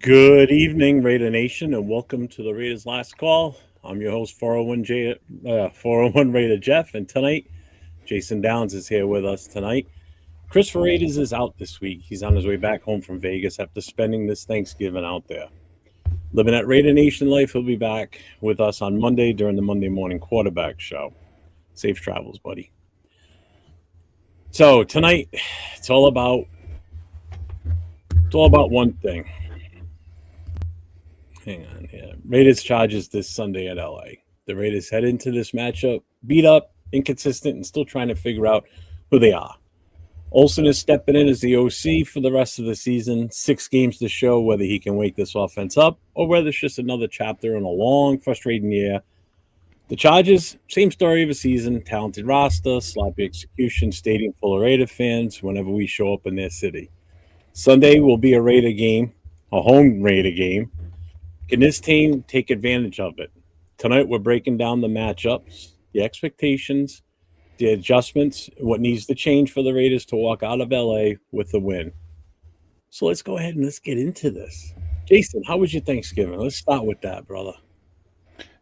Good evening, Raider Nation, and welcome to the Raiders Last Call. I'm your host, 401 Raider Jeff, and tonight, Jason Downs is here with us tonight. Chris Raiders is out this week. He's on his way back home from Vegas after spending this Thanksgiving out there. Living at Raider Nation Life, he'll be back with us on Monday during the Monday morning quarterback show. Safe travels, buddy. So tonight, it's all about one thing. Hang on here. Raiders Chargers this Sunday at LA. The Raiders head into this matchup beat up, inconsistent, and still trying to figure out who they are. Olson is stepping in as the OC for the rest of the season. 6 games to show whether he can wake this offense up or whether it's just another chapter in a long, frustrating year. The Chargers, same story of a season. Talented roster, sloppy execution, stadium full of Raider fans whenever we show up in their city. Sunday will be a Raider game, a home Raider game. Can this team take advantage of it? Tonight, we're breaking down the matchups, the expectations, the adjustments, what needs to change for the Raiders to walk out of LA with the win. So let's go ahead and let's get into this. Jason, how was your Thanksgiving? Let's start with that, brother.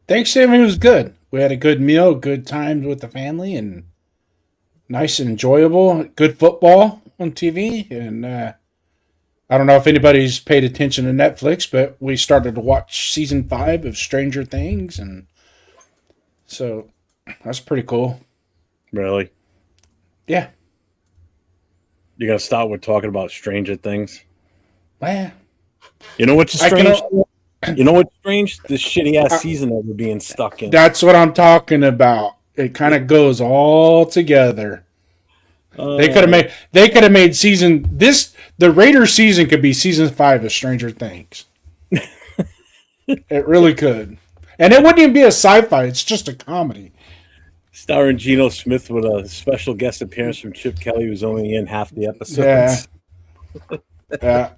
Thanksgiving was good. We had a good meal, good times with the family, and nice and enjoyable. Good football on TV, and I don't know if anybody's paid attention to Netflix, but we started to watch season 5 of Stranger Things, and so that's pretty cool. Really? Yeah, You're going to start with talking about Stranger Things? well, You know what's I can. strange? You know what's strange? This shitty ass Uh, season that we're being stuck in. that's what I'm talking about. It kind of goes all together. They could have Uh, made. They could have made season this. The Raiders season could be season 5 of Stranger Things. It really could. And it wouldn't even be a sci-fi. It's just a comedy. Starring Geno Smith with a special guest appearance from Chip Kelly, who's only in half the Yeah. episodes. Yeah.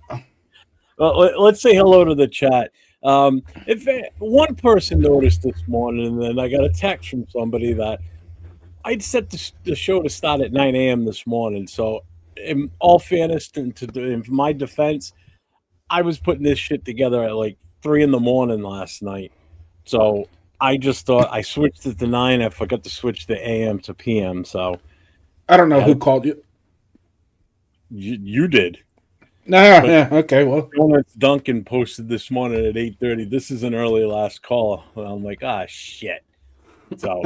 Well, let's say hello to the chat. If one person noticed this morning, and then I got a text from somebody that I'd set the show to start at 9 a.m. this morning. So, in all fairness, in my defense, I was putting this shit together at like 3 in the morning last night. So, I just thought I switched it to 9. I forgot to switch the AM to PM. So, I don't know had who called you. you did. No, But yeah, okay, well, Donuts Duncan posted this morning at 8:30. This is an early last call. And I'm like, ah, shit. So,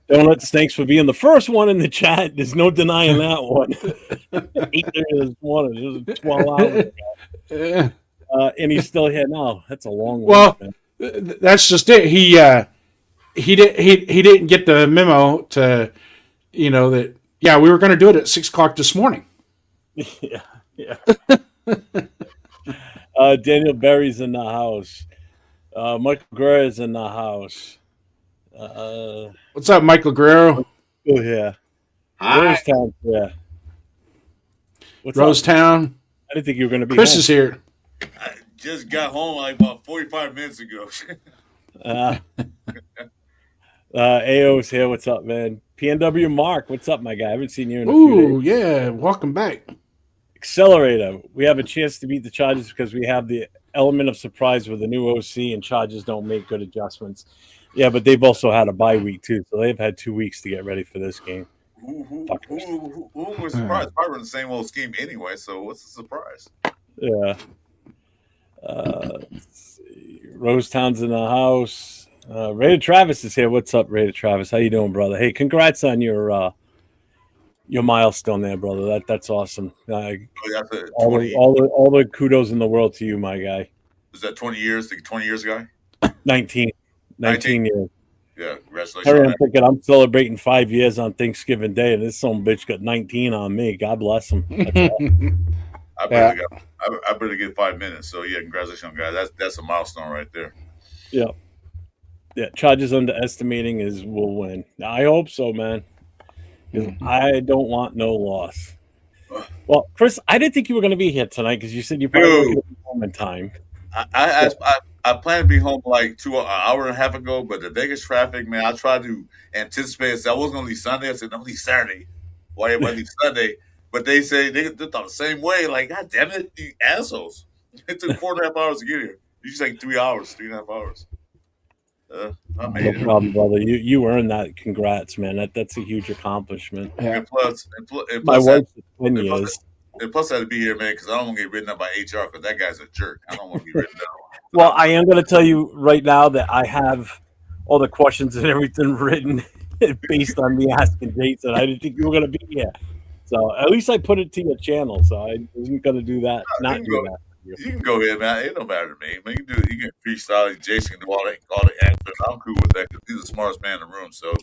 Donuts, thanks for being the first one in the chat. There's no denying that one. 8:30 this morning. It was 12 hours. And he's still here now. That's a long wait, well, man. that's just it. He didn't get the memo to that. Yeah, we were going to do it at 6 o'clock this morning. Yeah, yeah. Daniel Berry's in the house. Michael Guerrero's in the house. Uh, What's up, Michael Guerrero? oh, yeah. Hi. Rosetown's there. What's up? Rosetown. I didn't think you were going to be Chris home. is here. I just got home like about 45 minutes ago. Uh, AO's here. What's up, man? PNW Mark, what's up, my guy? I haven't seen you in a few days. Ooh, yeah. Welcome back. Accelerator. We have a chance to beat the Chargers because we have the element of surprise with the new OC, and Chargers don't make good adjustments. Yeah, but they've also had a bye week too, so they've had 2 weeks to get ready for this game. Fuckers. Who was surprised? Probably in the same old scheme anyway, so what's the surprise? Yeah. Let's see. Rosetown's in the house. Raider Travis is here. What's up, Raider Travis? How you doing, brother? Hey, congrats on your milestone there, brother. That's awesome. Oh, that's a All 20, the all the kudos in the world to you, my guy. is that 20 years, the 20 years guy? 19, 19? 19 years. Yeah, congratulations Harry, on I'm that. thinking I'm celebrating 5 years on Thanksgiving Day, and this son bitch got 19 on me. God bless him. That's awesome. I Yeah. barely got I barely get 5 minutes, so yeah, congratulations guys. That's a milestone right there. Yeah. Yeah. Charges underestimating is will win. I hope so, man. 'Cause I don't want no loss. Well, Chris, I didn't think you were going to be here tonight because you said you probably weren't Dude, going to be home in time. I, I, So, I, I planned to be home like an hour and a half ago, but the Vegas traffic, man, I tried to anticipate it. So I was going to leave Sunday. I said, no, leave Saturday. Why everybody leave Sunday? But they say they thought the same way. Like, God damn it, you assholes. It took 4.5 hours to get here. You just like 3 hours, 3.5 hours. I No made it. problem, brother. You earned that. Congrats, man. That's a huge accomplishment. Yeah. And plus, and plus, and My plus, I, wife's at 10 and plus, years. and plus, I had to be here, man, because I don't want to get written up by HR because that guy's a jerk. I don't want to be written up. Well, I am going to tell you right now that I have all the questions and everything written based on me asking Jason. I didn't think you were going to be here. So at least I put it to your channel. So I wasn't going to do that, You not can do go. that. You can go ahead, man. It don't matter to me. Man, you can do it. You can freestyle. Jason can do all the answers. I'm cool with that because he's the smartest man in the room. So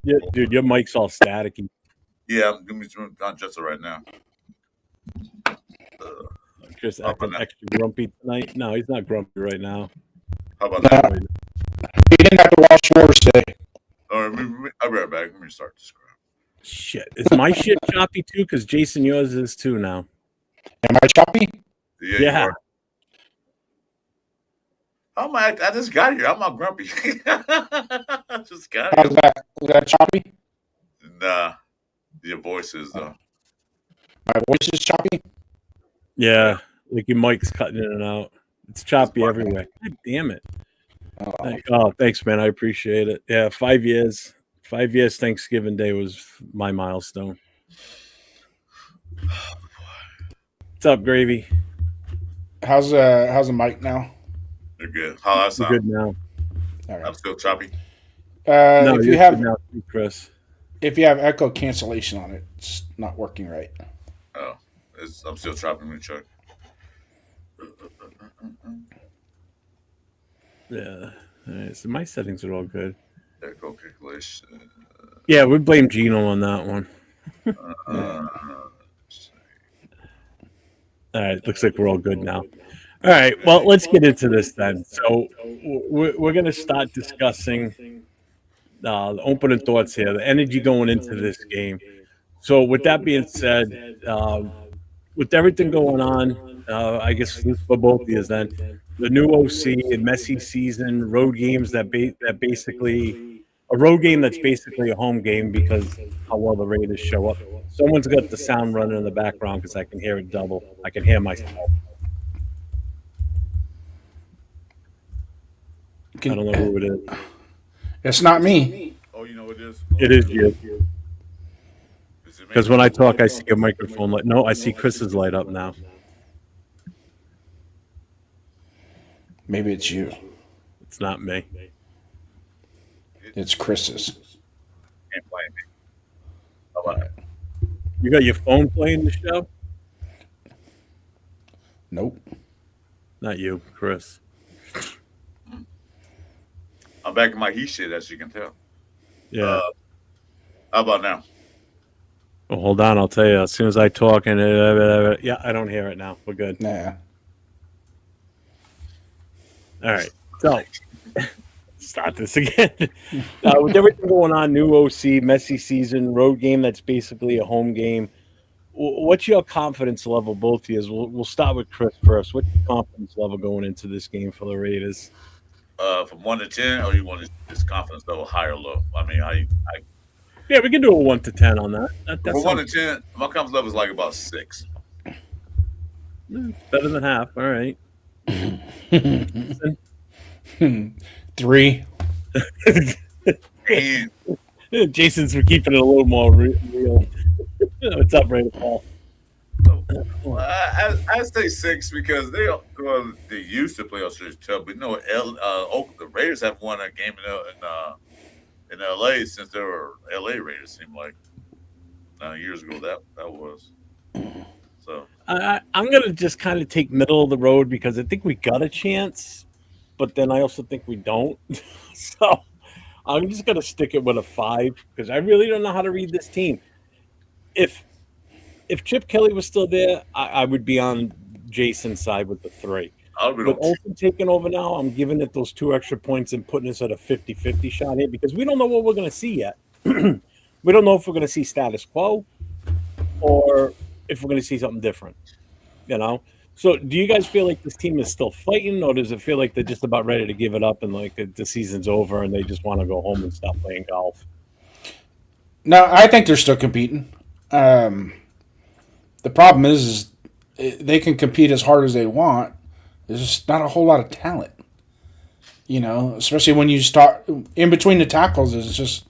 Yeah, dude, your mic's all staticky. yeah, I'm gonna adjust it right now. Chris How about acting that? extra grumpy tonight. No, he's not grumpy right now. How about that? He didn't have to watch Wars today. All right, I'll be right back. Let me start this crap. Shit. Is my shit choppy too? Because Jason, yours is too now. Am I choppy? Yeah. Yeah. You are. I just got here. I'm not grumpy. I just got How's here. that? Was that choppy? Nah, your voice is though. My voice is choppy? Yeah. Like your mic's cutting in and out. It's choppy everywhere. God damn it. Oh. Thanks, man. I appreciate it. Yeah, 5 years. 5 years Thanksgiving Day was my milestone. What's up, Gravy? How's the mic now? You're good. How that You're sound? good now. All right. I'm still choppy. No, if you're you have good now too, Chris. if you have echo cancellation on it, it's not working right. Oh, I'm still choppy. Let me check. Yeah. All right, so my settings are all good. Echo calculation. Yeah, we blame Gino on that one. All right, looks like we're all good now. All right, well, let's get into this then. So we're going to start discussing the opening thoughts here, the energy going into this game. So with that being said, with everything going on, I guess this for both of you then, the new OC and messy season, road games that basically a road game that's basically a home game because how well the Raiders show up. Someone's got the sound running in the background because I can hear it double. I can hear myself. I don't know who it is. It's not me. Oh, you know what it is? It is you. Is it me? Because when I talk, I see a microphone light. No, I see Chris's light up now. Maybe it's you. It's not me. It's Chris's. Can't blame me. How about that? You got your phone playing the show? Nope. Not you, Chris. I'm back in my heat shit, as you can tell. Yeah. How about now? Well, hold on. I'll tell you. As soon as I talk, and yeah, I don't hear it now. We're good. Nah. All right. So start this again. With everything going on, new OC, messy season, road game that's basically a home game. What's your confidence level, both of you? We'll start with Chris first. What's your confidence level going into this game for the Raiders? From 1 to 10, or you want this confidence level high or low? I mean, Yeah, we can do a 1 to 10 on that. from 1 to 10, my confidence level is like about 6. It's better than half. All right. 3. And Jason's for keeping it a little more real. What's up, Ray Paul? I say 6 because they used to play Australia tough, but the Raiders have won a game in LA since they were LA Raiders. Seemed like years ago that was. So I'm gonna just kind of take middle of the road because I think we got a chance, but then I also think we don't. So I'm just gonna stick it with a 5 because I really don't know how to read this team. If Chip Kelly was still there, I would be on Jason's side with the 3. With Olson taking over now, I'm giving it those 2 extra points and putting us at a 50-50 shot here because we don't know what we're going to see yet. We don't know if we're going to see status quo or if we're going to see something different, So do you guys feel like this team is still fighting, or does it feel like they're just about ready to give it up and like the season's over and they just want to go home and stop playing golf? No, I think they're still competing. The problem is they can compete as hard as they want. There's just not a whole lot of talent. Especially when you start in between the tackles. It's just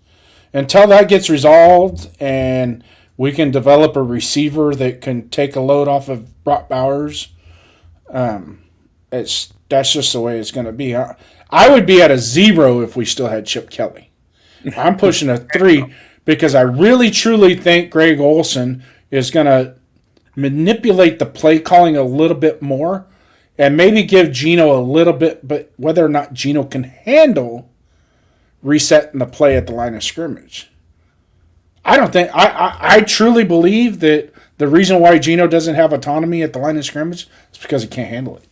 until that gets resolved and we can develop a receiver that can take a load off of Brock Bowers. That's just the way it's going to be. I would be at a 0 if we still had Chip Kelly. I'm pushing a 3 because I really truly think Greg Olson is going to manipulate the play calling a little bit more and maybe give Geno a little bit, but whether or not Geno can handle resetting the play at the line of scrimmage. I truly believe that the reason why Geno doesn't have autonomy at the line of scrimmage is because he can't handle it.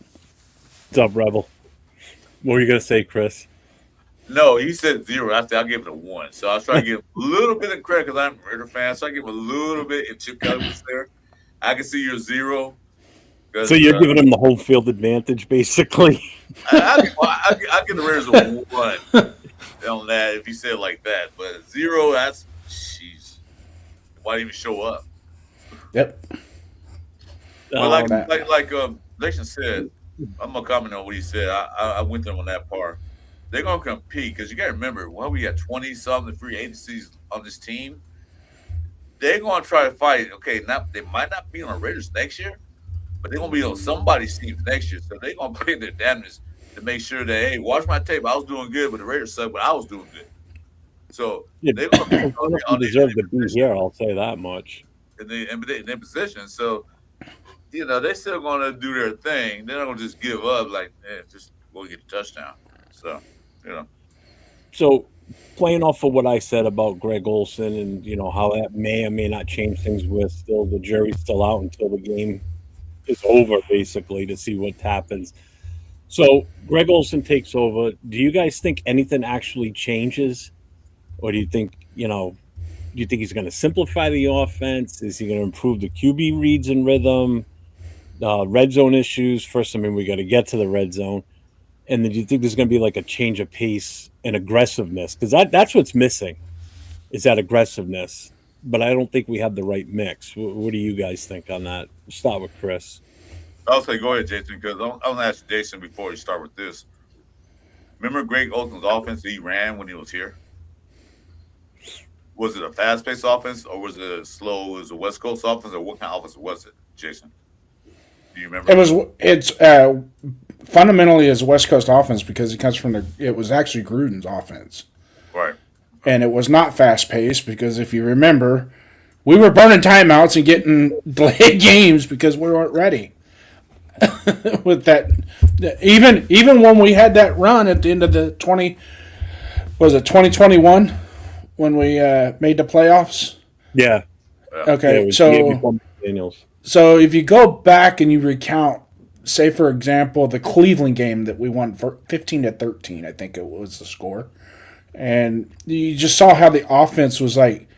What's up, Rebel? What were you going to say, Chris? No, he said 0. I said I'll give it a 1. So I was trying to give a little bit of credit because I'm a Raider fan. So I give him a little bit if Chip Kelly was there. I can see your 0. So you're giving him the home field advantage, basically. I give the Raiders a 1 on that if you say it like that. But 0, that's jeez. Why even show up? Yep. Well, like Nation said, I'm gonna comment on what he said. I went there on that part. They're gonna compete because you got to remember, we got 20-something free agencies on this team. They're gonna try to fight. Okay, they might not be on the Raiders next year, but they're gonna be on somebody's team next year. So they're gonna play their damnedest to make sure that, hey, watch my tape. I was doing good, but the Raiders suck, but I was doing good. So they're gonna be on deserve to be here. I'll say that much. In their position, so they're still gonna do their thing. They're not gonna just give up like, just go get a touchdown. So So playing off of what I said about Greg Olson and how that may or may not change things, with still the jury's still out until the game is over, basically, to see what happens. So Greg Olson takes over. Do you guys think anything actually changes, or do you think he's going to simplify the offense? Is he going to improve the QB reads and rhythm? Red zone issues. First, we got to get to the red zone. And then do you think there's going to be like a change of pace and aggressiveness? Because that's what's missing, is that aggressiveness. But I don't think we have the right mix. What do you guys think on that? We'll start with Chris. I'll say go ahead, Jason, because I'm going to ask Jason before you start with this. Remember Greg Olson's offense he ran when he was here? Was it a fast-paced offense, or was it slow? Was it a West Coast offense, or what kind of offense was it, Jason? Do you remember? It's fundamentally is West Coast offense because it comes from it was actually Gruden's offense. Right. And it was not fast-paced because if you remember, we were burning timeouts and getting delayed games because we weren't ready. With that, even when we had that run at the end of the 2021 when we made the playoffs? Yeah. Okay, yeah, so if you go back and you recount, say for example, the Cleveland game that we won for 15-13, I think it was the score, and you just saw how the offense was like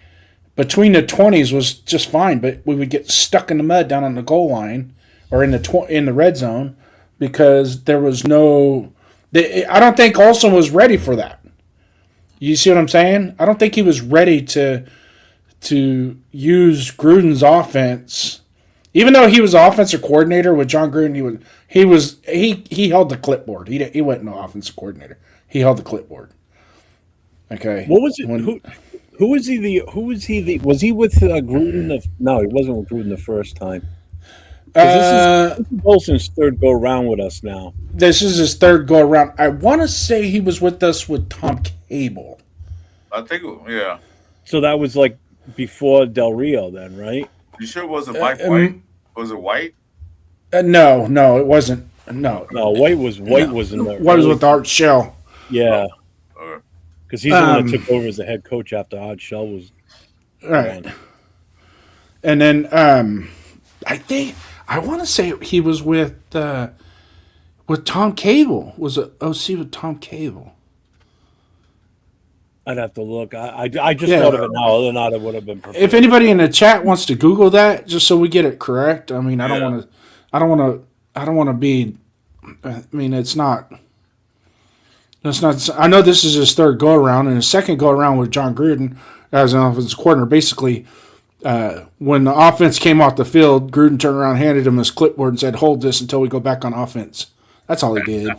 between the 20s was just fine, but we would get stuck in the mud down on the goal line or in the red zone because there was no. I don't think Olsen was ready for that. You see what I'm saying? I don't think he was ready to use Gruden's offense. Even though he was offensive coordinator with John Gruden, he held the clipboard. He wasn't no offensive coordinator. He held the clipboard. Okay. What was it? Who was he? Was he with Gruden? No, he wasn't with Gruden the first time. This is Olsen's third go around with us now. This is his third go around. I want to say he was with us with Tom Cable. I think, yeah. So that was like before Del Rio, then, right? You sure it wasn't Mike White? Was it White? No, it wasn't. No, White was in there. White was with Art Shell. Yeah, because he's the one that took over as the head coach after Art Shell was right. Gone. And then I want to say he was with Tom Cable. Was it OC with Tom Cable? I'd have to look. I just thought of it now. Other than that, it would have been perfect. If anybody in the chat wants to Google that, just so we get it correct. I mean, I don't want to be. I mean, it's not. That's not. I know this is his third go around, and his second go around with John Gruden as an offensive coordinator. Basically, When the offense came off the field, Gruden turned around, handed him his clipboard, and said, "Hold this until we go back on offense." That's all he did.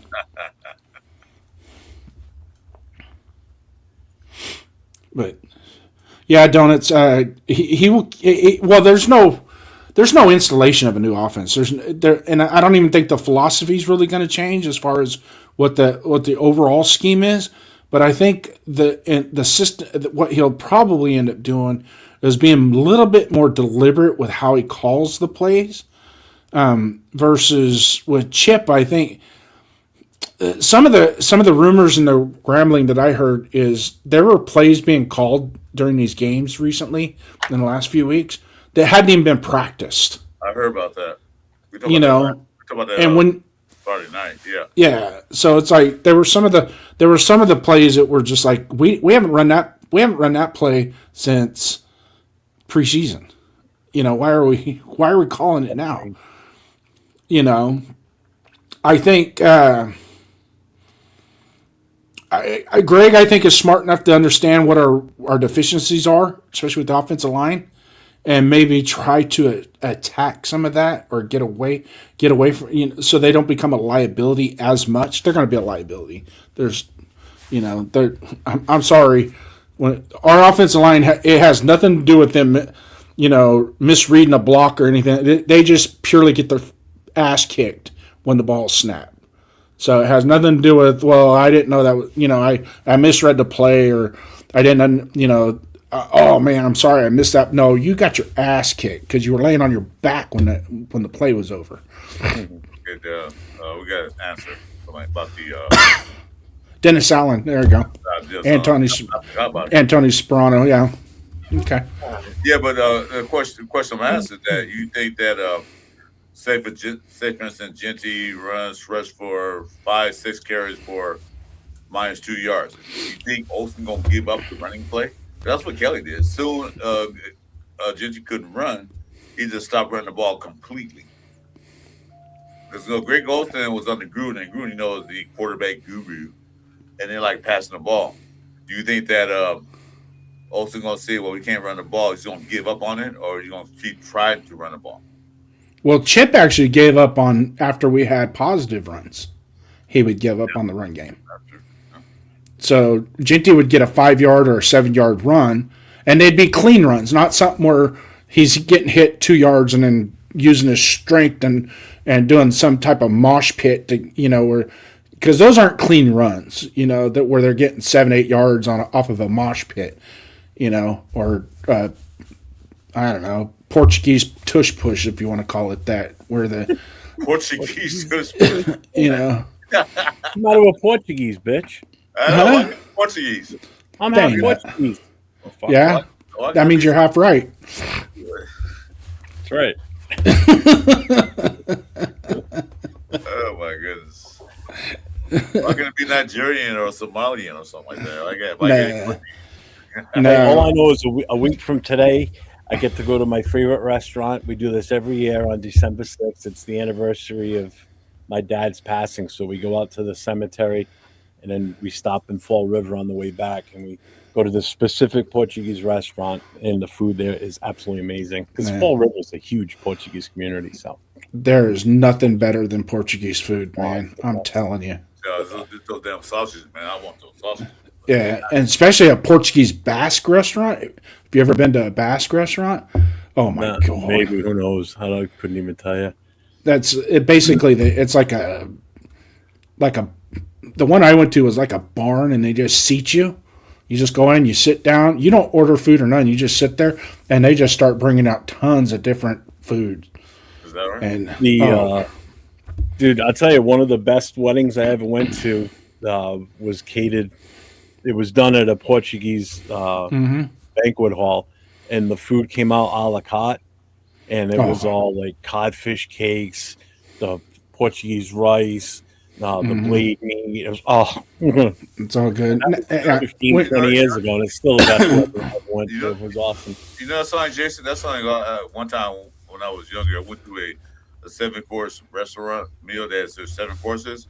But yeah, Donuts. He will. Well, there's no installation of a new offense. And I don't even think the philosophy is really going to change as far as what the overall scheme is. But I think the system, what he'll probably end up doing is being a little bit more deliberate with how he calls the plays. Versus with Chip, I think some of the rumors and the rambling that I heard is there were plays being called during these games recently in the last few weeks that hadn't even been practiced. I heard about that. We You know, talked about that and when Friday night. Yeah. yeah, so it's like there were some of the plays that were just like we haven't run that play since preseason. Why are we calling it now? I think Greg, I think, is smart enough to understand what our deficiencies are, especially with the offensive line, and maybe try to attack some of that or get away from so they don't become a liability as much. They're going to be a liability. I'm sorry, when our offensive line, it has nothing to do with them, misreading a block or anything. They just purely get their ass kicked when the ball snapped. So it has nothing to do with, well, I didn't know that, I misread the play or I didn't, oh man, I'm sorry, I missed that. No, you got your ass kicked because you were laying on your back when the play was over. Good, we got an answer about the Dennis Allen, there we go. Anthony Sperano, yeah. Okay. Yeah, but the question I'm asking is that you think that say for instance, Genty rush for 5-6 carries for -2 yards. You think Olsen gonna give up the running play? That's what Kelly did. Soon, Genty couldn't run. He just stopped running the ball completely. Because Greg Olson was under Gruden, and Gruden, is the quarterback guru, and they like passing the ball. Do you think that Olsen gonna say, "Well, we can't run the ball"? He's gonna give up on it, or he's gonna keep trying to run the ball? Well, Chip actually gave up on after we had positive runs. He would give up on the run game. So Genty would get a 5-yard or a 7-yard run, and they'd be clean runs, not something where he's getting hit 2 yards and then using his strength and doing some type of mosh pit to where because those aren't clean runs, that where they're getting 7-8 yards off of a mosh pit, or I don't know, Portuguese tush push, if you want to call it that, where the Portuguese tush push. I'm not a Portuguese, bitch. I don't like Portuguese. I'm half Portuguese. Yeah, that means you're half right. That's right. Oh my goodness! I'm gonna be Nigerian or Somalian or something like that. All I know is a week from today, I get to go to my favorite restaurant. We do this every year on December 6th. It's the anniversary of my dad's passing, so we go out to the cemetery, and then we stop in Fall River on the way back, and we go to this specific Portuguese restaurant, and the food there is absolutely amazing because Fall River is a huge Portuguese community. So there is nothing better than Portuguese food, man. I'm telling you. Those damn sausages, man. I want those sausages. Yeah, and especially a Portuguese Basque restaurant. Have you ever been to a Basque restaurant? Oh my god! Maybe, who knows? I couldn't even tell you. That's it. Basically, it's like the one I went to was like a barn, and they just seat you. You just go in, you sit down. You don't order food or none. You just sit there, and they just start bringing out tons of different food. Is that right? And dude, I'll tell you, one of the best weddings I ever went to was catered. It was done at a Portuguese banquet hall, and the food came out a la carte, and it was all like codfish cakes, the Portuguese rice, the blade meat. It was it's all good. 15, 20 years ago, and it's still the best wedding I ever went to. It was awesome. That's something, Jason. That's something. One time when I was younger, I went to a 7-course restaurant meal that's 7 courses,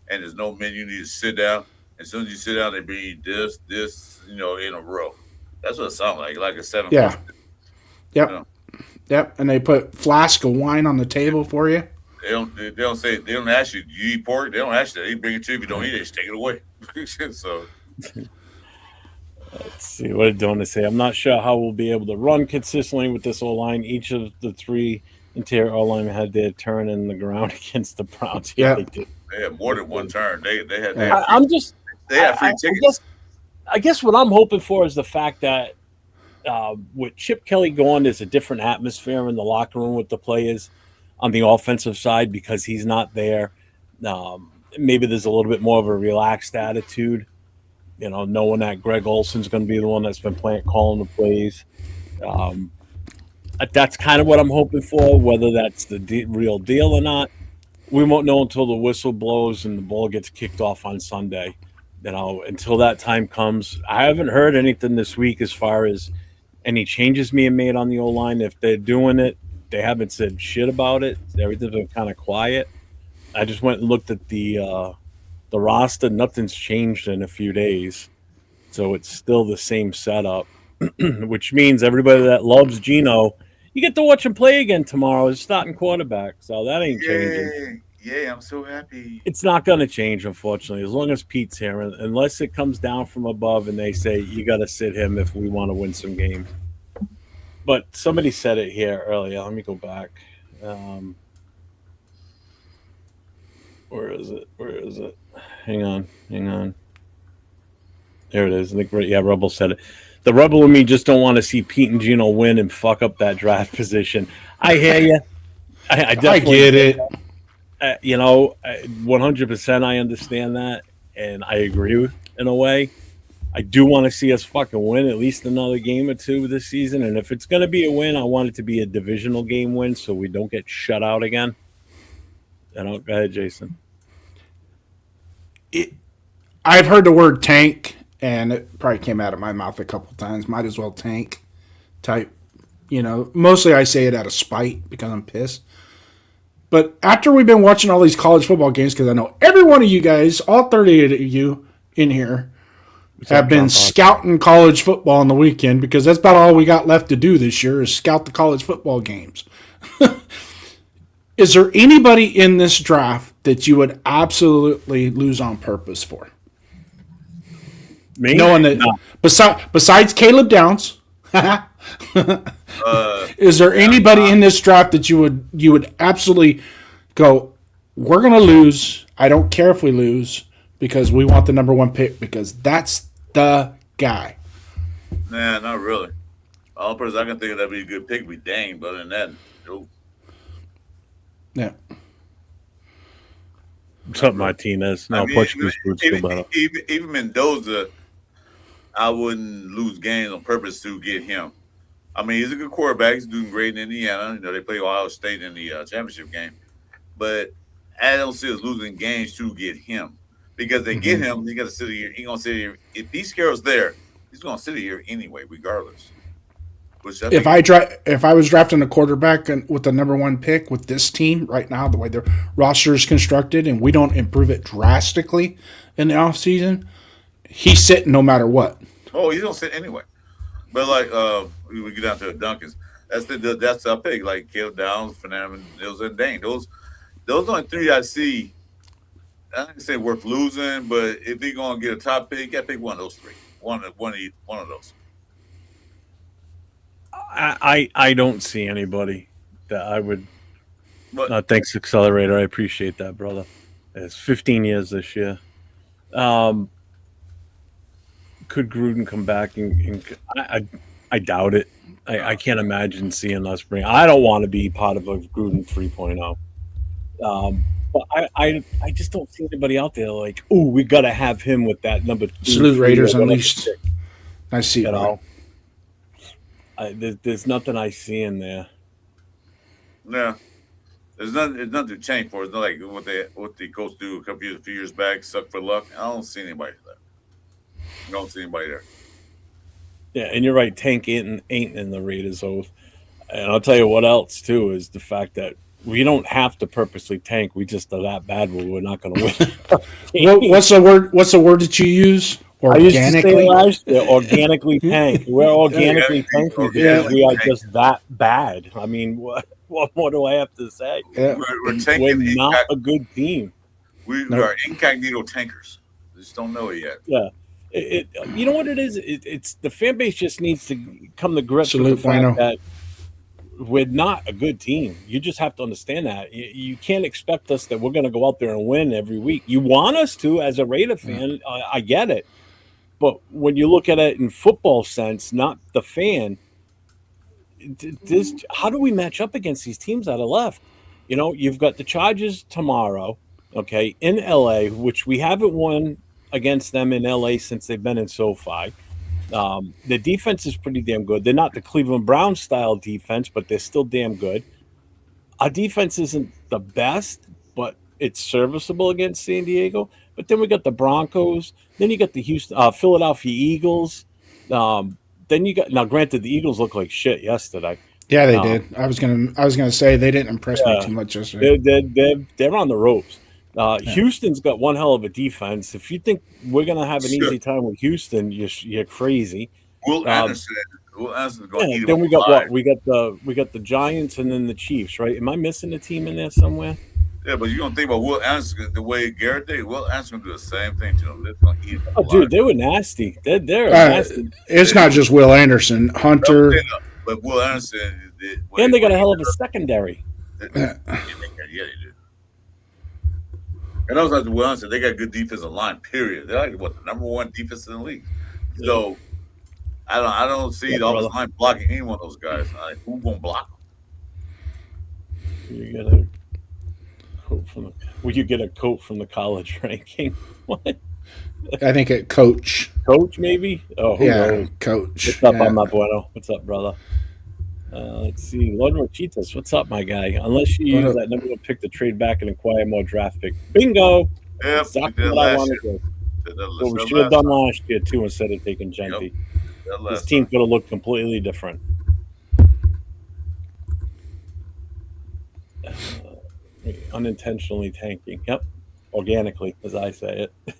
and there's no menu. You need to sit down. As soon as you sit down, they bring you this, in a row. That's what it sounds like a 7 course. Yep. Yeah. Yep. And they put flask of wine on the table for you. They don't ask you, do you eat pork? They don't ask you that. They bring it to you. If you don't eat it, just take it away. So Let's see what did Donna say. I'm not sure how we'll be able to run consistently with this O-line. Each of the three interior O-line had their turn in the ground against the Browns. Yeah. They did. they had more than one turn. They had I tickets. I guess what I'm hoping for is the fact that with Chip Kelly gone, there's a different atmosphere in the locker room with the players on the offensive side because he's not there. Maybe there's a little bit more of a relaxed attitude, knowing that Greg Olson's going to be the one that's been calling the plays. That's kind of what I'm hoping for. Whether that's the real deal or not, we won't know until the whistle blows and the ball gets kicked off on Sunday. Until that time comes, I haven't heard anything this week as far as any changes being made on the O-line. If they're doing it, they haven't said shit about it. Everything's been kind of quiet. I just went and looked at the roster. Nothing's changed in a few days, so it's still the same setup, which means everybody that loves Geno, you get to watch him play again tomorrow as starting quarterback. So that ain't changing. Yeah, I'm so happy. It's not going to change, unfortunately, as long as Pete's here, unless it comes down from above and they say you got to sit him if we want to win some games. But somebody said it here earlier. Let me go back. Where is it? Hang on. There it is. I think, Rebel said it. The Rebel and me just don't want to see Pete and Gino win and fuck up that draft position. I hear you. I definitely get it. 100% I understand that, and I agree in a way. I do want to see us fucking win at least another game or two this season, and if it's going to be a win, I want it to be a divisional game win so we don't get shut out again. Go ahead, Jason. I've heard the word tank, and it probably came out of my mouth a couple times. Might as well tank type. Mostly I say it out of spite because I'm pissed. But after we've been watching all these college football games, because I know every one of you guys, all 30 of you in here, have been scouting college football on the weekend because that's about all we got left to do this year is scout the college football games. Is there anybody in this draft that you would absolutely lose on purpose for? Me? Knowing that besides Caleb Downs, is there anybody in this draft that you would absolutely go, we're going to lose. I don't care if we lose because we want the number one pick because that's the guy. Nah, not really. All person I can think of that'd be a good pick would be Dane, but other than that, nope. Yeah. Something Martinez. No, Portuguese roots still better. Even Mendoza, I wouldn't lose games on purpose to get him. I mean, he's a good quarterback. He's doing great in Indiana. They play Ohio State in the championship game. But I don't see us losing games to get him. Because they get him, he got to sit here. He's going to sit here. If Pete Carroll's there, he's going to sit here anyway, regardless. If I was drafting a quarterback with the number one pick with this team right now, the way their roster is constructed, and we don't improve it drastically in the offseason, he's sitting no matter what. Oh, he's going to sit anyway. But we get down to the Duncans. That's our pick. Like Caleb Downs, Fernando, and Dane. Those only three I see. I don't say worth losing, but if they're going to get a top pick, I pick one of those three. One of those. I don't see anybody that I would. Thanks, Accelerator. I appreciate that, brother. It's 15 years this year. Could Gruden come back? I doubt it. I can't imagine seeing us bring. I don't want to be part of a Gruden 3.0. But I just don't see anybody out there like, oh, we got to have him with that number 2. Salute Raiders Unleashed. I see it. There's nothing I see in there. Yeah, there's nothing to change for. It's not like what the coach do a few years back, suck for luck. I don't see anybody there. I don't see anybody there. Yeah, and you're right. Tank ain't in the Raiders oath. And I'll tell you what else too is the fact that we don't have to purposely tank. We just are that bad where we're not going to win. What's the word? What's the word that you use? I used to say organically. last year, organically tank. We're organically tanking because organically we are tank. just that bad. I mean, what more do I have to say? Yeah. We're tanking. We're not a good team. We Nope. are incognito tankers. Just don't know it yet. Yeah. You know what it is? It's the fan base just needs to come to grips with Salute, the fact Bueno. that we're not a good team. You just have to understand that. You can't expect us that we're going to go out there and win every week. You want us to, as a Raider fan, I get it. But when you look at it in football sense, not the fan, how do we match up against these teams that are left? You know, you've got the Chargers tomorrow, okay, in LA, which we haven't won against them in LA since they've been in SoFi. The defense is pretty damn good. They're not the Cleveland Browns style defense, but they're still damn good. Our defense isn't the best, but it's serviceable against San Diego. But then we got the Broncos. Then you got the Philadelphia Eagles. Then you got, now granted, the Eagles look like shit yesterday. Yeah, they did. I was gonna say they didn't impress me too much yesterday. They're on the ropes. Houston's got one hell of a defense. If you think we're gonna have an easy time with Houston, you're crazy. Will Anderson is going to eat Then him we got alive. what? We got the Giants and then the Chiefs, right? Am I missing a team in there somewhere? Yeah, but you don't think about Will Anderson the way Garrett did. Will Anderson do the same thing to them. They're going to eat him Oh, alive. dude, they were nasty. They're nasty. It's not just Will Anderson, Hunter. But Will Anderson did. And they got a hell of a secondary. Yeah, they do. And also, Will Anderson, they got good defensive line. Period. They're like what, the number one defense in the league. So I don't see the offensive line blocking any one of those guys. Like, who gonna block them? You get a coat from you get a coat from the college ranking? What? I think at coach. Coach, maybe? Oh, who knows? Coach. What's up, Yeah. I'm Bueno? What's up, brother? Let's see. Lord Rochitas, what's up, my guy? Unless you use that number one pick to trade back and acquire more draft pick. Bingo! Yep, Exactly what I wanted to do. What we should have done last year, too, instead of taking Genty. This team could have looked completely different. Unintentionally tanking. Yep. Organically, as I say it.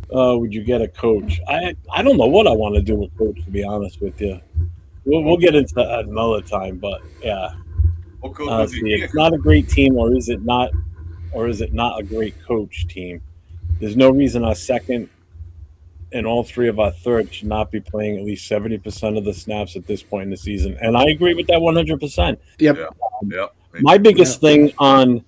Would you get a coach? I don't know what I want to do with coach, to be honest with you. We'll get into that another time, but yeah. It's not a great team, or is it not a great coach team? There's no reason our second and all three of our third should not be playing at least 70% of the snaps at this point in the season. And I agree with that 100%. Yep. My biggest thing on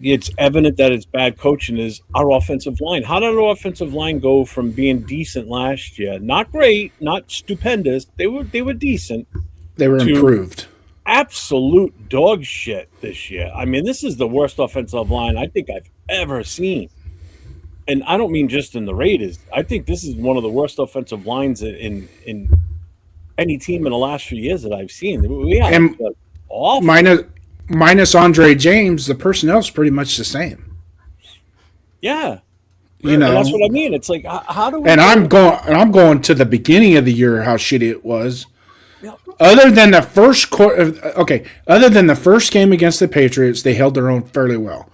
it's evident that it's bad coaching is our offensive line. How did our offensive line go from being decent last year? Not great, not stupendous. They were decent. They were improved. Absolute dog shit this year. I mean, this is the worst offensive line I think I've ever seen. And I don't mean just in the Raiders. I think this is one of the worst offensive lines in any team in the last few years that I've seen. We have awful. Minus Andre James, the personnel's pretty much the same. Yeah. You know, and that's what I mean. It's like, how do we? And I'm going to the beginning of the year how shitty it was. Yeah. Other than the first other than the first game against the Patriots, they held their own fairly well.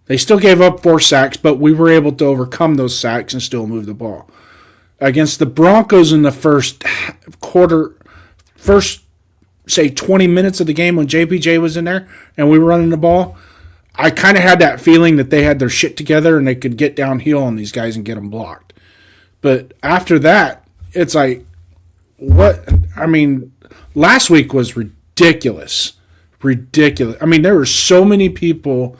They still gave up 4 sacks, but we were able to overcome those sacks and still move the ball. Against the Broncos in the first say 20 minutes of the game when JPJ was in there and we were running the ball, I kind of had that feeling that they had their shit together and they could get downhill on these guys and get them blocked. But after that, it's like, what? I mean, last week was ridiculous. Ridiculous. I mean, there were so many people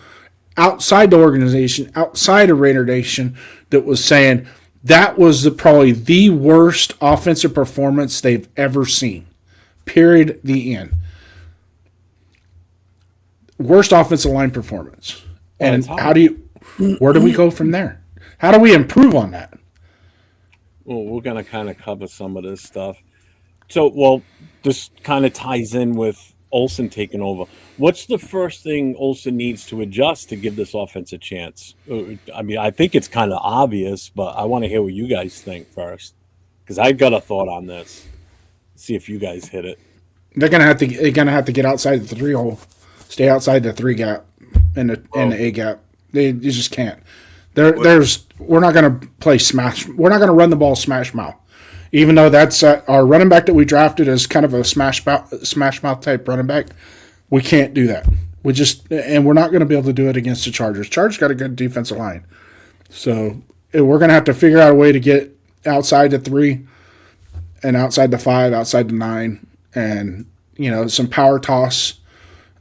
outside the organization, outside of Raider Nation, that was saying that was probably the worst offensive performance they've ever seen. Period. The end. Worst offensive line performance. And where do we go from there? How do we improve on that? Well, we're going to kind of cover some of this stuff. So, this kind of ties in with Olson taking over. What's the first thing Olson needs to adjust to give this offense a chance? I mean, I think it's kind of obvious, but I want to hear what you guys think first, because I've got a thought on this. See if you guys hit it. They're gonna have to get outside the 3 hole, stay outside the 3 gap and the A gap. You just can't. We're not going to play smash. We're not going to run the ball smash mouth, even though that's our running back that we drafted as kind of a smash mouth type running back. We can't do that. And we're not going to be able to do it against the Chargers. Chargers got a good defensive line, so we're going to have to figure out a way to get outside the 3 and outside the 5, outside the 9, and some power toss.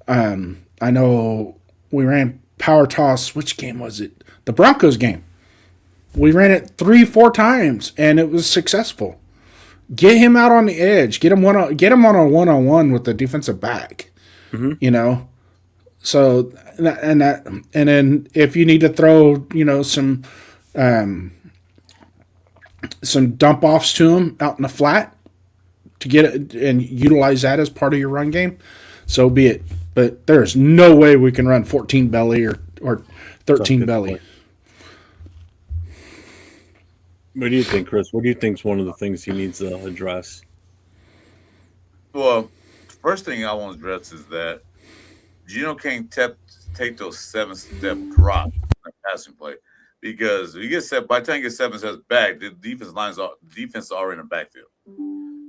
I know we ran power toss. Which game was it? The Broncos game. We ran it 3-4 times, and it was successful. Get him out on the edge. Get him on a 1-on-1 with the defensive back. Mm-hmm. So and then if you need to throw some dump offs to him out in the flat to get it and utilize that as part of your run game, so be it. But there's no way we can run 14 belly or 13 belly. Point. What do you think, Chris? What do you think is one of the things he needs to address? Well, the first thing I want to address is that Gino can't take those 7-step drops in the passing play, because if you get set, by the time you get 7 steps back, the defense is already in the backfield.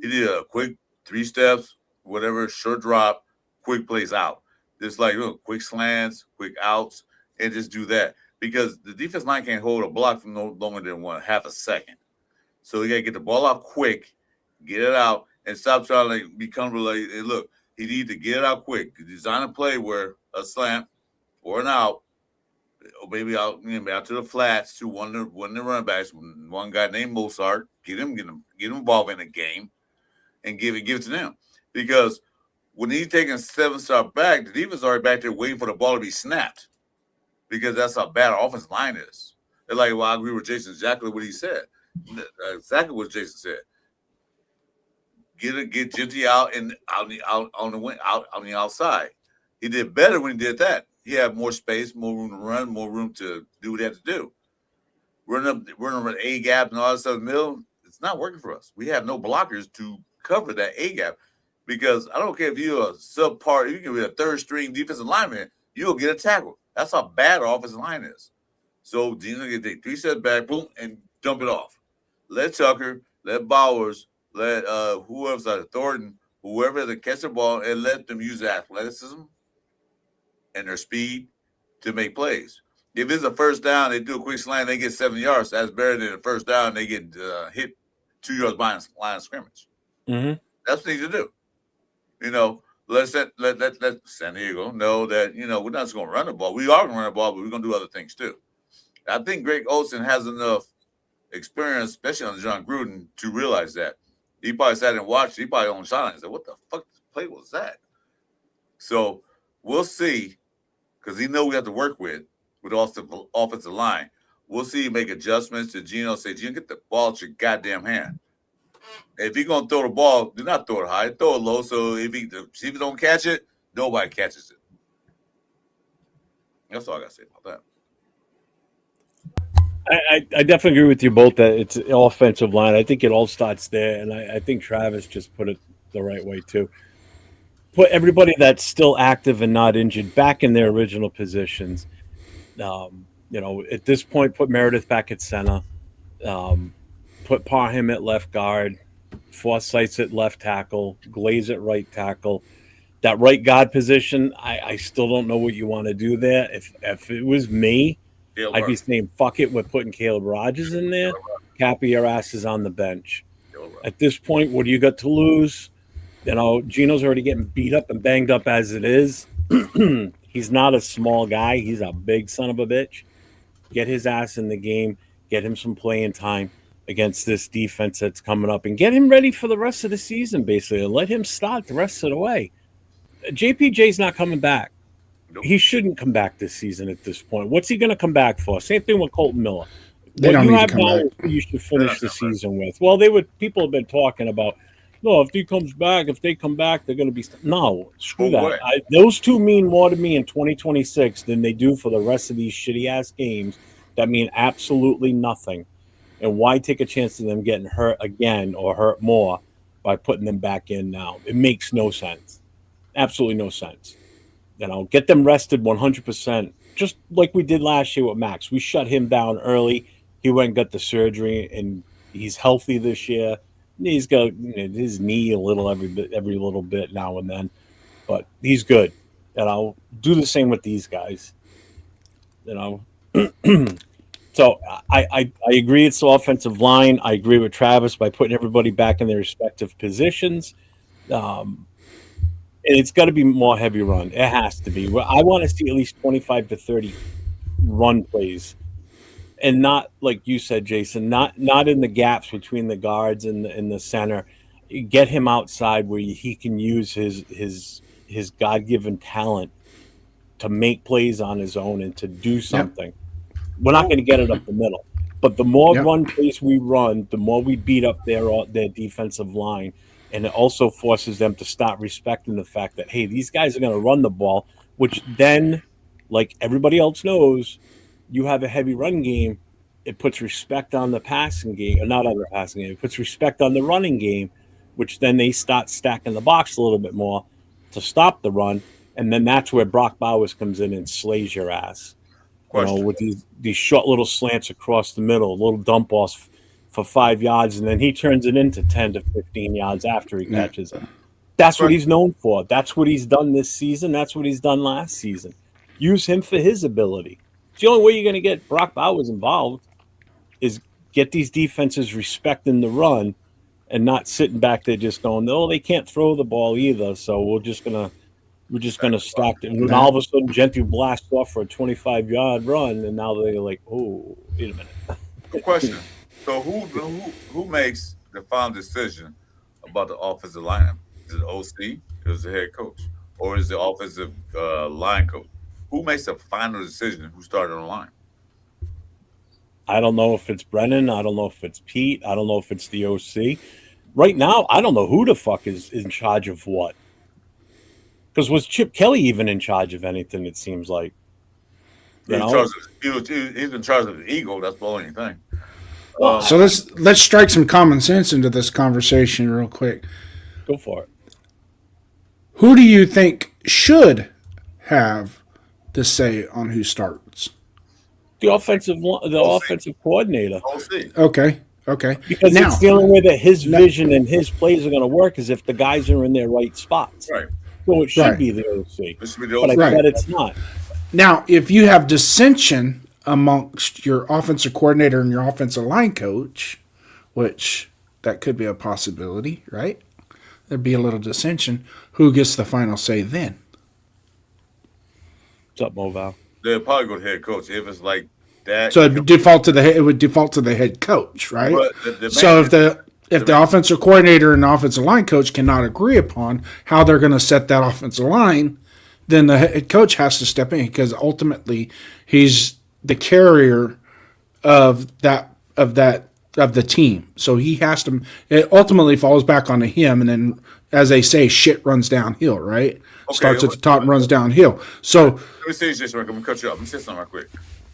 He did a quick 3 steps, whatever, short drop, quick plays out. Just like quick slants, quick outs, and just do that. Because the defense line can't hold a block for no longer than half a second. So you got to get the ball out quick, get it out, and stop trying to become like, hey, look, he needs to get it out quick. Design a play where a slant or an out, or maybe out to the flats to one of the running backs, one guy named Mozart, get him involved in the game, and give it to them. Because when he's taking 7-step back, the defense is already back there waiting for the ball to be snapped. Because that's how bad our offensive line is. And I agree with Jason exactly what he said. Exactly what Jason said. Get Genty out on the outside. He did better when he did that. He had more space, more room to run, more room to do what he had to do. Running up A gap and all that stuff in the middle, it's not working for us. We have no blockers to cover that A gap. Because I don't care if you're a subpar, if you can be a third string defensive lineman, you'll get a tackle. That's how bad our offensive line is. So Gino can take 3 steps back, boom, and dump it off. Let Tucker, let Bowers, let whoever's out, Thornton, whoever to catch the ball, and let them use their athleticism and their speed to make plays. If it's a first down, they do a quick slant, they get 7 yards. That's better than a first down, they get hit 2 yards behind the line of scrimmage. Mm-hmm. That's what they need to do. Let San Diego know that, we're not just going to run the ball. We are going to run the ball, but we're going to do other things too. I think Greg Olson has enough experience, especially on John Gruden, to realize that. He probably sat and watched. He probably on sideline and said, what the fuck play was that? So we'll see, because he know we have to work with the offensive line. We'll see him make adjustments to Gino. Say, Gino, get the ball at your goddamn hand. If you're going to throw the ball, do not throw it high. Throw it low, so if he don't catch it, nobody catches it. That's all I got to say about that. I definitely agree with you both that it's an offensive line. I think it all starts there, and I think Travis just put it the right way, too. Put everybody that's still active and not injured back in their original positions. At this point, put Meredith back at center. Put Parham at left guard. Forsythe's at left tackle, Glaze at right tackle. That right guard position, I still don't know what you want to do there. If it was me, I'd be saying, fuck it, we're putting Caleb Rogers in there. Cappy, your ass is on the bench. At this point, what do you got to lose? Gino's already getting beat up and banged up as it is. He's not a small guy. He's a big son of a bitch. Get his ass in the game. Get him some playing time against this defense that's coming up, and get him ready for the rest of the season, basically. Let him start the rest of the way. JPJ's not coming back. Nope. He shouldn't come back this season at this point. What's he going to come back for? Same thing with Colton Miller. They don't need to come back. You should finish the season with. Well, people have been talking about, no, if they come back, they're going to be. No, screw that. Those two mean more to me in 2026 than they do for the rest of these shitty-ass games that mean absolutely nothing. And why take a chance of them getting hurt again or hurt more by putting them back in now? It makes no sense. Absolutely no sense. Get them rested 100%, just like we did last year with Max. We shut him down early. He went and got the surgery, and he's healthy this year. He's got his knee a little every little bit now and then, but he's good. And I'll do the same with these guys. So I agree it's the offensive line. I agree with Travis by putting everybody back in their respective positions. And it's got to be more heavy run. It has to be. I want to see at least 25 to 30 run plays, and not like you said, Jason. Not in the gaps between the guards and the center. Get him outside where he can use his God-given talent to make plays on his own and to do something. Yep. We're not going to get it up the middle, but the more run plays we run, the more we beat up their defensive line. And it also forces them to start respecting the fact that, hey, these guys are going to run the ball, which then, like everybody else knows, you have a heavy run game. It puts respect on the passing game, or not on the passing game. It puts respect on the running game, which then they start stacking the box a little bit more to stop the run. And then that's where Brock Bowers comes in and slays your ass. With these short little slants across the middle, little dump offs for 5 yards, and then he turns it into 10 to 15 yards after he catches it. That's what he's known for. That's what he's done this season. That's what he's done last season. Use him for his ability. It's the only way you're going to get Brock Bowers involved is get these defenses respecting the run and not sitting back there just going, oh, they can't throw the ball either, so we're just going to stack it. And all of a sudden, Gentry blasts off for a 25-yard run, and now they're like, oh, wait a minute. Good question. So who makes the final decision about the offensive lineup? Is it OC? Is it the head coach? Or is the offensive line coach? Who makes the final decision who started on the line? I don't know if it's Brennan. I don't know if it's Pete. I don't know if it's the OC. Right now, I don't know who the fuck is in charge of what. Because was Chip Kelly even in charge of anything, it seems like? He's in charge of the Eagle. That's the only thing. So let's strike some common sense into this conversation real quick. Go for it. Who do you think should have the say on who starts? The offensive coordinator. OC. Okay. Because it's the only way that his vision and his plays are going to work is if the guys are in their right spots. Right. So it should be the OC. It should be the OC. But I bet it's not. Now, if you have dissension amongst your offensive coordinator and your offensive line coach, which that could be a possibility, right? There'd be a little dissension. Who gets the final say then? What's up, Moval? They'll probably go to head coach if it's like that. So it would default to the head coach, right? So if the offensive coordinator and the offensive line coach cannot agree upon how they're going to set that offensive line, then the head coach has to step in because ultimately he's the carrier of the team. So he has to. It ultimately falls back onto him, and then, as they say, shit runs downhill. Right? Okay, starts at the top and runs downhill. So let me say this. I'm going to cut you off. Let me say something real quick.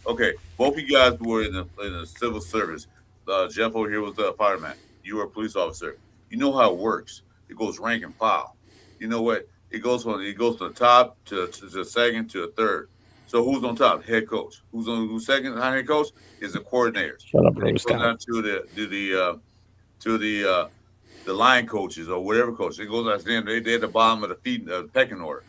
Okay, both of you guys were in the civil service. Jeff over here was a fireman. You were a police officer. You know how it works. It goes rank and file. You know what? It goes from the top to the second to the third. So who's on top? Head coach. Who's second behind head coach is the coordinator. Shut up, Rose. Down to the line coaches or whatever coach. It goes at them. They're at the bottom of the pecking order.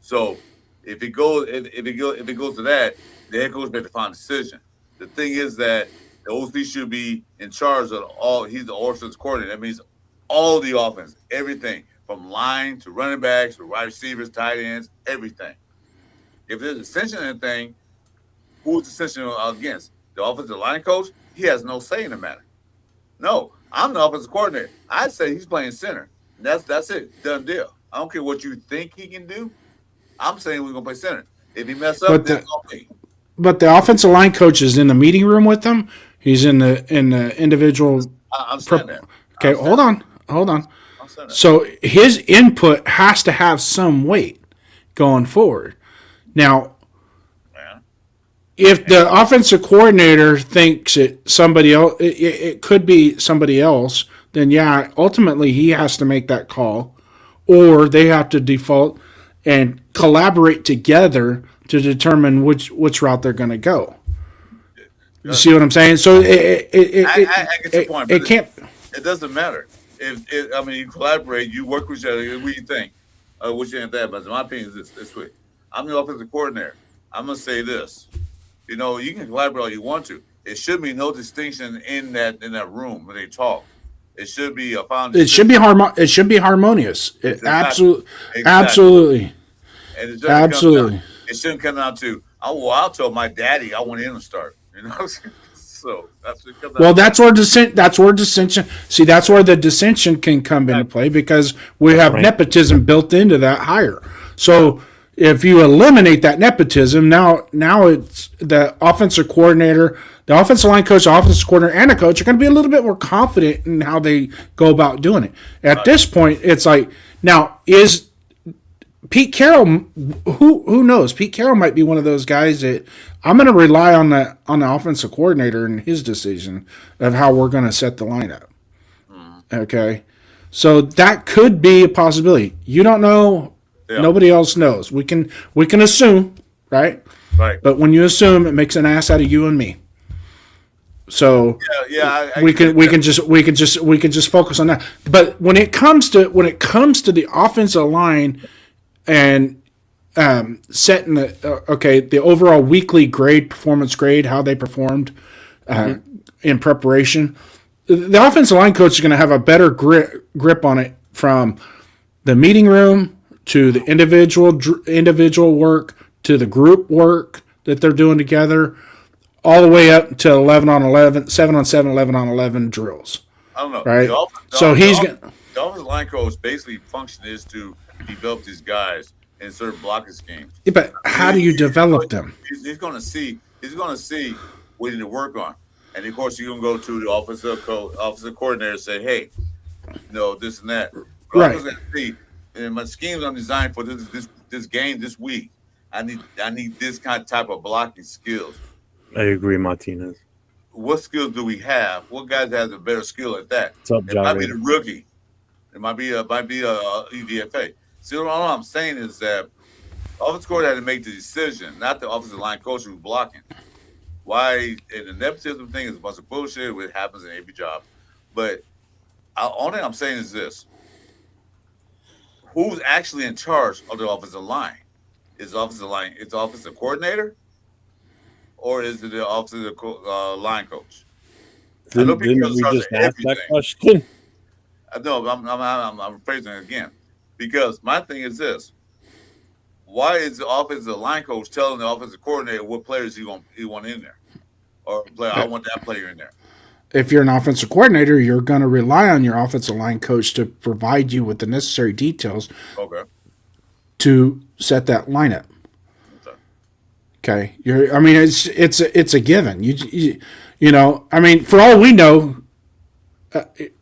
So if it goes to that, the head coach made the final decision. The thing is that the OC should be in charge of all. He's the offense coordinator. That means all the offense, everything from line to running backs to wide receivers, tight ends, everything. If there's dissension in anything, who's dissension against? The offensive line coach? He has no say in the matter. No, I'm the offensive coordinator. I say he's playing center. That's it. Done deal. I don't care what you think he can do. I'm saying we're gonna play center. If he mess up, then it's okay. But the offensive line coach is in the meeting room with them. He's in the individual. I'm saying that. Okay, hold on. So his input has to have some weight going forward. Now, if the offensive coordinator thinks somebody else, it could be somebody else, then ultimately he has to make that call, or they have to default and collaborate together to determine which route they're going to go. You see what I'm saying? So I get your point. It can't. It doesn't matter. You collaborate, you work with each other. What do you think? What you think that? But in my opinion, is this way. I'm the offensive coordinator. I'm gonna say this. You can collaborate all you want to. It should be no distinction in that room when they talk. It should be a foundation. It should be harmonious. Exactly. Absolutely. And Absolutely. It shouldn't come down to, I'll tell my daddy I want him to start. So that's what it comes down to. That's where dissension. See, that's where the dissension can come into play because we have nepotism built into that hire. So if you eliminate that nepotism, now it's the offensive coordinator, the offensive line coach, the offensive coordinator, and a coach are going to be a little bit more confident in how they go about doing it. At this point, it's like, now is Pete Carroll, who knows? Pete Carroll might be one of those guys that I'm going to rely on the offensive coordinator and his decision of how we're going to set the lineup. Okay, so that could be a possibility. You don't know. Yeah. Nobody else knows. We can assume, right? Right. But when you assume, it makes an ass out of you and me. So we can just focus on that. But when it comes to the offensive line and setting the overall weekly performance grade, how they performed in preparation, the offensive line coach is going to have a better grip on it from the meeting room to the individual work to the group work that they're doing together, all the way up to 11 on 11, 7 on 7, 11 on 11 drills. I don't know. Right? The offensive line coach basically function is to develop these guys in certain blocking schemes. Yeah, but how do you develop them? He's going to see what he need to work on. And of course, you're going to go to the offensive coordinator and say, hey, this and that. Right. And my schemes I'm designed for this game this week. I need this type of blocking skills. I agree, Martinez. What skills do we have? What guys has a better skill at that? It might be the rookie. It might be a EDFA. See, all I'm saying is that the offensive coordinator had to make the decision, not the offensive line coach who's blocking. Why? And the nepotism thing is a bunch of bullshit. It happens in every job. But the only thing I'm saying is this. Who's actually in charge of the offensive line? Is the offensive coordinator, or is it the offensive line coach? Didn't we just ask that question? No, I'm rephrasing it again. Because my thing is this. Why is the offensive line coach telling the offensive coordinator what players he want in there? Or I want that player in there. If you're an offensive coordinator, you're going to rely on your offensive line coach to provide you with the necessary details to set that lineup. Okay. It's a given. For all we know,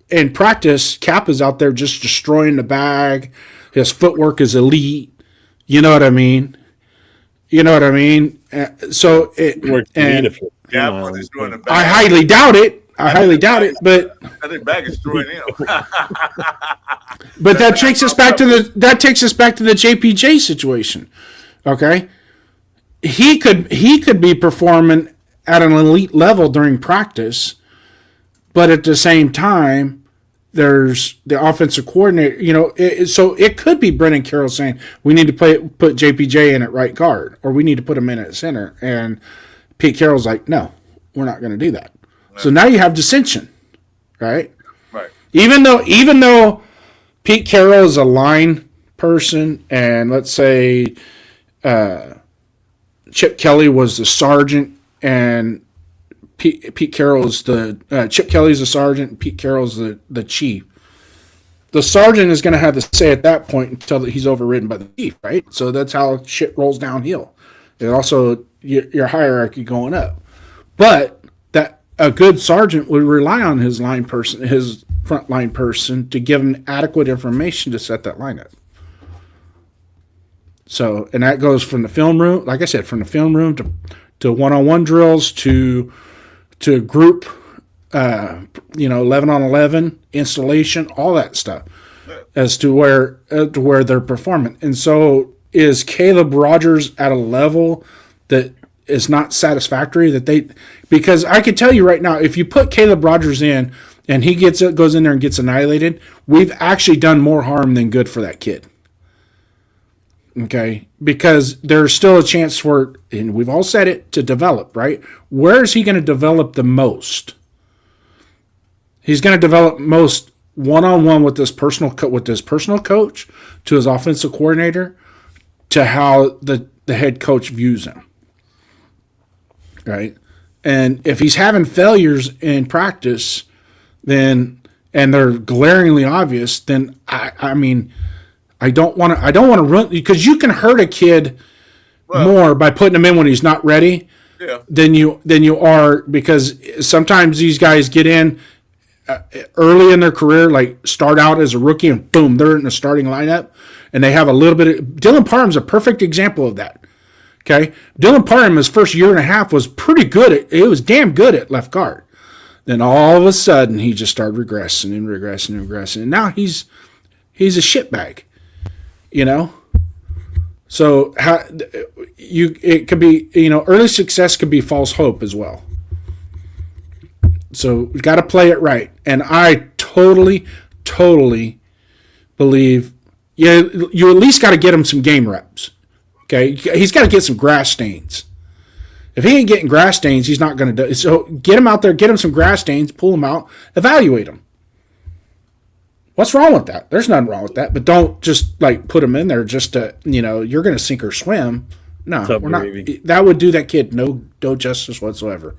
in practice, Cap is out there just destroying the bag. His footwork is elite. You know what I mean? So it worked beautifully. I highly doubt it. But I think bag is destroying him. But that takes us back to the JPJ situation. Okay, he could be performing at an elite level during practice, but at the same time, there's the offensive coordinator. So it could be Brendan Carroll saying we need to put JPJ in at right guard, or we need to put him in at center, and Pete Carroll's like, no, we're not going to do that. No. So now you have dissension, right? Right. Even though Pete Carroll is a line person, and let's say Chip Kelly was the sergeant, and Pete Carroll is Chip Kelly's the sergeant, and Pete Carroll's the chief. The sergeant is going to have to say at that point until he's overridden by the chief, right? So that's how shit rolls downhill. And also your hierarchy going up. But that a good sergeant would rely on his front line person to give him adequate information to set that lineup. So, and that goes from the film room, like I said, from the film room to one-on-one drills to group, 11 on 11 installation, all that stuff, as to where they're performing. And so is Caleb Rogers at a level that is not satisfactory because I can tell you right now, if you put Caleb Rogers in and he goes in there and gets annihilated, we've actually done more harm than good for that kid. Okay, because there's still a chance for, and we've all said it, to develop, right? Where is he going to develop the most? He's going to develop most one-on-one with his personal coach, to his offensive coordinator, to how the head coach views him, right? And if he's having failures in practice, and they're glaringly obvious, then I mean, I don't want to run, because you can hurt a kid more by putting him in when he's not ready than you are, because sometimes these guys get in early in their career, like start out as a rookie and boom, they're in the starting lineup, and they have a little bit of. Dylan Parham's a perfect example of that. Okay, Dylan Parham, his first year and a half was pretty good. It was damn good at left guard. Then all of a sudden he just started regressing, and now he's a shitbag. So it could be, early success could be false hope as well. So we got to play it right. And I totally believe you at least got to get him some game reps. Okay, he's got to get some grass stains. If he ain't getting grass stains, he's not going to do it. So get him out there, get him some grass stains, pull him out, evaluate him. What's wrong with that? There's nothing wrong with that, but don't just put him in there just to, you're going to sink or swim. No, we're not. That would do that kid no justice whatsoever.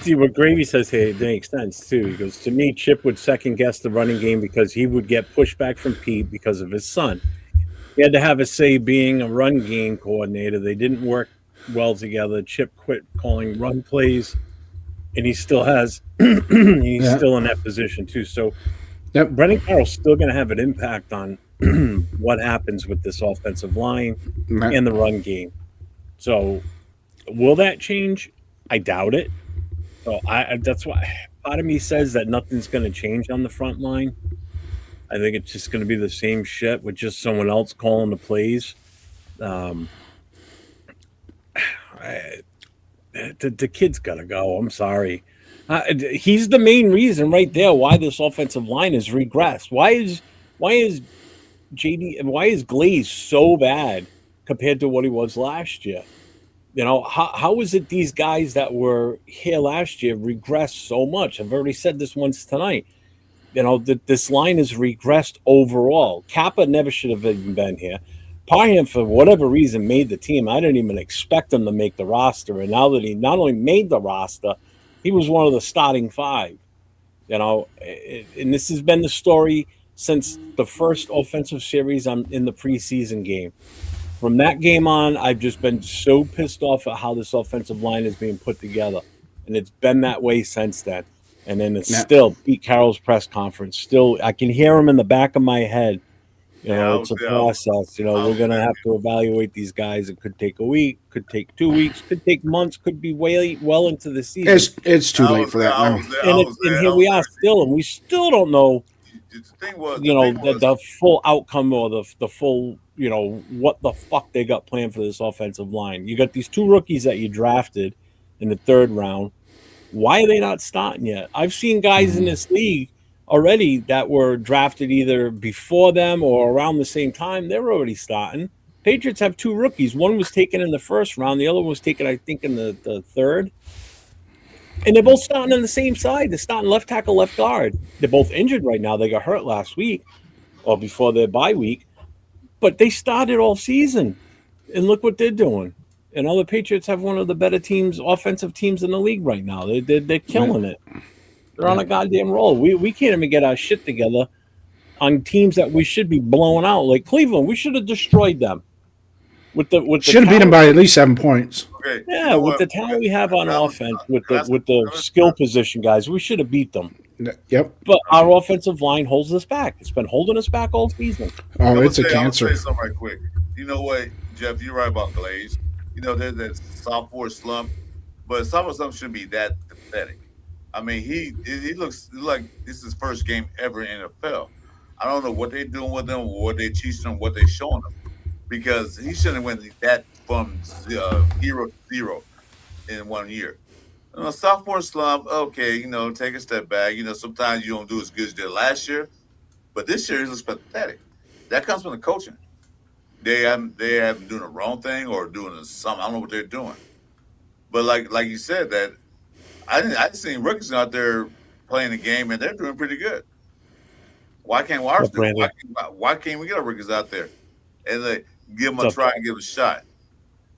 See, what Gravy says here, it makes sense, too. He goes, to me, Chip would second-guess the running game because he would get pushback from Pete because of his son. He had to have a say being a run game coordinator. They didn't work well together. Chip quit calling run plays, and he still has – he's still in that position, too. So Brennan Carroll's still going to have an impact on what happens with this offensive line and the run game. So will that change? I doubt it. So that's why part of me says that nothing's going to change on the front line. I think it's just going to be the same shit with just someone else calling the plays. The kid's got to go. I'm sorry. He's the main reason right there why this offensive line has regressed. Why is Glaze so bad compared to what he was last year? How is it these guys that were here last year regressed so much? I've already said this once tonight. This line has regressed overall. Kappa never should have even been here. Parham, for whatever reason, made the team. I didn't even expect him to make the roster. And now that he not only made the roster, he was one of the starting five. And this has been the story since the first offensive series in the preseason game. From that game on, I've just been so pissed off at how this offensive line is being put together. And it's been that way since then. And then it's still Pete Carroll's press conference. Still, I can hear him in the back of my head. It's a process. We're going to have to evaluate these guys. It could take a week, could take 2 weeks, could take months, could be well into the season. It's too late for that now. And here we are still, and we still don't know, the full outcome or the full, what the fuck they got planned for this offensive line. You got these two rookies that you drafted in the third round. Why are they not starting yet? I've seen guys in this league already that were drafted either before them or around the same time. They're already starting. Patriots have two rookies. One was taken in the first round. The other one was taken, I think, in the third. And they're both starting on the same side. They're starting left tackle, left guard. They're both injured right now. They got hurt last week or before their bye week. But they started all season. And look what they're doing. And all the Patriots have one of the better teams, offensive teams in the league right now. They're killing it. They're on a goddamn roll. We can't even get our shit together on teams that we should be blowing out. Like Cleveland, we should have destroyed them. Should have beat them by at least 7 points. Okay. Yeah, with the talent we have on offense, with the skill position guys, we should have beat them. Yep. But our offensive line holds us back. It's been holding us back all season. Oh, it's a cancer. I'll say something right quick. You know what, Jeff? You're right about Glaze. There's that sophomore slump, but some of them shouldn't be that pathetic. I mean, he looks like this is his first game ever in the NFL. I don't know what they're doing with him, what they're teaching him, what they're showing him. because he shouldn't win that from hero to zero in 1 year. Sophomore slump, okay, take a step back. Sometimes you don't do as good as you did last year, but this year he looks pathetic. That comes from the coaching. They haven't doing the wrong thing or doing something. I don't know what they're doing. But like you said, that I seen rookies out there playing the game and they're doing pretty good. Why can't ours do? Brandon? Why can't we get our rookies out there and give them a What's up, try and give them a shot?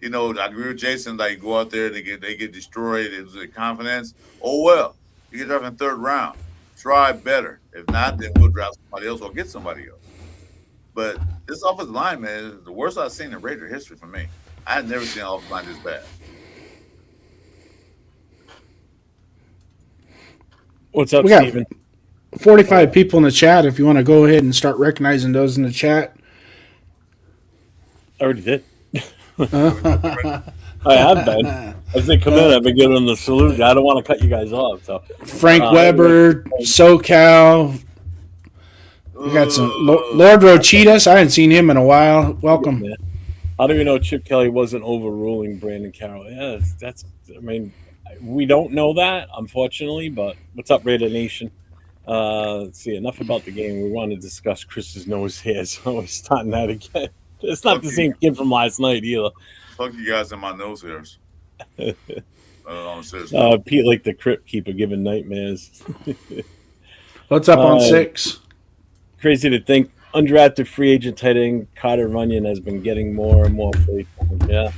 I agree with Jason. Like go out there, they get destroyed. It's their confidence. Oh well, you get drafted in third round. Try better. If not, then we'll draft somebody else or get somebody else. But this offensive line, man, is the worst I've seen in Raider history for me. I had never seen an offensive line this bad. What's up, We got Steven? 45 people in the chat. If you want to go ahead and start recognizing those in the chat. I already did. I have been. As they come in, I've been giving them the salute. I don't want to cut you guys off. So Frank Weber, SoCal. We got some Lord Rochitas. I hadn't seen him in a while. Welcome. Yeah. How do we know Chip Kelly wasn't overruling Brandon Carroll? Yeah, that's. I mean, we don't know that, unfortunately. But what's up, Raider Nation? Let's see. Enough about the game. We want to discuss Chris's nose hair, so we're starting that again. It's not the same kid from last night either. Fuck you guys in my nose hairs. Pete, like the crypt keeper, giving nightmares. What's up on 6? Crazy to think undrafted free agent tight end Carter Runyon has been getting more and more playtime. Yeah.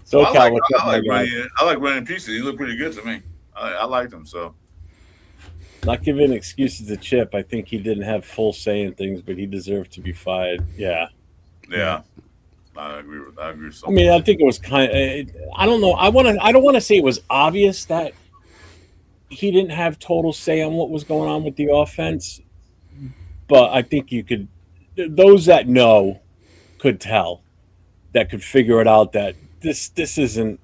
So I like Runyon pieces. He looked pretty good to me. I liked him. So not giving excuses to Chip. I think he didn't have full say in things, but he deserved to be fired. Yeah. Yeah. I agree with so I mean, I think it was kind of. I don't know. I don't want to say it was obvious that he didn't have total say on what was going on with the offense, but I think you could. Those that know could tell, that could figure it out. That this isn't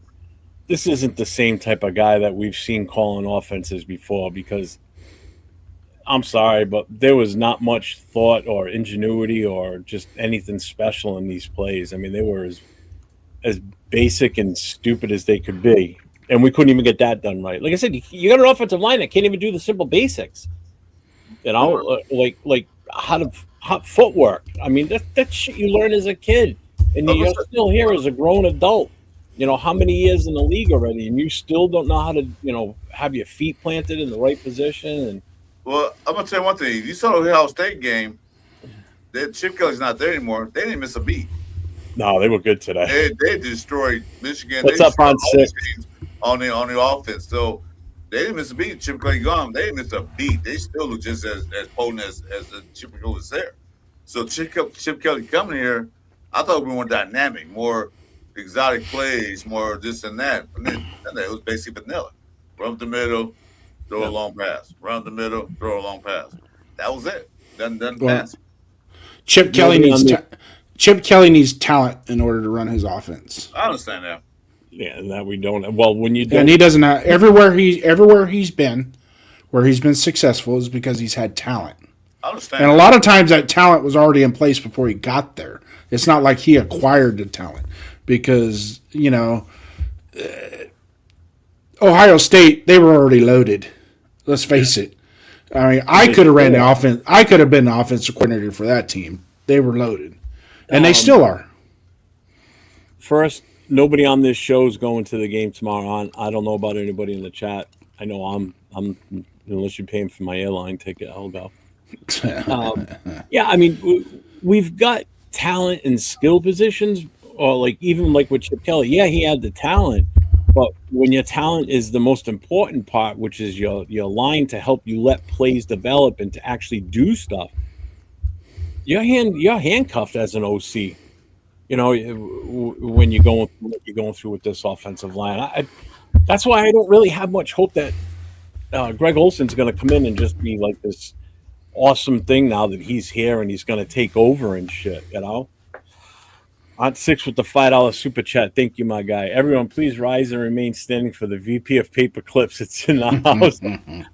the same type of guy that we've seen calling offenses before. Because I'm sorry, but there was not much thought or ingenuity or just anything special in these plays. I mean, they were as basic and stupid as they could be, and we couldn't even get that done right. Like I said, you got an offensive line that can't even do the simple basics. Like how footwork. I mean, that's shit you learn as a kid, and you're still here as a grown adult. How many years in the league already, and you still don't know how to, have your feet planted in the right position. And well, I'm gonna tell you one thing. You saw the Ohio State game. Chip Kelly's not there anymore. They didn't miss a beat. No, they were good today. They destroyed Michigan. What's up on 6? On the offense. So they didn't miss a beat. Chip Kelly gone. They didn't miss a beat. They still look just as potent as the Chip Kelly was there. So Chip Kelly coming here, I thought we were more dynamic, more exotic plays, more this and that. I mean, it was basically vanilla. Run up the middle, throw a long pass. Run up the middle, throw a long pass. That was it. Doesn't pass. Chip Kelly needs talent in order to run his offense. I understand that. Yeah, and that we don't. Well, when you don't, and he doesn't have everywhere he's been, where he's been successful is because he's had talent. I understand. And a lot of times that talent was already in place before he got there. It's not like he acquired the talent because Ohio State, they were already loaded. Let's face it. I mean, I could have ran the offense. I could have been the offensive coordinator for that team. They were loaded, and they still are. First, nobody on this show is going to the game tomorrow. I don't know about anybody in the chat. I know I'm unless you're paying for my airline ticket, I'll go. Yeah, I mean, we've got talent and skill positions, or even with Chip Kelly. Yeah, he had the talent. But when your talent is the most important part, which is your line to help you let plays develop and to actually do stuff, you're handcuffed as an OC. When you're going through with this offensive line, that's why I don't really have much hope that Greg Olson's going to come in and just be like this awesome thing now that he's here and he's going to take over and shit. On 6 with the $5 super chat. Thank you, my guy. Everyone, please rise and remain standing for the VP of Paper Clips. It's in the house.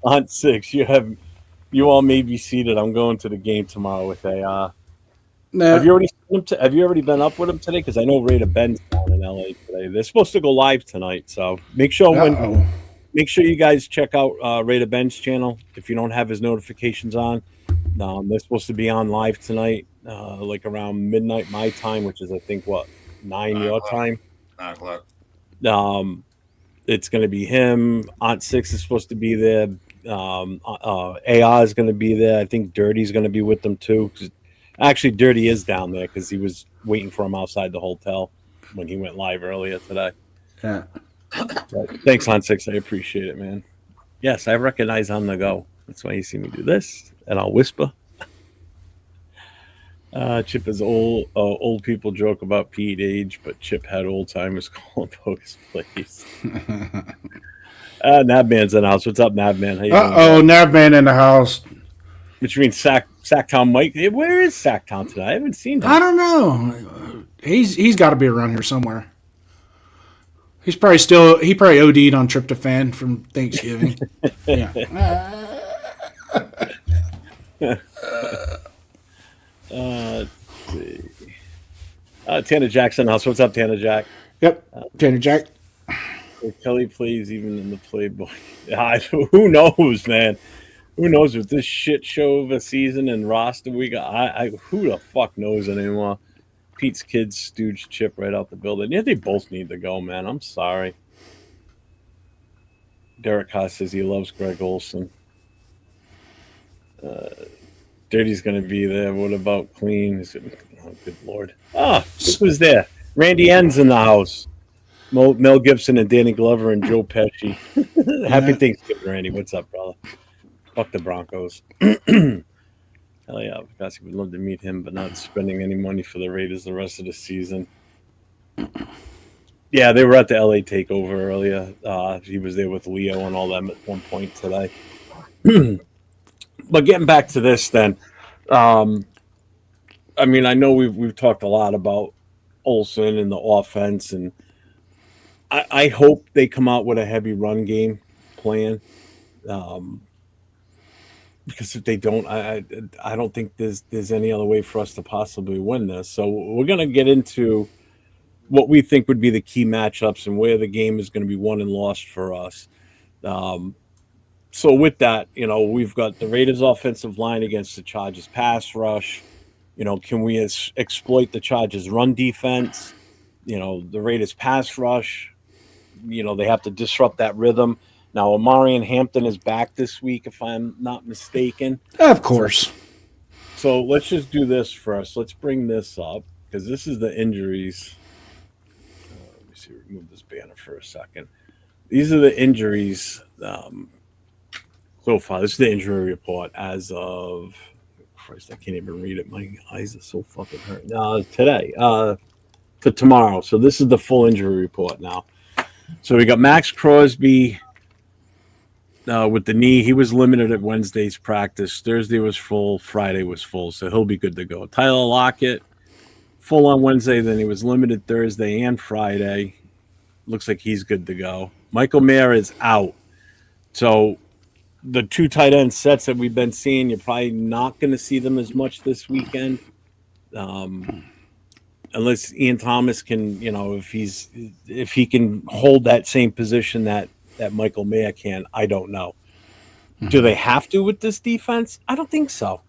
On 6, you all may be seated. I'm going to the game tomorrow with a No. Have you already been up with him today? Because I know Raider Ben's down in LA today. They're supposed to go live tonight, so make sure you guys check out Raider Ben's channel if you don't have his notifications on. They're supposed to be on live tonight, like around midnight my time, which is I think 9 your time. 9 o'clock. It's going to be him. Aunt Six is supposed to be there. AR is going to be there. I think Dirty's going to be with them too. Actually, Dirty is down there because he was waiting for him outside the hotel when he went live earlier today. Yeah. So, thanks, Aunt Six. I appreciate it, man. Yes, I recognize on the go. That's why you see me do this, and I'll whisper. Chip is old. Old people joke about Pete age, but Chip had old timers calling bogus plays. Nabman's in the house. What's up, Nabman? How you doing? Navman in the house. Which means Sacktown Mike. Where is Sacktown today? I haven't seen him. I don't know. He's got to be around here somewhere. He probably OD'd on tryptophan from Thanksgiving. Yeah. Let's see. Tanner Jackson house. What's up, Tanner Jack? Yep. Tanner Jack. Kelly plays even in the Playboy. Who knows, man? Who knows with this shit show of a season and roster we got? Who the fuck knows anymore? Pete's kids stooge Chip right out the building. Yeah, they both need to go, man. I'm sorry. Derek Haas says he loves Greg Olson. Dirty's going to be there. What about Clean? Oh, good Lord. Look who's there. Randy N's in the house. Mel Gibson and Danny Glover and Joe Pesci. Happy Thanksgiving, Randy. What's up, brother? Fuck the Broncos. Hell yeah, because would love to meet him, but not spending any money for the Raiders the rest of the season. Yeah, they were at the LA takeover earlier. He was there with Leo and all them at one point today. But getting back to this, then, I mean, I know we've talked a lot about Olson and the offense, and I hope they come out with a heavy run game plan. Because if they don't, I don't think there's any other way for us to possibly win this. So we're going to get into what we think would be the key matchups and where the game is going to be won and lost for us. So with that, we've got the Raiders' offensive line against the Chargers' pass rush. Can we exploit the Chargers' run defense? The Raiders' pass rush. They have to disrupt that rhythm. Now, Omarion Hampton is back this week, if I'm not mistaken. Of course. So let's just do this first. Let's bring this up because this is the injuries. Let me see. Remove this banner for a second. These are the injuries so far. This is the injury report as of Christ. I can't even read it. My eyes are so fucking hurt. Today to tomorrow. So this is the full injury report now. So we got Max Crosby. With the knee, he was limited at Wednesday's practice. Thursday was full. Friday was full, so he'll be good to go. Tyler Lockett, full on Wednesday, then he was limited Thursday and Friday. Looks like he's good to go. Michael Mayer is out. So the two tight end sets that we've been seeing, you're probably not going to see them as much this weekend. Unless Ian Thomas can, if he can hold that same position that Michael Mayer can, I don't know. Mm-hmm. Do they have to with this defense? I don't think so.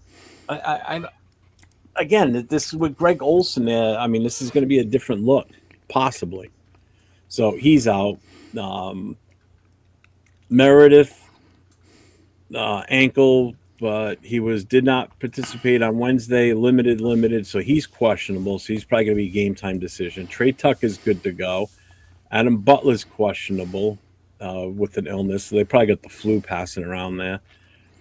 Again, this is with Greg Olson there. I mean, this is going to be a different look, possibly. So he's out. Meredith, ankle, but he did not participate on Wednesday. Limited. So he's questionable. So he's probably going to be a game time decision. Trey Tuck is good to go. Adam Butler's questionable. With an illness, so they probably got the flu passing around there.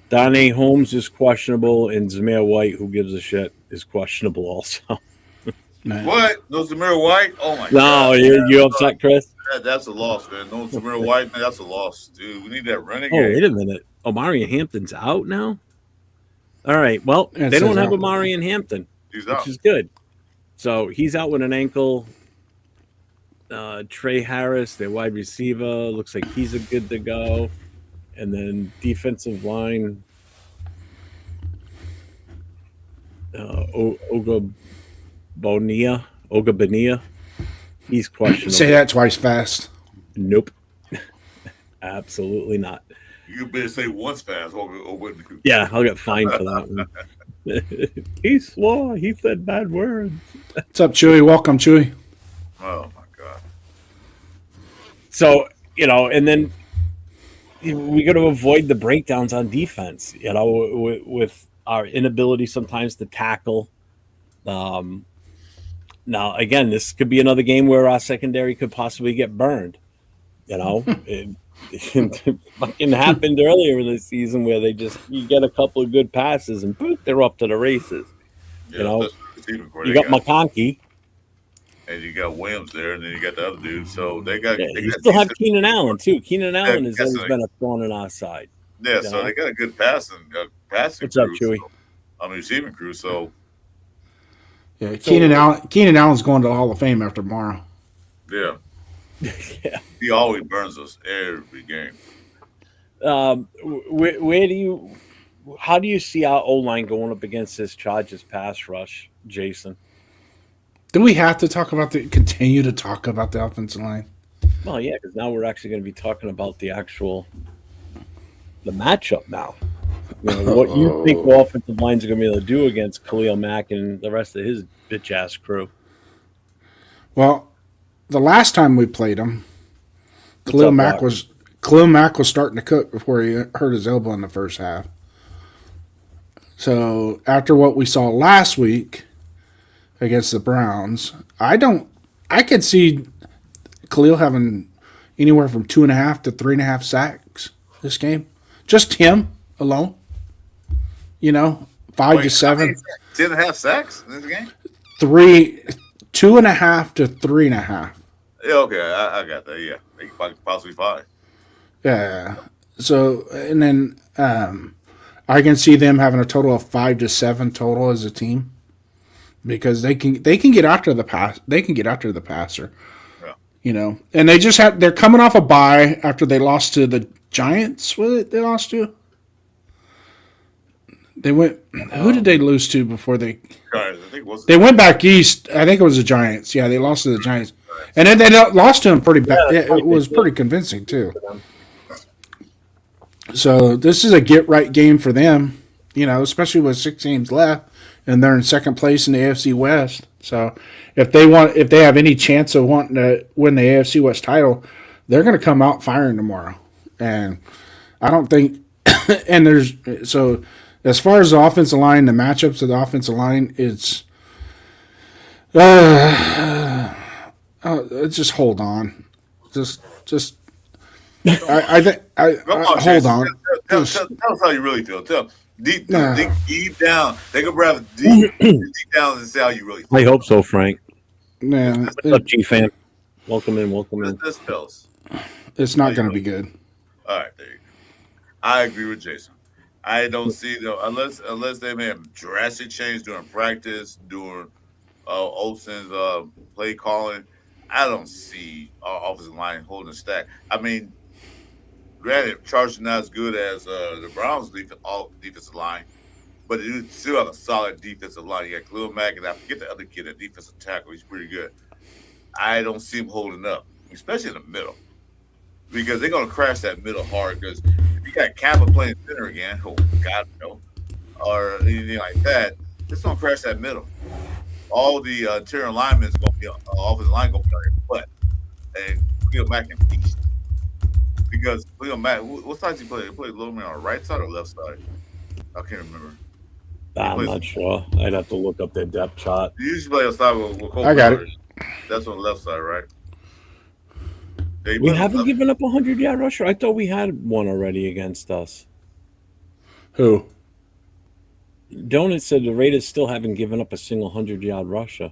Donnie Holmes is questionable, and Zamir White, who gives a shit, is questionable also. What? No Zamir White? Oh my god! No, you upset, Chris? That's a loss, man. No Zamir White, man. That's a loss, dude. We need that running. Oh, wait a minute. Omarion Hampton's out now. All right. Well, they don't have Omarion Hampton, which is good. So he's out with an ankle. Trey Harris, their wide receiver, looks like he's a good to go. And then defensive line, Ogabania. He's questionable. Say that twice fast. Nope. Absolutely not. You better say once fast. Yeah, I'll get fined for that one. He swore. He said bad words. What's up, Chewy? Welcome, Chewy. Oh my god. So, and then we got to avoid the breakdowns on defense, with our inability sometimes to tackle. Now, again, this could be another game where our secondary could possibly get burned. It fucking happened earlier in the season where you get a couple of good passes and boop, they're off to the races. Yeah, you got McConkey. And you got Williams there, and then you got the other dude. So they got. Yeah, you still have Keenan Allen too. Keenan Allen has always been a thorn in our side. Yeah, so they got a good passing What's crew. up, Chewy? Receiving crew. So yeah, Keenan Allen's going to the Hall of Fame after tomorrow. Yeah, yeah. He always burns us every game. How do you see our O-line going up against this Chargers pass rush, Jason? Do we have to continue to talk about the offensive line? Well, yeah, because now we're actually going to be talking about the matchup now. What you think the offensive lines are going to be able to do against Khalil Mack and the rest of his bitch-ass crew? Well, the last time we played him, Khalil Mack was starting to cook before he hurt his elbow in the first half. So after what we saw last week against the Browns, I could see Khalil having anywhere from 2.5 to 3.5 sacks this game. Just him alone. 5 to 7. 10.5 sacks in this game? 2.5 to 3.5. Yeah, okay, I got that. Yeah, possibly 5. Yeah. So, and then I can see them having a total of 5 to 7 total as a team because they can get after the pass. They can get after the passer. Yeah. And they're coming off a bye after they lost to the Giants. Was it they lost to? They went. Who did they lose to before they? They went back east. I think it was the Giants. Yeah, they lost to the Giants, and then they lost to them pretty bad. Yeah, it was pretty convincing too. So this is a get right game for them, especially with 6 games left, and they're in second place in the AFC West. So if they have any chance of wanting to win the AFC West title, they're going to come out firing tomorrow. And I don't think, so as far as the offensive line, the matchups of the offensive line, it's just hold on, just. I think. Hold on. Tell us how you really feel. Deep down. Take a breath. Deep down and say how you really feel. I hope so, Frank. Yeah. What's up, G-Fan? Welcome in. This tells. It's not going to be good. All right, there you go. I agree with Jason. I don't see unless they may have drastic change during practice, during Olson's play calling. I don't see our offensive line holding a stack. I mean, granted, Chargers not as good as the Browns' defensive line, but it still have a solid defensive line. You got Khalil Mack, and I forget the other kid, a defensive tackle. He's pretty good. I don't see him holding up, especially in the middle, because they're going to crash that middle hard. Because if you got Kappa playing center again, oh God no, or anything like that, it's going to crash that middle. All the interior linemen is going to be offensive line going to be on your butt, and Khalil Mack can feast. Because Khalil Mack, what side does he play? He played Low Man on the right side or left side? I can't remember. I'm not sure. I'd have to look up their depth chart. You usually play outside with Cole. I got it. That's on the left side, right? Yeah, We haven't given up a 100-yard rusher. I thought we had one already against us. Who? Donut said the Raiders still haven't given up a single 100-yard rusher.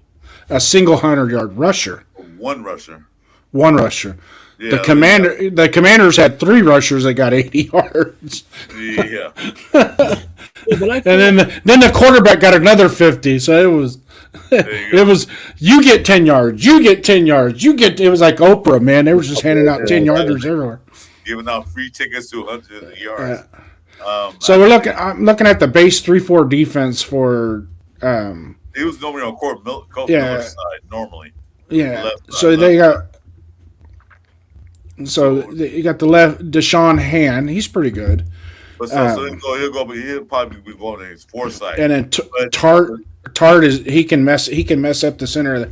A single 100-yard rusher. One rusher. One rusher. Yeah, the Commanders had 3 rushers that got 80 yards. Yeah. And then the quarterback got another 50. So it was you get 10 yards, you get 10 yards, it was like Oprah, man. They were just handing out 10-yarders everywhere. Giving out free tickets to 100 yards. So I'm looking at the base 3-4 defense for He was normally on Colt Yeah. Miller's side normally. Yeah. Left So side, they left got. So you got the left Deshaun Han. He's pretty good. But so he'll probably be going to his foresight. And then But Tart is he can mess up the center of the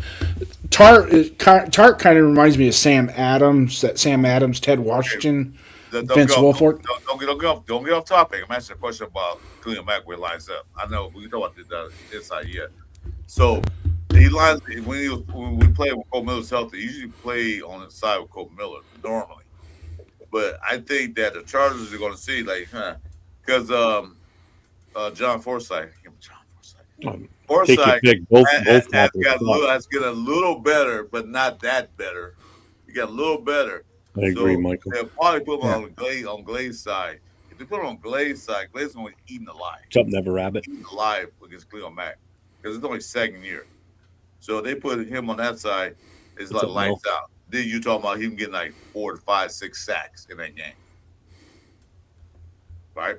Tart kind of reminds me of Sam Adams, that Sam Adams, Ted Washington, Vince Wilfork. Don't get off topic. I'm asking a question about Khalil Mack where he lines up. I know we don't want the inside yet. So he lines when we play with Colt Miller's healthy, he usually play on the side with Colt Miller normally. But I think that the Chargers are going to see because John Forsythe. Forsythe has get a little better, but not that better. He got a little better. I agree, Michael. They'll probably put him on Glade's side. If they put him on Glade's side, Glade's going to be eaten alive. Something never rabbit. Eaten alive against Khalil Mack because it's only second year. So they put him on that side. It's like lights out. Then you talking about him getting like 4 to 5, 6 sacks in that game, right?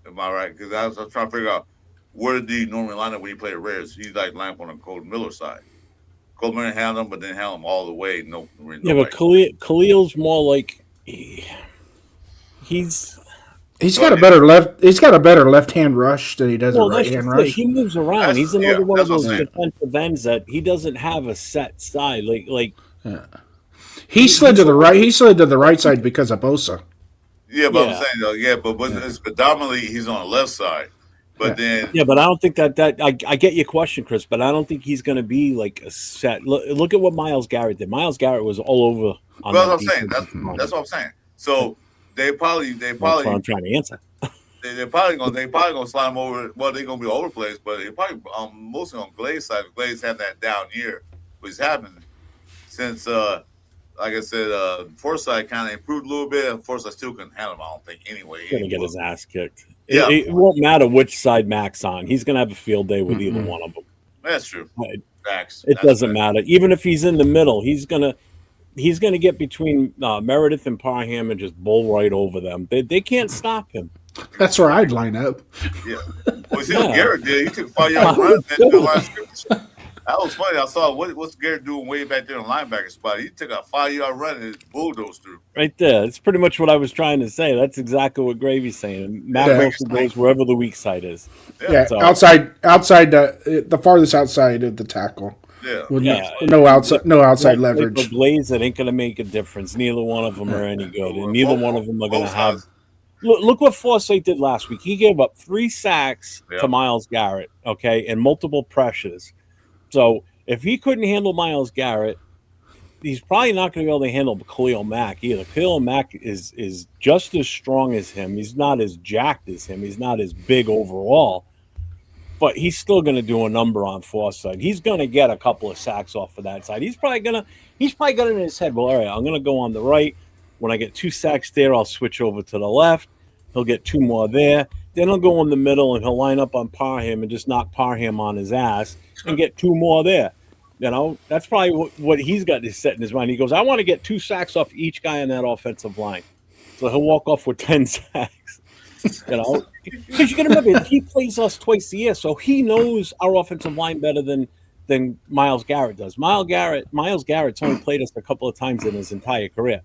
Am I right? Because I was trying to figure out where did he normally line up when he played Rares. He's like line up on the Colt Miller side. Colt Miller handled him, but didn't handle him all the way. But Khalil's more like he's got a better left hand rush than he does a right hand rush. He moves around. He's another one of those defensive ends that he doesn't have a set side. He slid to the right. He slid to the right side because of Bosa. Yeah, but I'm saying though, but it's predominantly he's on the left side. But then but I don't think that I get your question, Chris, but I don't think he's going to be like a set. Look at what Myles Garrett did. Myles Garrett was all over. That's what I'm saying. That's what I'm saying. So they probably. That's what I'm trying to answer. They're probably gonna slide him over. Well, they're gonna be over place, but they're probably mostly on Glade's side. Glade's had that down year, which has happened since. Like I said, Forsythe kind of improved a little bit. Forsythe still couldn't handle him, I don't think, anyway. He's going to get his ass kicked. Yeah. It won't matter which side Mac's on. He's going to have a field day with either one of them. That's true. It doesn't matter. Even if he's in the middle, he's going to get between Meredith and Parham and just bull right over them. They can't stop him. That's where I'd line up. Yeah. Well, see what Garrett did. He took 5-yard run and the line scrimmage. That was funny. I saw what's Garrett doing way back there in the linebacker spot. He took a 5-yard run and bulldozed through. Right there. That's pretty much what I was trying to say. That's exactly what Gravy's saying. Matt Wilson goes wherever the weak side is. Yeah, outside the farthest outside of the tackle. No outside leverage. For Blaze, it ain't going to make a difference. Neither one of them are any good, and neither one of them are going to have. Look what Forsythe did last week. He gave up 3 sacks to Myles Garrett, and multiple pressures. So if he couldn't handle Myles Garrett, he's probably not going to be able to handle Khalil Mack either. Khalil Mack is just as strong as him. He's not as jacked as him. He's not as big overall, but he's still going to do a number on Forsythe. He's going to get a couple of sacks off of that side. He's probably got it in his head. Well, all right, I'm going to go on the right. When I get 2 sacks there, I'll switch over to the left. He'll get 2 more there. Then he'll go in the middle and he'll line up on Parham and just knock Parham on his ass and get 2 more there. That's probably what he's got to set in his mind. He goes, I want to get 2 sacks off each guy on that offensive line. So he'll walk off with 10 sacks. Because you got to remember, he plays us twice a year, so he knows our offensive line better than Myles Garrett does. Myles Garrett's only played us a couple of times in his entire career.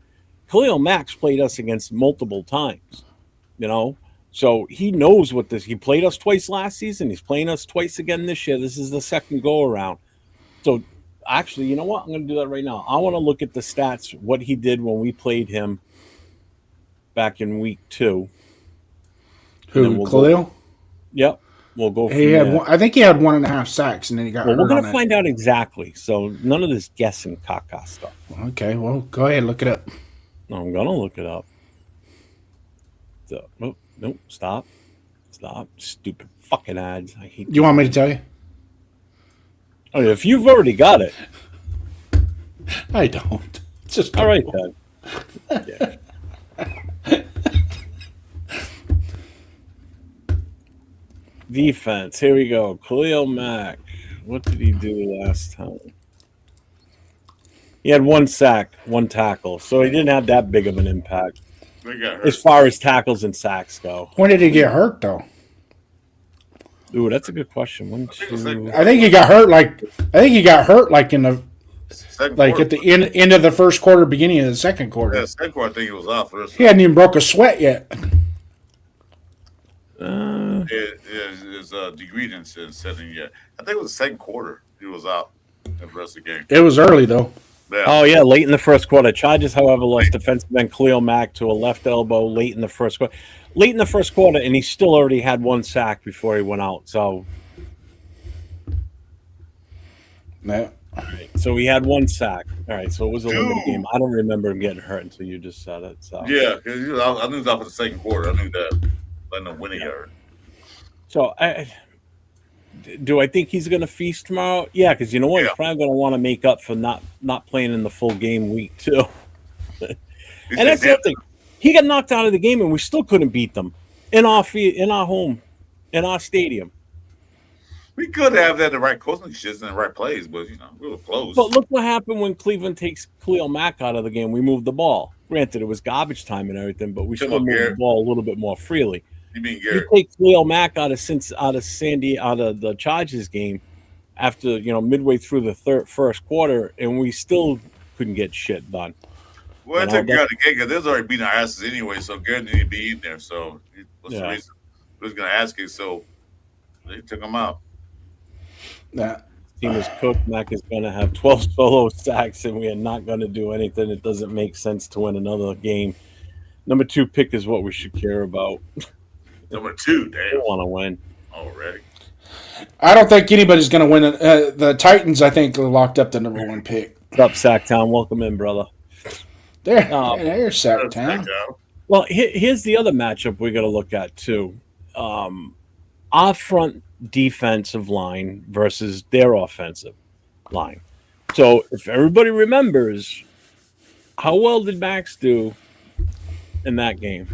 Khalil Mack's played us against multiple times, So he knows what this. He played us twice last season. He's playing us twice again this year. This is the second go around. So actually, you know what? I'm going to do that right now. I want to look at the stats, what he did when we played him back in week 2. Who, Khalil? Yep. We'll go from there. I think he had 1.5 sacks, and then he got hurt. We're going to find out exactly. So none of this guessing caca stuff. Okay, well, go ahead. Look it up. I'm going to look it up. So, nope, stop. Stupid fucking ads. I hate. You want me to tell you? Oh, if you've already got it. I don't. It's just all right, then. Yeah. Defense. Here we go. Khalil Mack. What did he do last time? He had 1 sack, 1 tackle, so he didn't have that big of an impact. They got hurt. As far as tackles and sacks go. When did he get hurt, though? Ooh, that's a good question. One, I think it was second two. quarter. I think he got hurt. Like in the Second like quarter. at the end of the first quarter, beginning of the second quarter. Yeah, second quarter. I think it was out for this. He hadn't even broke a sweat yet. His degree didn't setting yet. I think it was the second quarter. He was out in the rest of the game. It was early though. Yeah. Oh yeah, late in the first quarter. Chargers, however, lost defensive end Khalil Mack to a left elbow late in the first quarter. Late in the first quarter, and he still already had one sack before he went out. So, Yeah. all right. So he had one sack. All right. So it was a limited game. I don't remember him getting hurt until you just said it. So Yeah, because I knew it was out for the second quarter. I knew that. Letting them win yard. So do I think he's going to feast tomorrow? Yeah, because you know what, he's probably going to want to make up for not playing in the full game week too. And that's the other thing. He got knocked out of the game, and we still couldn't beat them in our home, in our stadium. We could have had the right coaching shits in the right plays, but we were close. But look what happened when Cleveland takes Khalil Mack out of the game. We moved the ball. Granted, it was garbage time and everything, but we still moved the ball a little bit more freely. You mean Garrett? You take Khalil Mack out of the Chargers game after midway through the first quarter, and we still couldn't get shit done. Well, I took Garrett out of the game because they was already beating our asses anyway, so Garrett didn't be in there. So what's the reason? We was going to ask you, so they took him out. Yeah. Team is cooked. Mack is going to have 12 solo sacks, and we are not going to do anything. It doesn't make sense to win another game. Number 2 pick is what we should care about. Number 2, damn. They want to win already. I don't think anybody's going to win it. The Titans, I think, locked up the number 1 pick. What's up, Sacktown? Welcome in, brother. There's Sacktown. Well, here's the other matchup we got to look at too. Our front defensive line versus their offensive line. So if everybody remembers, how well did Max do in that game?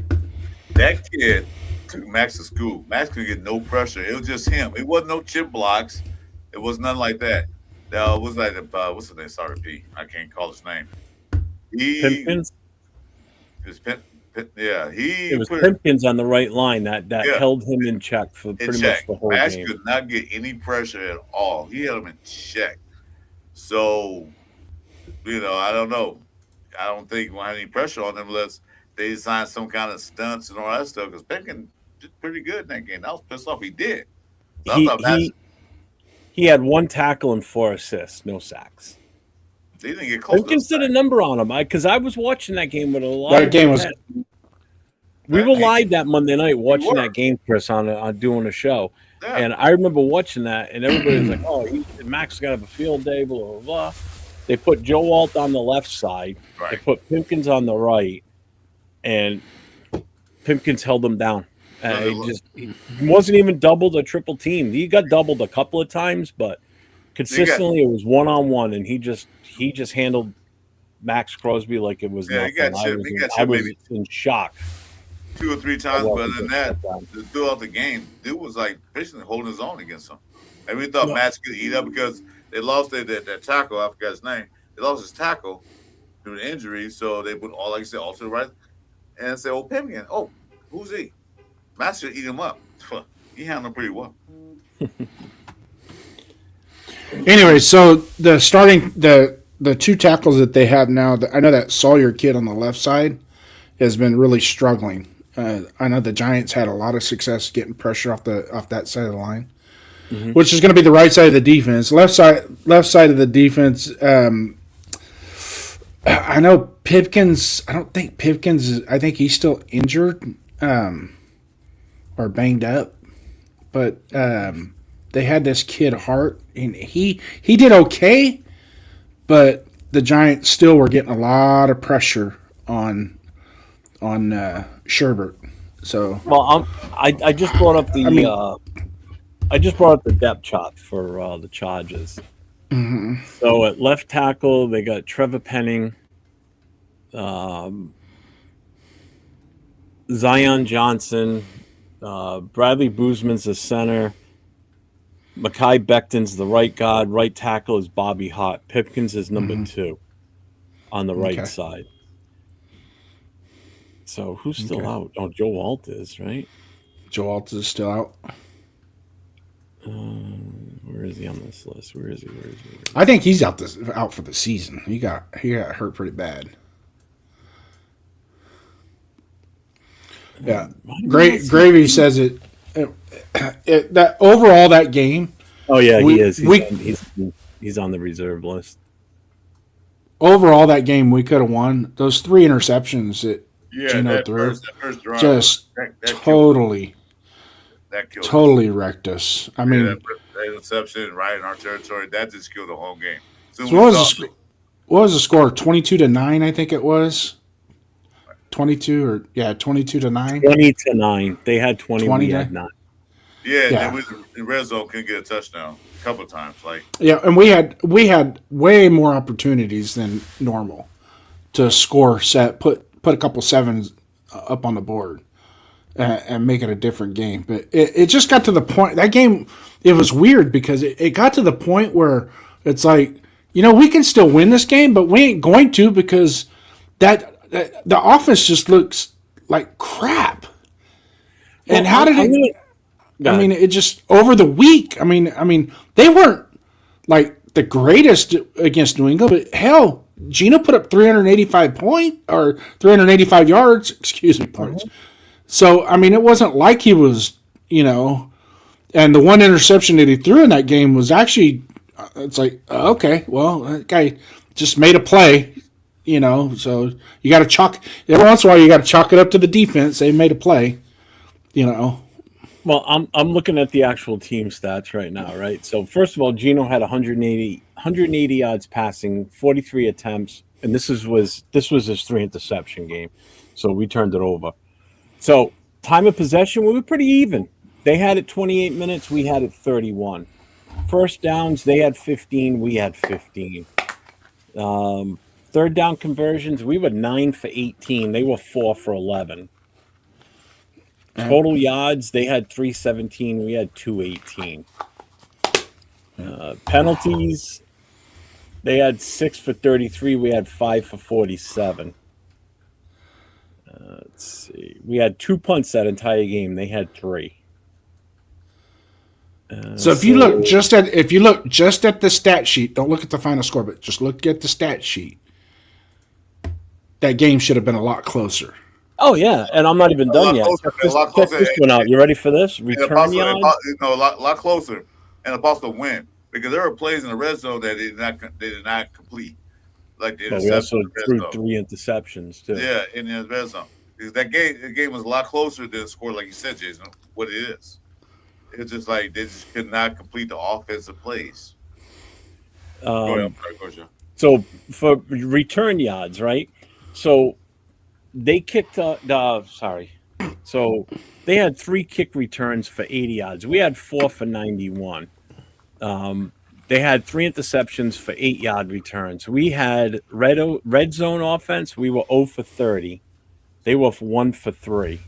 That kid took Max to school. Max couldn't get no pressure. It was just him. It wasn't no chip blocks. It was nothing like that. It was like what's his name? Sorry, P. I can't call his name. Pimpkins? Yeah, it was Pimpkins on the right line that held him in check for pretty much the whole Max game. Could not get any pressure at all. He had him in check. So, I don't know. I don't think we'll have any pressure on them unless they design some kind of stunts and all that stuff. Because Pimpkins did pretty good in that game. I was pissed off. He did. So he had 1 tackle and 4 assists, no sacks. They didn't get close. Pimpkins did a number on him because I was watching that game with a lot. That game was. We were live that Monday night watching that game, Chris, on doing a show, and I remember watching that, and everybody was like, "Oh, Max got to have a field day." Blah blah blah. They put Joe Alt on the left side. Right. They put Pimpkins on the right, and Pimpkins held him down. He wasn't even doubled or triple teamed. He got doubled a couple of times, but consistently it was 1-on-1, and he just handled Max Crosby like it was nothing. I was in shock. 2 or 3 times, but other than that, throughout the game, dude was like basically holding his own against him. And we thought Max could eat up because they lost their tackle. I forgot his name. They lost his tackle through the injury, so they put all, like you said, all to the right. And I said, "Oh, Pimpkins. Oh, who's he?" Max should eat him up. He handled him pretty well. Anyway, so the 2 tackles that they have now, I know that Sawyer kid on the left side has been really struggling. I know the Giants had a lot of success getting pressure off that side of the line, which is going to be the right side of the defense. Left side of the defense. I know Pipkins. I don't think Pipkins. I think he's still injured or banged up, but they had this kid Hart, and he did okay, but the Giants still were getting a lot of pressure on Sherbert. So I just brought up the depth chart for the Chargers. Mm-hmm. So at left tackle they got Trevor Penning, Zion Johnson, Bradley Boozman's the center, Mekhi Becton's the right guard, right tackle is Bobby Hart, Pipkins is number 2 on the right side. So who's still out? Oh, Joe Alt is, right? Joe Alt is still out. Where is he on this list? Where is he? I think he's out for the season. He got hurt pretty bad. Yeah, Gravy says it. That overall that game. Oh yeah, he is. He's on the reserve list. Overall, that game we could have won. Those 3 interceptions that Gino threw first drive, just totally wrecked us. I mean, that interception right in our territory, that just killed the whole game. So what was the score? 22-9, I think it was. 22 to 9. 20-9. They had 20. We had 9. Yeah. And in red zone couldn't get a touchdown a couple of times. And we had way more opportunities than normal to score, put a couple sevens up on the board and make it a different game. But it just got to the point that game. It was weird because it got to the point where it's like, we can still win this game, but we ain't going to because the offense just looks like crap. And how did it? I mean, it just over the week. I mean, they weren't like the greatest against New England, but hell, Gino put up 385 yards. Excuse me, points. So I mean, it wasn't like he was, and the one interception that he threw in that game was actually, it's like, okay, well, that guy just made a play. So you got to chalk every once in a while. You got to chalk it up to the defense. They made a play. Well, I'm looking at the actual team stats right now, right? So first of all, Gino had 180 yards passing, 43 attempts, and this was his 3 interception game. So we turned it over. So time of possession, we were pretty even. They had it 28 minutes, we had it 31. First downs, they had 15, we had 15. Third down conversions, we were 9 for 18. They were 4 for 11. Total yards, they had 317. We had 218. Penalties, they had 6 for 33. We had 5 for 47. Let's see. We had 2 punts that entire game. They had 3. So if you look just at the stat sheet, don't look at the final score, but just look at the stat sheet. That game should have been a lot closer. Oh yeah, and I'm not even done yet. Check this one out. You ready for this? Return yards. A lot closer, and a possible win because there were plays in the red zone that they did not complete. Like the we also threw 3 interceptions too. Yeah, in the red zone because the game was a lot closer than the score, like you said, Jason. What it is, it's just like they just could not complete the offensive plays. Go ahead, so for return yards, right? So they kicked So they had 3 kick returns for 80 yards. We had 4 for 91. They had 3 interceptions for 8-yard returns. We had red zone offense. We were 0 for 30. They were 1 for 3.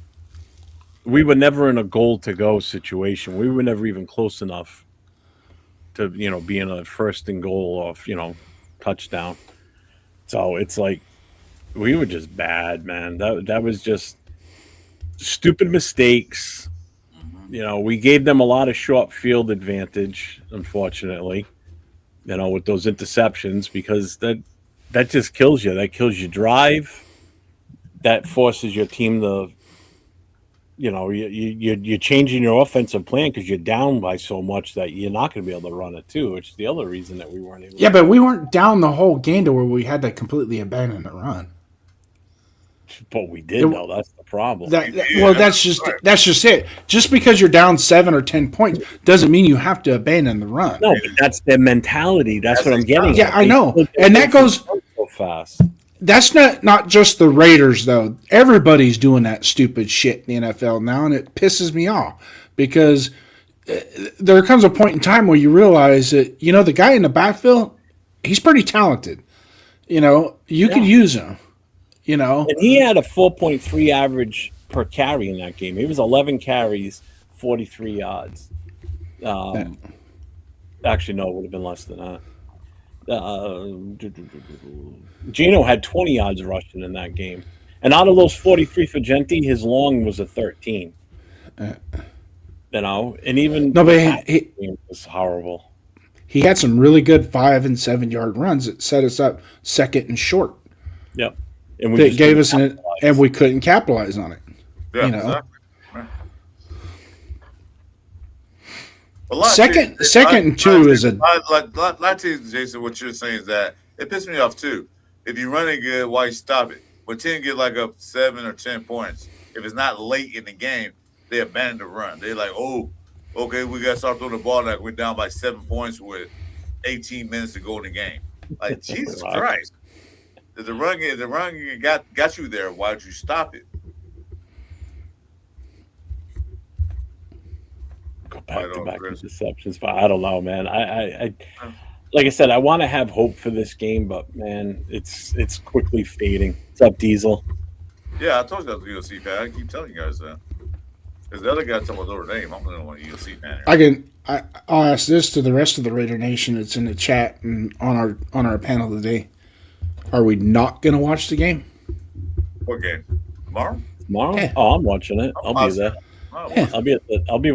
We were never in a goal to go situation. We were never even close enough to be in a first and goal off touchdown. So it's like. We were just bad, man. That was just stupid mistakes. We gave them a lot of short field advantage, unfortunately, with those interceptions because that just kills you. That kills your drive. That forces your team to, you're changing your offensive plan because you're down by so much that you're not going to be able to run it too, which is the other reason that we weren't able to. Yeah, but we weren't down the whole game to where we had to completely abandon the run. But we did, though. That's the problem. That's just it. Just because you're down 7 or 10 points doesn't mean you have to abandon the run. No, but that's their mentality. That's what I'm getting. Yeah, I know, and that goes so fast. That's not just the Raiders, though. Everybody's doing that stupid shit in the NFL now, and it pisses me off because there comes a point in time where you realize that the guy in the backfield, he's pretty talented. You could use him. And he had a 4.3 average per carry in that game. He was 11 carries, 43 yards. Actually, no, it would have been less than that. Gino had 20 yards rushing in that game. And out of those 43 for Genti, his long was a 13. And even No, but it was horrible. he had some really good 5 and 7 yard runs that set us up second and short. Yep. And That gave us and we we couldn't capitalize on it. Yeah, you know? exactly. Second and 2 is a lot of teams, Jason. What you're saying is that it pisses me off too. If you're running good, why you stop it? When 10 get like up 7 or 10 points, if it's not late in the game, they abandon the run. They're like, oh, okay, we got to start throwing the ball. Like we're down by 7 points with 18 minutes to go in the game. Like Jesus Christ, the run game got you there. Why did you stop it? Go back to back interceptions, but I don't know, man. I like I said, I want to have hope for this game, but man, it's quickly fading. What's up, Diesel? Yeah, I told you I was a UFC fan. I keep telling you guys that. Because the other guy told me Notre Dame. I'm the only one UFC fan here. I'll ask this to the rest of the Raider Nation that's in the chat and on our panel today. Are we not going to watch the game? What game? Tomorrow? Tomorrow? Yeah. Oh, I'm watching it. I'll be there. Yeah. I'll be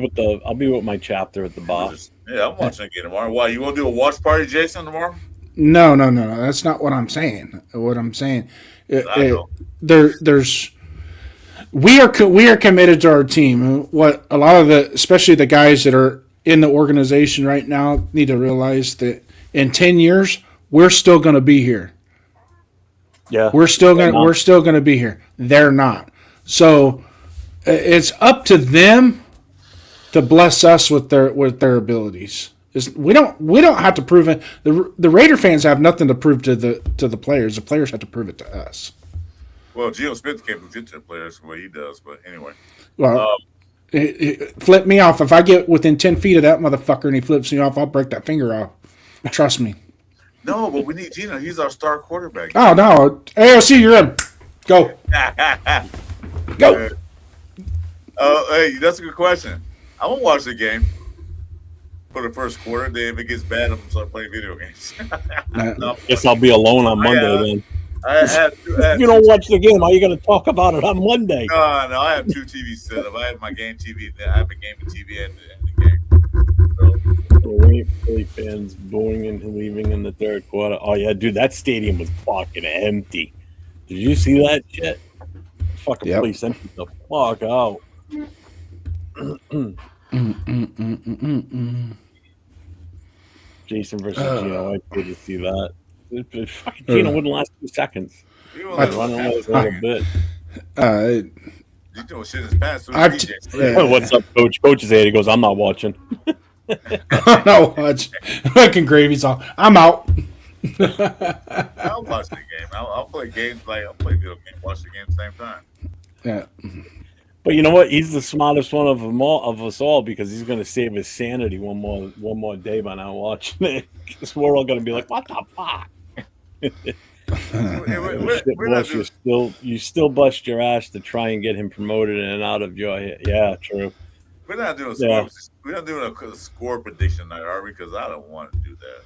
with my chapter at the bar. Yeah, I'm watching again tomorrow. Why, you want to do a watch party, Jason, tomorrow? No. That's not what I'm saying. What I'm saying, there's we are committed to our team. What a lot of especially the guys that are in the organization right now need to realize that in 10 years we're still going to be here. Yeah, we're still going to be here. They're not. So it's up to them to bless us with their abilities. We don't have to prove it. The Raider fans have nothing to prove to the players. The players have to prove it to us. Well, Geno Smith can't prove it to the players the way he does, but anyway. Well, flip me off. If I get within 10 feet of that motherfucker and he flips me off, I'll break that finger off. Trust me. No, but we need Geno. He's our star quarterback. Oh, no. AOC, you're in. Go. Go. Hey, that's a good question. I won't watch the game for the first quarter. Then if it gets bad, I'm going to start playing video games. Guess I'll be alone on Monday then. If you don't watch the game, how are you going to talk about it on Monday? No, I have 2 TVs set up. I have my game TV. I have a game TV at the game. Philly fans booing and leaving in the third quarter. Oh yeah, dude, that stadium was fucking empty. Did you see that shit? Fucking police emptied the fuck out. Jason versus Geno. I did to see that. Fucking Geno wouldn't last 2 seconds. Running away a little bit. He's doing shit in his pants. What's up, Coach? Coach is here. He goes, I'm not watching. I'm not watching. Fucking gravy's on. I'm out. I'll watch the game. I'll play games. I'll play video games. Watch the game at the same time. Yeah. But you know what? He's the smartest one of us all because he's going to save his sanity one more day by not watching it. Because we're all going to be like, what the fuck? You still bust your ass to try and get him promoted and out of your head. Yeah, true. We're not doing a score. We're not doing a score prediction night, are we? Because I don't want to do that.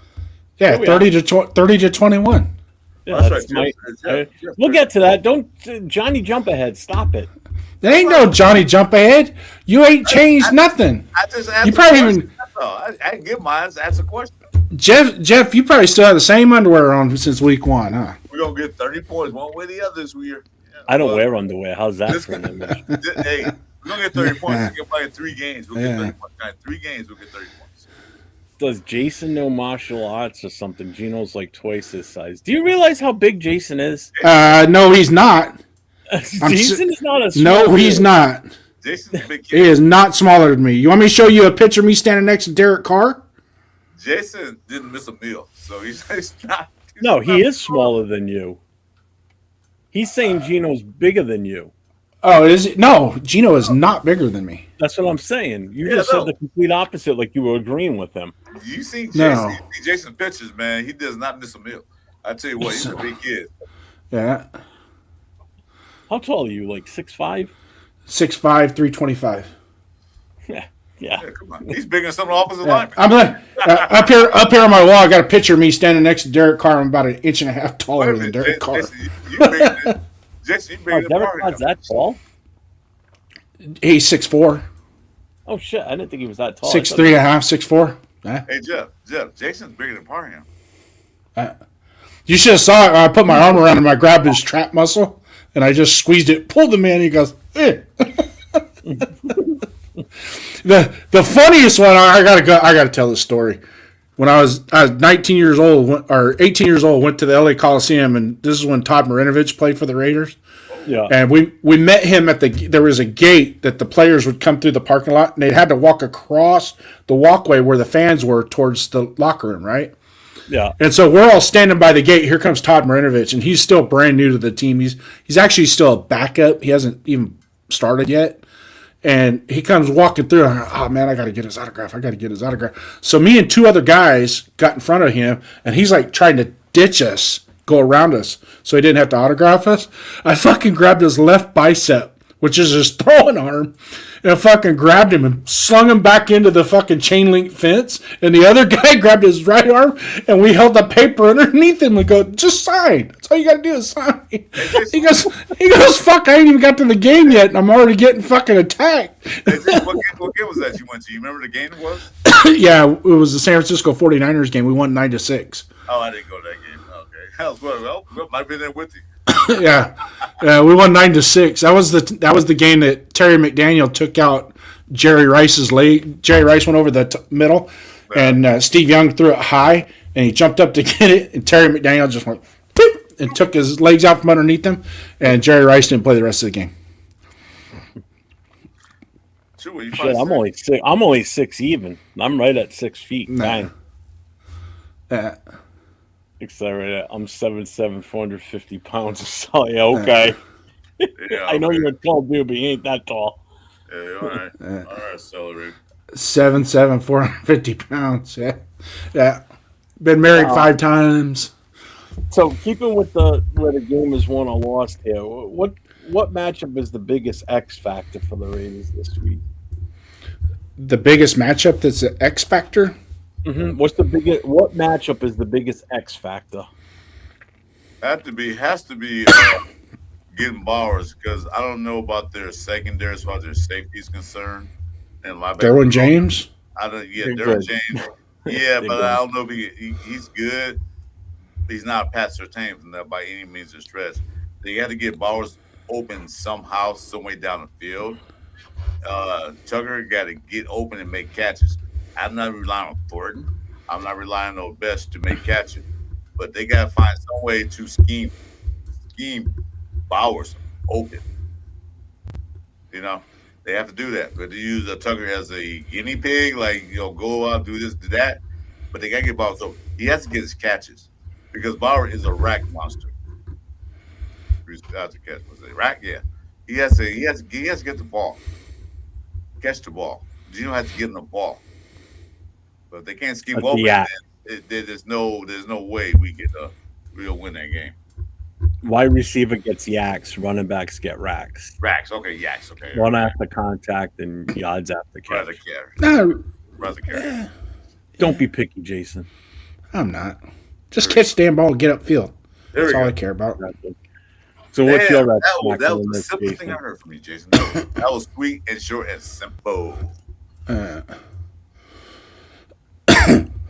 Yeah, 30 to 21. Yeah, that's right. We'll get to that. Don't Johnny jump ahead. Stop it. There ain't no Johnny jump ahead. You ain't changed nothing. I just asked. You probably even. I didn't give mine. Ask a question. Jeff, you probably still have the same underwear on since week 1, huh? We're gonna get 30 points one way or the other this year. Yeah, I don't wear underwear. How's that for an image? Hey, we're gonna get 30 points. We'll get probably 3 games. We'll get 30 points. 3 games, we'll get 30 points. Does Jason know martial arts or something? Geno's like twice his size. Do you realize how big Jason is? No, he's not. Jason is not a No, he's not. Jason's a big kid. He is not smaller than me. You want me to show you a picture of me standing next to Derek Carr? Jason didn't miss a meal, so he's not. He is smaller than you. He's saying Geno's bigger than you. Oh, is it? No, Geno is not bigger than me. That's what I'm saying. You just said the complete opposite, like you were agreeing with him. You see Jason's pictures, man. He does not miss a meal. I tell you what, he's a big kid. Yeah. How tall are you? Like 6'5"? 6'5", 325. Yeah. Come on. He's bigger than some of the offensive linemen. I'm like, up here on my wall, I got a picture of me standing next to Derek Carr. I'm about 1.5 inches taller than Derek Carr. Jason, you bigger than Derek Carr's that tall? He's 6'4". Oh shit! I didn't think he was that tall. 6'3.5", 6'4". Yeah. Hey Jeff, Jason's bigger than Parham. You should have saw it. I put my arm around him. I grabbed his trap muscle and I just squeezed it, pulled him in. He goes, eh. The funniest one. I gotta tell this story. When I was 19 years old or 18 years old, went to the LA Coliseum, and this is when Todd Marinovich played for the Raiders. Yeah. And we met him there was a gate that the players would come through the parking lot, and they had to walk across the walkway where the fans were towards the locker room, right? Yeah. And so we're all standing by the gate. Here comes Todd Marinovich, and he's still brand new to the team. He's actually still a backup. He hasn't even started yet. And he comes walking through, and I'm like, oh, man, I got to get his autograph. So me and two other guys got in front of him, and he's like trying to ditch us, go around us, so he didn't have to autograph us. I fucking grabbed his left bicep, which is his throwing arm, and I fucking grabbed him and slung him back into the fucking chain link fence. And the other guy grabbed his right arm, and we held the paper underneath him and go, just sign. That's all you got to do is sign. He goes, fuck, I ain't even got to the game yet, and I'm already getting fucking attacked. What game was that you went to? You remember the game it was? Yeah, it was the San Francisco 49ers game. We won 9-6. Oh, I didn't go to that game. Okay. Hell, well, might have been there with you. Yeah, we won 9-6. That was the game that Terry McDaniel took out Jerry Rice's leg. Jerry Rice went over the middle, and Steve Young threw it high, and he jumped up to get it, and Terry McDaniel just went boop, and took his legs out from underneath him, and Jerry Rice didn't play the rest of the game. Sure, shit, I'm only 6 even. I'm right at 6 feet. Nah. 9. Except I'm 7'7", 450 pounds. So yeah, okay. Yeah, I know you're a tall dude, but you ain't that tall. Yeah, all right. All right, celery. 7'7", 450 pounds. Yeah. Been married 5 times. So keeping with where the game is won or lost here, what matchup is the biggest X factor for the Raiders this week? The biggest matchup that's an X factor? Mm-hmm. What matchup is the biggest X factor? Has to be getting Bowers, because I don't know about their secondary as far as their safety is concerned. And Derwin James? Derwin James. Yeah, but I don't know if he's good. He's not Pat Surtain by any means of stretch. They got to get Bowers open somehow, some way down the field. Tucker got to get open and make catches. I'm not relying on Thornton. I'm not relying on Best to make catches. But they got to find some way to scheme Bowers open. You know, they have to do that. But to use Tucker as a guinea pig, go out, do this, do that. But they got to get Bowers open. He has to get his catches because Bauer is a rack monster. That's a catch. Was it rack? Yeah. He has to get the ball. Catch the ball. Gino has to get him the ball. But if they can't scheme open, then there's no way we'll win that game. Wide receiver gets yaks, running backs get racks. Racks, okay, yaks, okay. Run after contact and yards after catch. Rather carry. Don't be picky, Jason. I'm not. Just catch the damn ball and get upfield. That's all I care about. So what's your that was the simplest thing I heard from you, Jason. That was sweet and short and simple.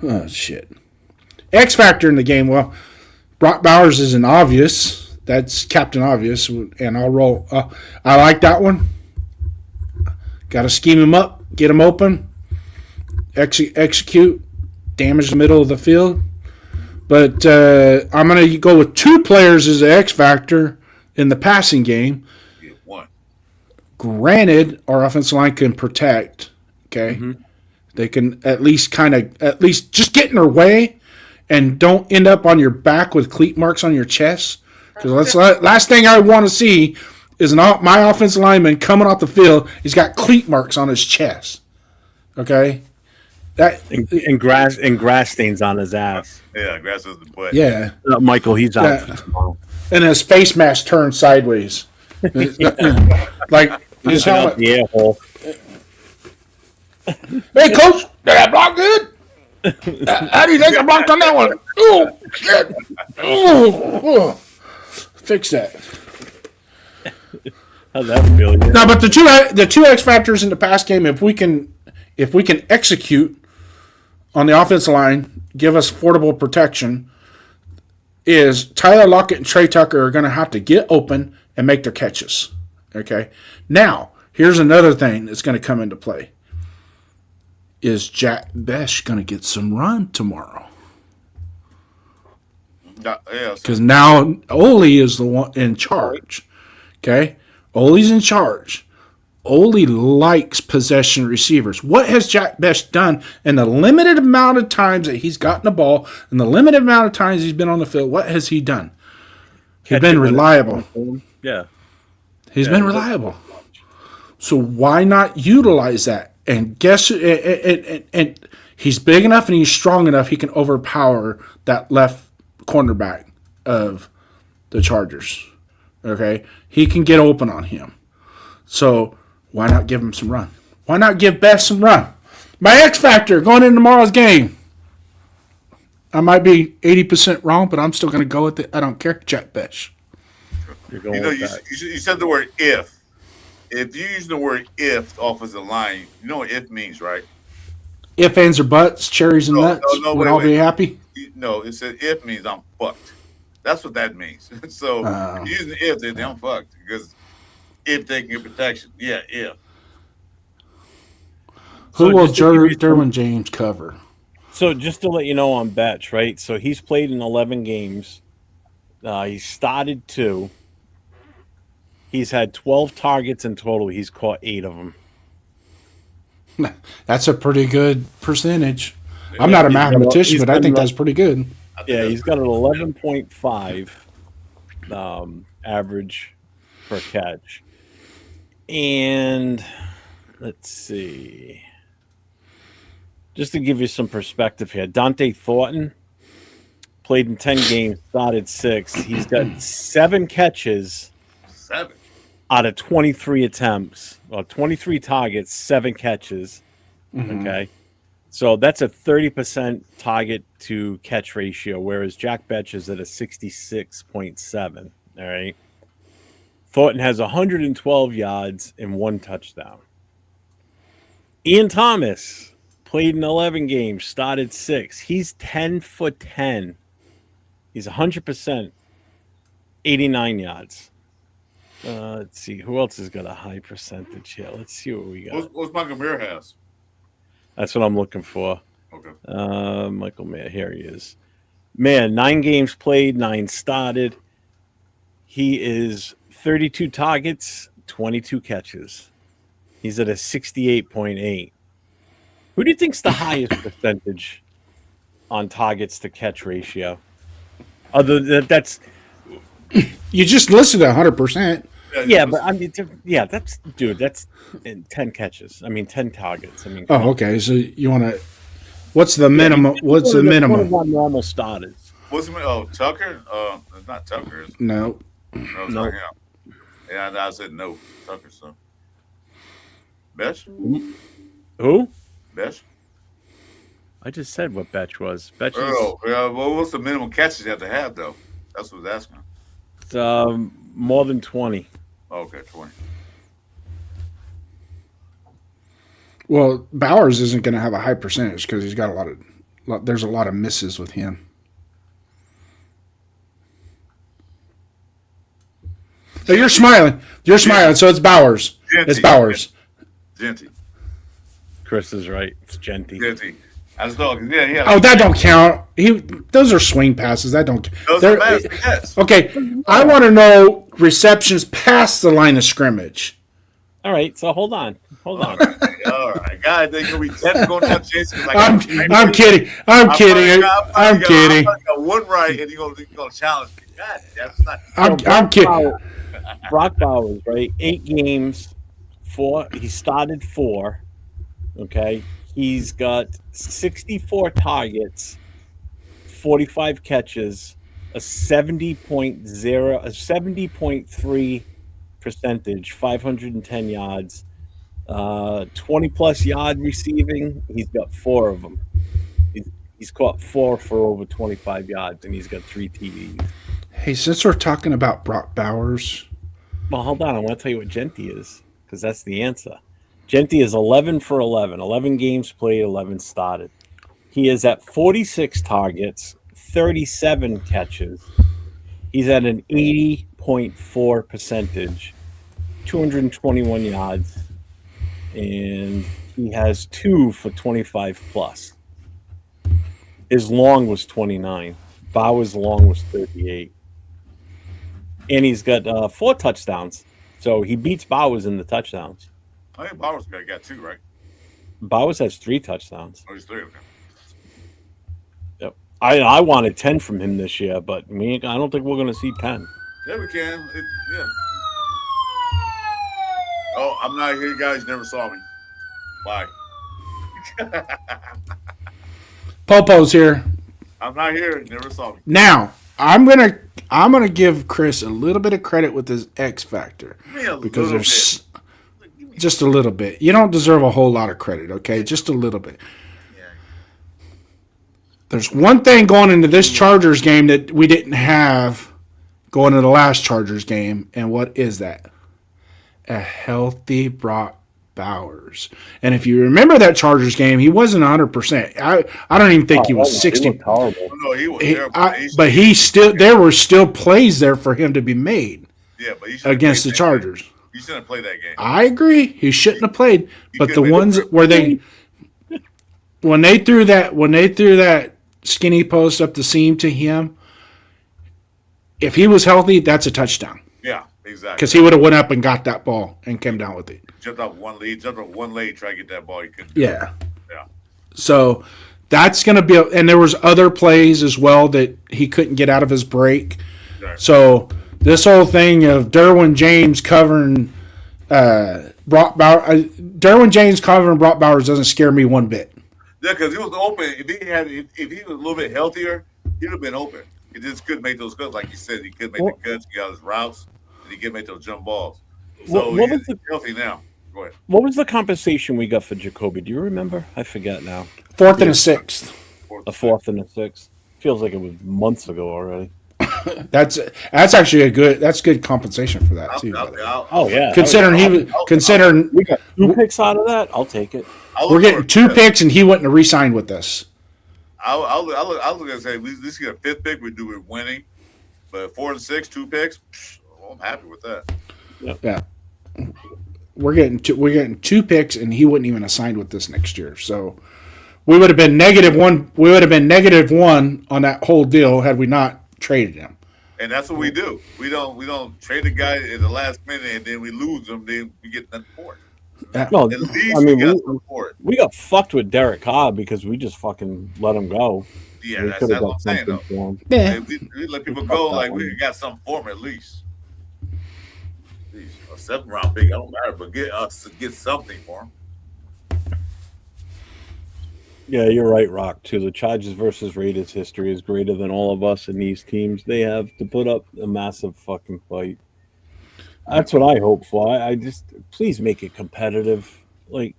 Oh, shit. X Factor in the game. Well, Brock Bowers is an obvious. That's Captain Obvious, and I'll roll. I like that one. Got to scheme him up, get him open, execute, damage the middle of the field. But I'm going to go with 2 players as an X Factor in the passing game. Yeah, 1. Granted, our offensive line can protect. Okay. Mm-hmm. They can at least just get in their way and don't end up on your back with cleat marks on your chest. Because last thing I want to see is my offensive lineman coming off the field. He's got cleat marks on his chest. Okay, and grass stains on his ass. Yeah, grass is the butt. Yeah, Michael, he's out. And his face mask turned sideways, like his helmet. The air hole. Hey, coach, did I block good? How do you think I blocked on that one? Oh, shit. Oh. Fix that. How'd that feel? Yeah. No, but the two X factors in the pass game, if we can execute on the offensive line, give us affordable protection, is Tyler Lockett and Trey Tucker are going to have to get open and make their catches. Okay. Now, here's another thing that's going to come into play. Is Jack Besh going to get some run tomorrow? Because now Ole is the one in charge. Okay? Ole's in charge. Ole likes possession receivers. What has Jack Besh done in the limited amount of times that he's gotten the ball and the limited amount of times he's been on the field? What has he done? He's been reliable. Yeah. He's been reliable. So why not utilize that? And guess and he's big enough and he's strong enough he can overpower that left cornerback of the Chargers. Okay? He can get open on him. So why not give him some run? Why not give Best some run? My X factor going into tomorrow's game. I might be 80% wrong, but I'm still going to go with it. I don't care. Jack Besh. You said the word if. If you use the word if offensive line, you know what if means, right? If, ands, or buts, cherries, and nuts. Would all be happy? No, it said if means I'm fucked. That's what that means. So using if, then I'm fucked. Because if they can get protection. Yeah, if. Who will Derwin James cover? So just to let you know on Betch, right? So he's played in 11 games. He started 2. He's had 12 targets in total. He's caught 8 of them. That's a pretty good percentage. I'm not a mathematician, but I think that's pretty good. Yeah, he's got an 11.5 average per catch. And let's see. Just to give you some perspective here, Dante Thornton played in 10 games, started 6. He's got 7 catches. 7 out of 23 attempts. Well, 23 targets, 7 catches. Mm-hmm. Okay. So that's a 30% target to catch ratio, whereas Jack Betch is at a 66.7. All right. Thornton has 112 yards and 1 touchdown. Ian Thomas played in 11 games, started 6. He's 10 for 10. He's 100%, 89 yards. Let's see. Who else has got a high percentage here? Let's see what we got. What's Michael Mayer has? That's what I'm looking for. Okay. Michael Mayer. Here he is. Man, 9 games played, 9 started. He is 32 targets, 22 catches. He's at a 68.8. Who do you think's the highest percentage on targets to catch ratio? Other than that's you just listed 100%. Yeah, but I mean, that's 10 catches. I mean, 10 targets. I mean, okay. So you want to? What's the minimum? What's the minimum? One normal starters. What's the Tucker? It's not Tucker. No. No. Yeah, I said no. Tucker. So. Besh? Who? Besh? I just said what Betch was. Betch is, well, what's the minimum catches you have to have, though? That's what I was asking. It's more than 20. Okay, 20. Well, Bowers isn't going to have a high percentage because he's got there's a lot of misses with him. So you're smiling. You're smiling. So it's Bowers. Genty. It's Bowers. Genty. Chris is right. It's Genty. Genty. I was talking. Yeah. Oh, that don't count. Those are swing passes. That don't. Those are passes. Yes. Okay, I want to know receptions past the line of scrimmage. All right. So hold on. All right. God, they're gonna be 10 going down chasing. Like, I'm kidding. I'm kidding. I'm kidding. One right, and you're gonna challenge me. God, that's not. I'm kidding. Brock Bowers, right? 8 games, 4. He started 4. Okay. He's got 64 targets, 45 catches, a 70.3 percentage, 510 yards, 20 plus yard receiving. He's got 4 of them. He's caught 4 for over 25 yards, and he's got 3 TDs. Hey, since we're talking about Brock Bowers, Well, hold on. I want to tell you what Genti is because that's the answer. Genti is 11 for 11. 11 games played, 11 started. He is at 46 targets, 37 catches. He's at an 80.4 percentage, 221 yards, and he has 2 for 25 plus. His long was 29. Bauer's long was 38. And he's got 4 touchdowns. So he beats Bowers in the touchdowns. I think Bowers got 2, right? Bowers has 3 touchdowns. Oh, he's 3. Okay. Yep. I wanted 10 from him this year, but I don't think we're going to see 10. Yeah, we can. Yeah. Oh, I'm not here, guys. You never saw me. Bye. Popo's here. I'm not here. You never saw me. Now, I'm gonna give Chris a little bit of credit with his X factor because there's just a little bit. You don't deserve a whole lot of credit, okay? Just a little bit. Yeah. There's one thing going into this Chargers game that we didn't have going into the last Chargers game, and what is that? A healthy Brock Bowers. And if you remember that Chargers game, he wasn't 100%. I don't even think he was 60. He horrible. No, he was terrible. But there were still plays there for him to be made. Yeah, but he against the Chargers. He shouldn't have played that game. I agree. He shouldn't have played. But the ones where when they threw that skinny post up the seam to him, if he was healthy, that's a touchdown. Yeah, exactly. Because he would have went up and got that ball and came down with it. Jumped off one lead, try to get that ball. He couldn't. Yeah. Yeah. So that's going to be, and there was other plays as well that he couldn't get out of his break. Right. So this whole thing of Derwin James covering Brock Bowers, Derwin James covering Brock Bowers doesn't scare me one bit. Yeah, because he was open. If he was a little bit healthier, he'd have been open. He just couldn't make those cuts, like you said. He couldn't make the cuts. He got his routes, and he couldn't make those jump balls. So he's healthy now. Go ahead. What was the compensation we got for Jacoby? Do you remember? I forget now. 4th and a 6th. A 4th and a 6th. Feels like it was months ago already. That's actually good compensation for that too. Oh yeah. Considering we got 2 picks out of that, I'll take it. We're getting 2 picks, and he wouldn't have re-signed with us. I was gonna say we just get a 5th pick. We do it winning, but 4 and 6, 2 picks. I'm happy with that. Yep. Yeah. We're getting 2 picks, and he wouldn't even have signed with us next year. So we would have been -1. We would have been -1 on that whole deal had we not traded him. And that's what we do. We don't trade the guy at the last minute, and then we lose him. Then we get nothing for it. No, at least we got something for it. We got fucked with Derek Carr because we just fucking let him go. Yeah, that's what I'm saying though. Yeah. We let people go like we got something for him at least. A 7th round pick, I don't matter, but get something for him. Yeah, you're right, Rock. Too, the Chargers versus Raiders history is greater than all of us in these teams. They have to put up a massive fucking fight. That's what I hope for. I just please make it competitive. Like,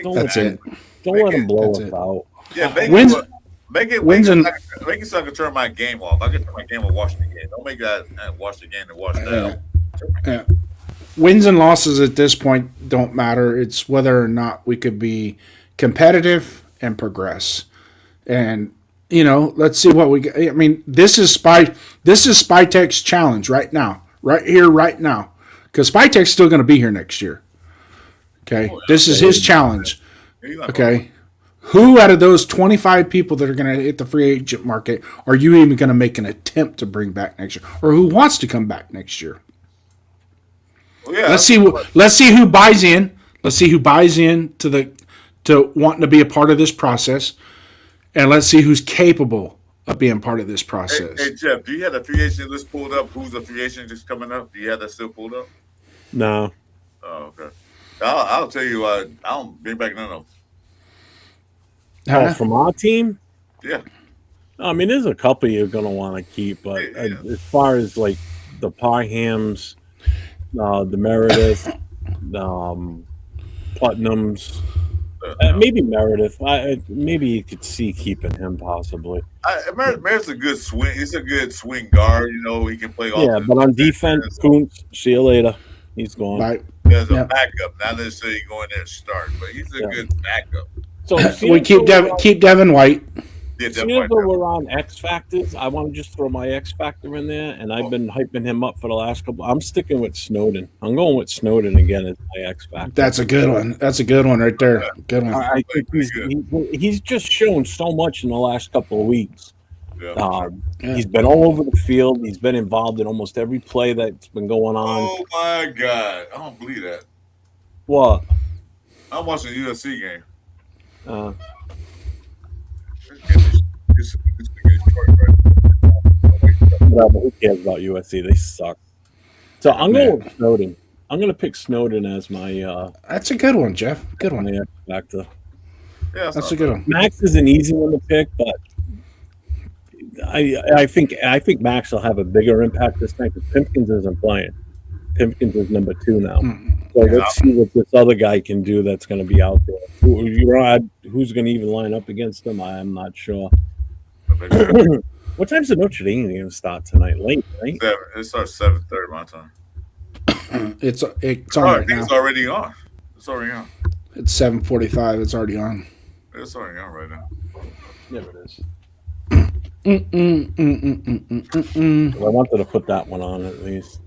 don't let them blow us out. Yeah, make it so I can turn my game off. I can turn my game off, watch the game. Don't make that watch the game and watch that. Yeah. Wins and losses at this point don't matter. It's whether or not we could be competitive and progress. And let's see what we get. I mean, this is Spytek's challenge right now, right here, right now, because Spytek's still going to be here next year. Okay, this is his challenge. Okay, who out of those 25 people that are going to hit the free agent market are you even going to make an attempt to bring back next year, or who wants to come back next year? Well, yeah, let's see who buys in. Let's see who buys in to wanting to be a part of this process, and let's see who's capable of being part of this process. Hey Jeff, do you have the free agent list pulled up? Who's the free agent just coming up? Do you have that still pulled up? No. Oh, okay. I'll tell you, I don't bring back none of them. Oh, from our team? Yeah. I mean, there's a couple you're going to want to keep, but as far as like the Parhams, the Meredith, Putnams, maybe Meredith. Maybe you could see keeping him possibly. Meredith's a good swing. He's a good swing guard. He can play. Yeah, but on defense, Kuntz, see you later. He's gone. Right. As a Yep. backup, not necessarily going there to start, but he's a good backup. So We keep Devin White. Yeah, seeing as though we're on X Factors, I want to just throw my X Factor in there, and I've been hyping him up for the last couple. I'm sticking with Snowden. I'm going with Snowden again as my X Factor. That's a good one. That's a good one right there. Good one. I think he's just shown so much in the last couple of weeks. Yeah. He's been all over the field. He's been involved in almost every play that's been going on. Oh my God, I don't believe that. What? I'm watching a UFC game. Uh, Who cares about USC? They suck. So I'm going with Snowden. I'm going to pick Snowden as my. That's a good one, Jeff. Good one. X Factor. Yeah, that's a good one. Max is an easy one to pick, but I think Max will have a bigger impact this time because Pimpkins isn't playing. Pimpkins is number 2 now. So let's see what this other guy can do that's going to be out there. Who's going to even line up against him? I'm not sure. What time's the Notre Dame going to start tonight? Late, right? It starts 7:30 my time. It's on right now. It's already on. It's already on. It's 7:45. It's already on. It's already on right now. Yeah, it is. I wanted to put that one on at least.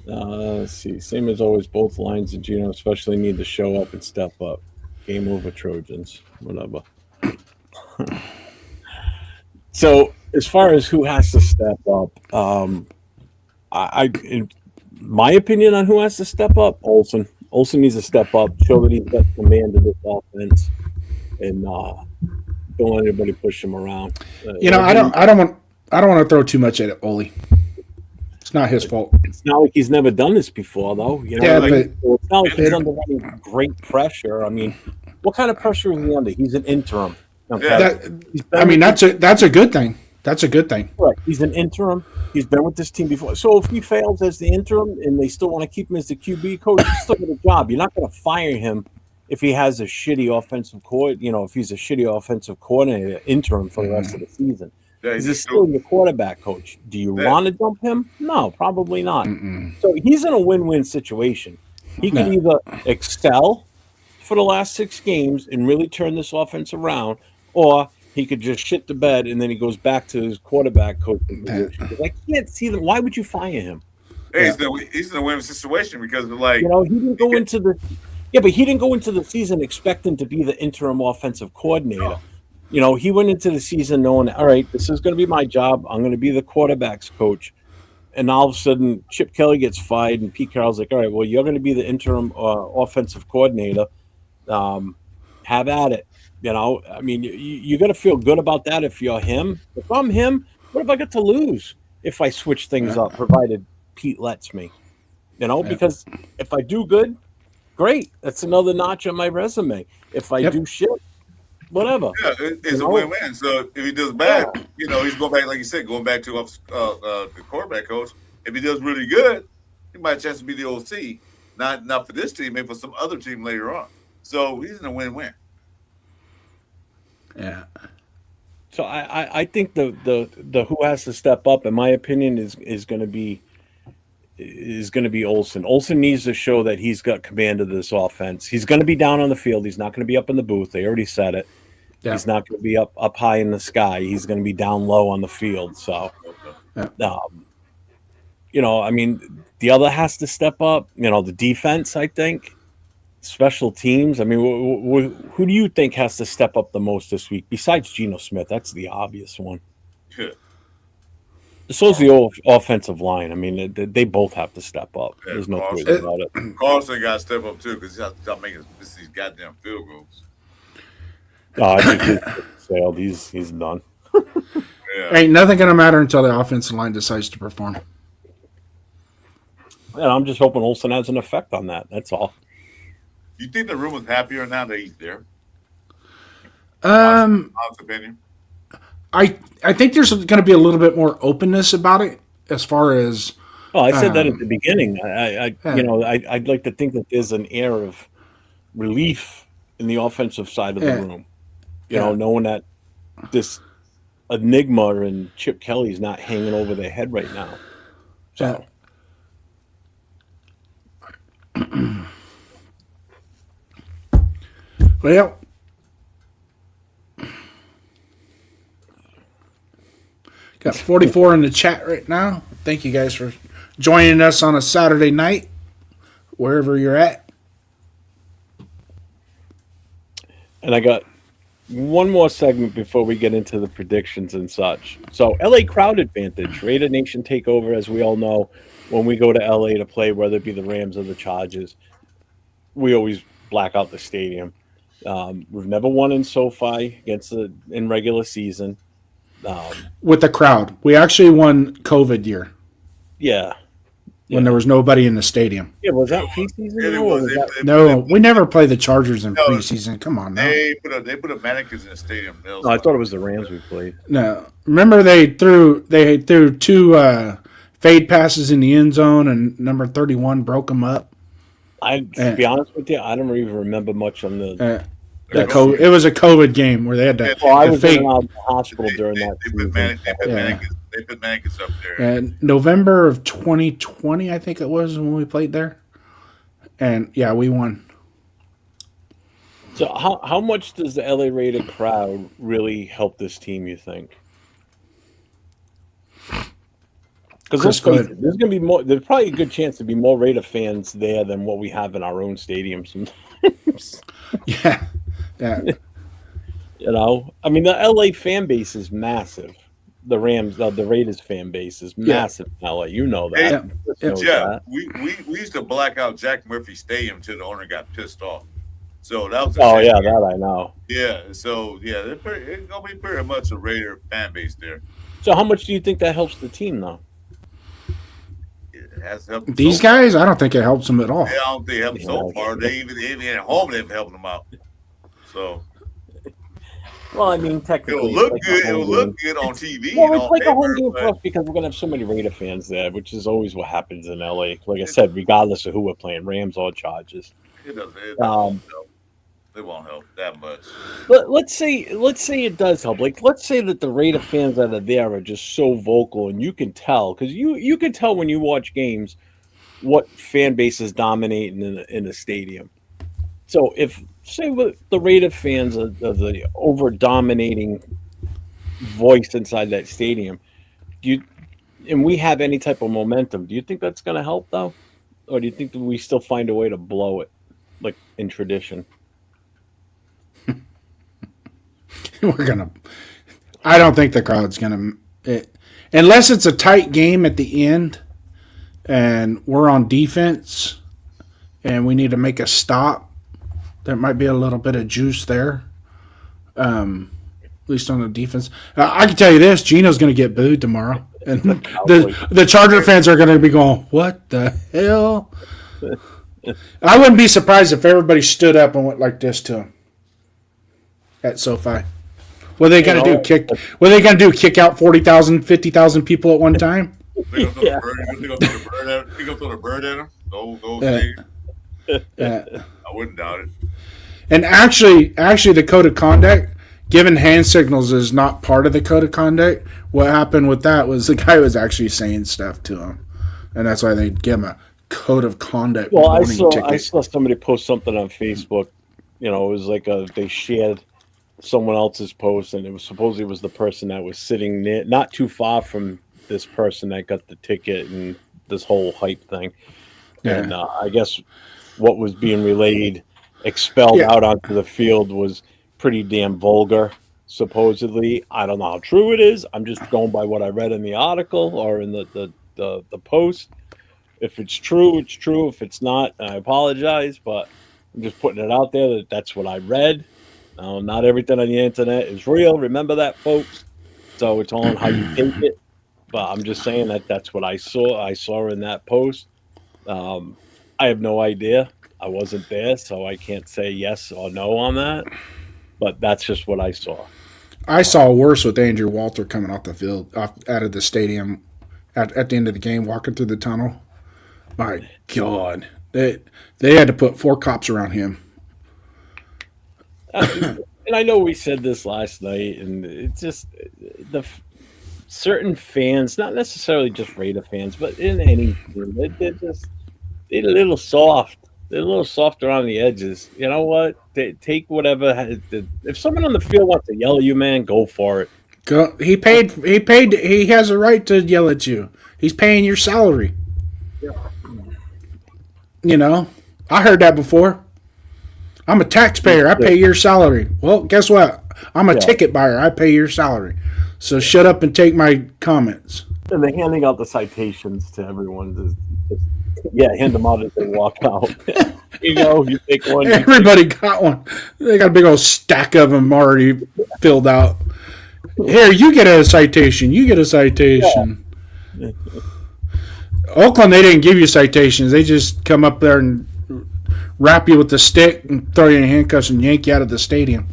Let's see. Same as always, both lines of Gino especially need to show up and step up. Game over, Trojans. Whatever. So, as far as who has to step up, in my opinion on who has to step up, Olson. Olson needs to step up, show that he's got command of this offense, and don't let anybody push him around. I don't want to throw too much at it, Ole. It's not his fault. It's not like he's never done this before, though. It's not like he's under any great pressure. I mean, what kind of pressure is he under? He's an interim. Okay? That's a good thing. That's a good thing. Right. He's an interim. He's been with this team before. So if he fails as the interim and they still want to keep him as the QB coach, he's still got a job. You're not going to fire him if he has a shitty offensive if he's a shitty offensive coordinator interim for the rest of the season. Yeah, he's still your quarterback coach. Do you want to dump him? No, probably not. So he's in a win-win situation. He can either excel for the last 6 games and really turn this offense around, or he could just shit the bed and then he goes back to his quarterback coaching position. I can't see them. Why would you fire him? Hey, he's in a win situation because he didn't go into the but he didn't go into the season expecting to be the interim offensive coordinator. No. He went into the season knowing, all right, this is going to be my job. I'm going to be the quarterback's coach. And all of a sudden, Chip Kelly gets fired, and Pete Carroll's like, all right, well, you're going to be the interim offensive coordinator. Have at it. I mean, you got to feel good about that if you're him. If I'm him, what if I get to lose if I switch things up, provided Pete lets me? Because if I do good, great. That's another notch on my resume. If I do shit, whatever. Yeah, it's a win-win. So if he does bad, he's going back, like you said, going back to the quarterback coach. If he does really good, he might have a chance to be the OC. Not for this team, maybe for some other team later on. So he's in a win-win. Yeah. So I think the who has to step up, in my opinion, is going to be Olson. Olson needs to show that he's got command of this offense. He's going to be down on the field. He's not going to be up in the booth. They already said it. Yeah. He's not going to be up high in the sky. He's going to be down low on the field. So, I mean, the other has to step up. The defense, I think. Special teams. I mean, who do you think has to step up the most this week besides Geno Smith? That's the obvious one. Yeah. So's the offensive line. I mean, they both have to step up. Yeah, there's no question about it. Carlson got to step up too because he's got to stop making these goddamn field goals. I think he's done. Ain't nothing gonna matter until the offensive line decides to perform. And I'm just hoping Olson has an effect on that. That's all. You think the room is happier now that he's there? Honest opinion. I think there's going to be a little bit more openness about it as far as. Well, I said that at the beginning. I'd like to think that there's an air of relief in the offensive side of the room. Knowing that this enigma and Chip Kelly's not hanging over their head right now. So. Well, got 44 in the chat right now. Thank you guys for joining us on a Saturday night, wherever you're at. And I got one more segment before we get into the predictions and such. So, LA crowd advantage, Raider Nation takeover, as we all know, when we go to LA to play, whether it be the Rams or the Chargers, we always black out the stadium. We've never won in SoFi in regular season. With the crowd. We actually won COVID year Yeah. when there was nobody in the stadium. Yeah, was that preseason? It though, or was. was that- No, we never play the Chargers in preseason. Come on now. They put a mannequins in the stadium. No, I thought it was the Rams we played. No. Remember they threw two fade passes in the end zone and number 31 broke them up. To be honest with you, I don't even remember much on the. It was a COVID game where they had to. Well, I was fake. in the hospital during that They season. put mannequins up there. And November of 2020, I think it was when we played there. And yeah, we won. So how much does the LA Raider crowd really help this team, you think? Because there's going to be more. There's probably a good chance to be more Raider fans there than what we have in our own stadium sometimes. Yeah. You know, I mean, the LA fan base is massive. The Raiders fan base is massive in LA. You know that. Yeah, we used to black out Jack Murphy Stadium till the owner got pissed off. So that was. Oh yeah, that I know. Yeah, so yeah, it's gonna be pretty much a Raider fan base there. So how much do you think that helps the team, though? It has helped These guys, I don't think it helps them at all. I don't think it helped so far. They even at home they've helped them out. So. Well, I mean, technically, It'll look good. It'll look good on TV. Well, it's like a home game for us because we're gonna have so many Raider fans there, which is always what happens in LA. Like I said, regardless of who we're playing, Rams or Chargers. It doesn't. It won't help that much. But let's say it does help. Like, let's say that the Raider fans that are there are just so vocal, and you can tell because you can tell when you watch games what fan base is dominating in the stadium. So if say the Raider fans are the over dominating voice inside that stadium, and we have any type of momentum, do you think that's going to help though, or do you think that we still find a way to blow it, like in tradition? I don't think the crowd's gonna, unless it's a tight game at the end, and we're on defense, and we need to make a stop. There might be a little bit of juice there, at least on the defense. I can tell you this: Gino's going to get booed tomorrow, and the Charger fans are going to be going, "What the hell?" I wouldn't be surprised if everybody stood up and went like this to him at SoFi. What are they going to do? What are they going to do? Kick out 40,000, 50,000 people at one time? They gonna throw the bird at him. I wouldn't doubt it. And actually, the code of conduct, giving hand signals is not part of the code of conduct. What happened with that was the guy was actually saying stuff to him, and that's why they give him a code of conduct. Well, I saw somebody post something on Facebook. You know, it was like they shared someone else's post, and it was supposedly the person that was sitting near, not too far from this person that got the ticket and this whole hype thing. Yeah. And I guess what was being relayed, expelled out onto the field, was pretty damn vulgar, supposedly. I don't know how true it is. I'm just going by what I read in the article or in the post. If it's true, it's true. If it's not, I apologize, but I'm just putting it out there that's what I read. Not everything on the internet is real. Remember that, folks. So it's all on how you take it. But I'm just saying that's what I saw. I saw in that post. I have no idea. I wasn't there, so I can't say yes or no on that. But that's just what I saw. I saw worse with Andrew Walter coming off the field, out of the stadium at the end of the game, walking through the tunnel. My God. They had to put 4 cops around him. And I know we said this last night, and it's just the certain fans, not necessarily just Raider fans, but in any team, they're a little soft. they're a little softer on the edges. You know what? Take whatever. If someone on the field wants to yell at you, man, go for it. Go. He paid. He paid. He has a right to yell at you. He's paying your salary. You know, I heard that before. I'm a taxpayer. I pay your salary. Well, guess what? I'm a ticket buyer. I pay your salary. So shut up and take my comments. And they're handing out the citations to everyone. Hand them out as they walk out. You go, you take one. Everybody got one. They got a big old stack of them already filled out. Here, you get a citation. You get a citation. Yeah. Oakland, they didn't give you citations. They just come up there and wrap you with the stick and throw you in handcuffs and yank you out of the stadium.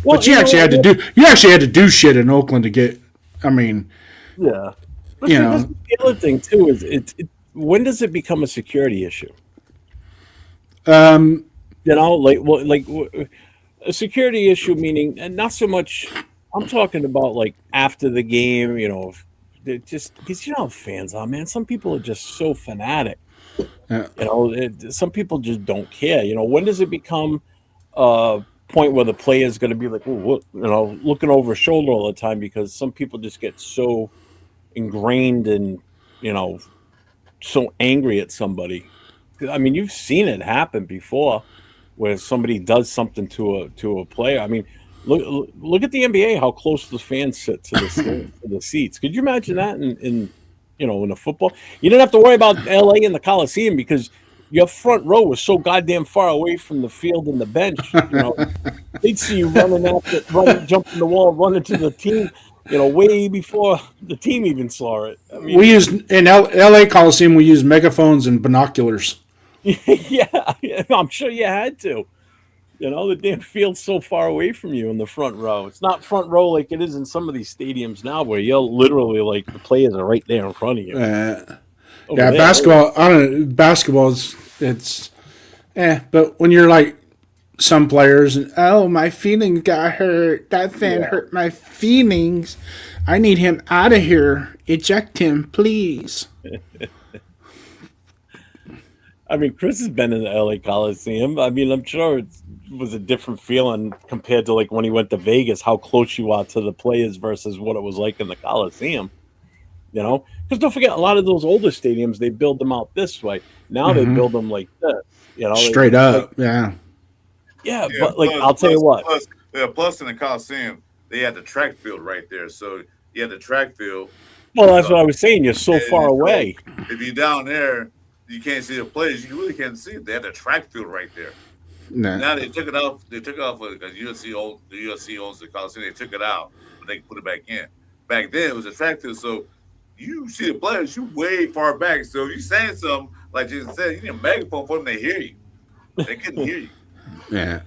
Well, but you actually had to do shit in Oakland to get. I mean, yeah. But you know, the other thing too is when does it become a security issue? You know, like a security issue meaning, and not so much. I'm talking about like after the game. You know, just because you know how fans are, man. Some people are just so fanatic. Yeah. You know, some people just don't care. You know, when does it become a point where the player is going to be like, you know, looking over his shoulder all the time because some people just get so ingrained and, you know, so angry at somebody. I mean, you've seen it happen before where somebody does something to a player. I mean, look at the NBA, how close the fans sit to the seats. Could you imagine that in you know, in a football? You didn't have to worry about LA in the Coliseum because your front row was so goddamn far away from the field and the bench. You know, they'd see you jumping the wall, running to the team, you know, way before the team even saw it. I mean, we used in LA Coliseum, we used megaphones and binoculars. Yeah, I'm sure you had to. You know, the damn field's so far away from you in the front row. It's not front row like it is in some of these stadiums now where you're literally like the players are right there in front of you. Basketball, I don't know, basketball it's but when you're like some players and my feelings got hurt. That fan hurt my feelings. I need him out of here. Eject him, please. I mean, Chris has been in the LA Coliseum. I mean, I'm sure it was a different feeling compared to like when he went to Vegas, how close you are to the players versus what it was like in the Coliseum. You know, because don't forget, a lot of those older stadiums, they build them out this way. Now they build them like this. You know, straight up, yeah, but like I'll tell you what. Plus in the Coliseum, they had the track field right there. So you had the track field. Well, that's what I was saying. You're so far away. If you're down there, you can't see the players. You really can't see it. They had the track field right there. Nah. Now they took it off. They took it off because the UFC owns the Coliseum. They took it out, but they put it back in. Back then, it was a track field, so you see the players. You way far back. So if you saying something like Jason said, you need a megaphone for them to hear you. They couldn't hear you. Yeah.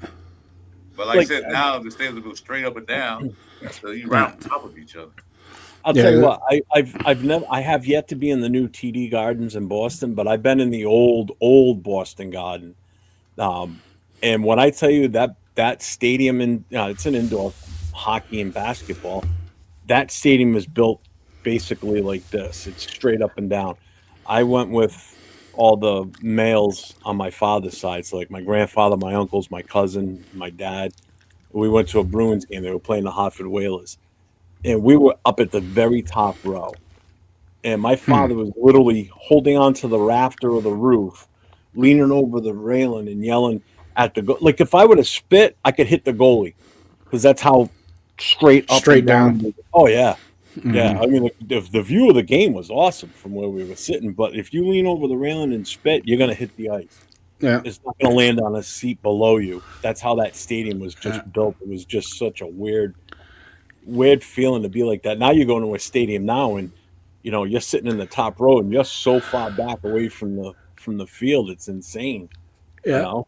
But like I said, now the stadiums go straight up and down, so you right on top of each other. I'll tell you what, I have yet to be in the new TD Gardens in Boston, but I've been in the old Boston Garden. And when I tell you that stadium it's an indoor hockey and basketball. That stadium was built basically like this. It's straight up and down. I went with all the males on my father's side, so like my grandfather, my uncles, my cousin, my dad. We went to a Bruins game. They were playing the Hartford Whalers. And we were up at the very top row. And my father was literally holding onto the rafter of the roof, leaning over the railing and yelling at the like if I would have spit, I could hit the goalie. Because that's how straight down. Oh, yeah. Mm-hmm. Yeah, I mean, the view of the game was awesome from where we were sitting. But if you lean over the railing and spit, you're going to hit the ice. Yeah. It's not going to land on a seat below you. That's how that stadium was just built. It was just such a weird feeling to be like that. Now you go to a stadium now and you know you're sitting in the top row and you're so far back away from the field, it's insane. Yeah. You know?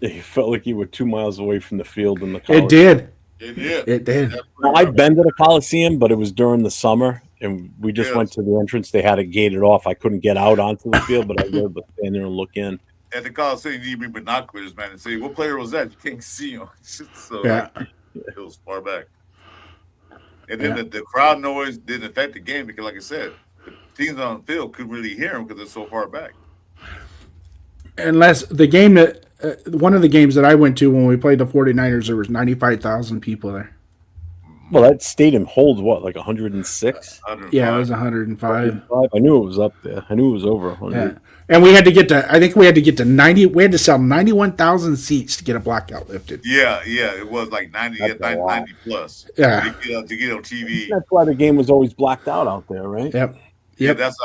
You felt like you were 2 miles away from the field in the Coliseum. It did. Well, I've been to the Coliseum, but it was during the summer and we just went to the entrance. They had it gated off. I couldn't get out onto the field, but I was able to stand there and look in. At the Coliseum, you need to bring binoculars, man, and say, what player was that? You can't see him. So it was far back. And then the crowd noise didn't affect the game because, like I said, the teams on the field couldn't really hear them because they're so far back. unless the game that one of the games that I went to when we played the 49ers, there was 95,000 people there. Well, that stadium holds what, like 106? 105. Yeah, it was 105. I knew it was up there. I knew it was over 100. Yeah. And we had to get to, I think we had to get to 90, we had to sell 91,000 seats to get a blackout lifted. Yeah, it was like 90 plus. Yeah. To get on TV. That's why the game was always blacked out there, right? Yep. Yeah, Yep. that's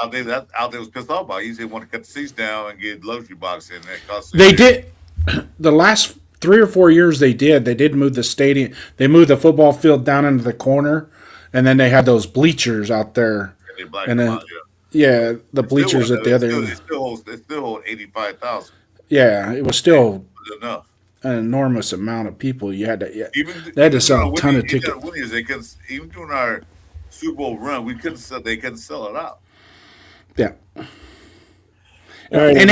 out there was pissed off about. He said want to cut the seats down and get luxury box in there. They did. The last 3 or 4 years they did move the stadium. They moved the football field down into the corner, and then they had those bleachers out there. And then, the bleachers at the other end. It still holds 85,000. Yeah, it was still enough. An enormous amount of people. You had to. Yeah, even they had to sell a ton of tickets. They couldn't, even during our Super Bowl run, they couldn't sell it out. Yeah. Right, in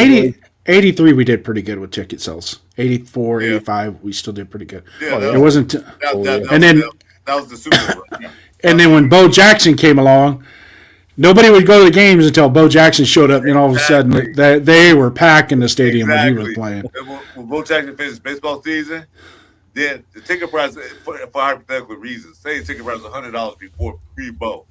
83, we did pretty good with ticket sales. 84, 85, we still did pretty good. Yeah, it wasn't. That was the Super Bowl run. And then when Bo Jackson came along, nobody would go to the games until Bo Jackson showed up, and all of a sudden they were packing the stadium when he was playing. When Bo Jackson finished baseball season, then the ticket price, for hypothetical reasons, say the ticket price was $100 before pre-Bo.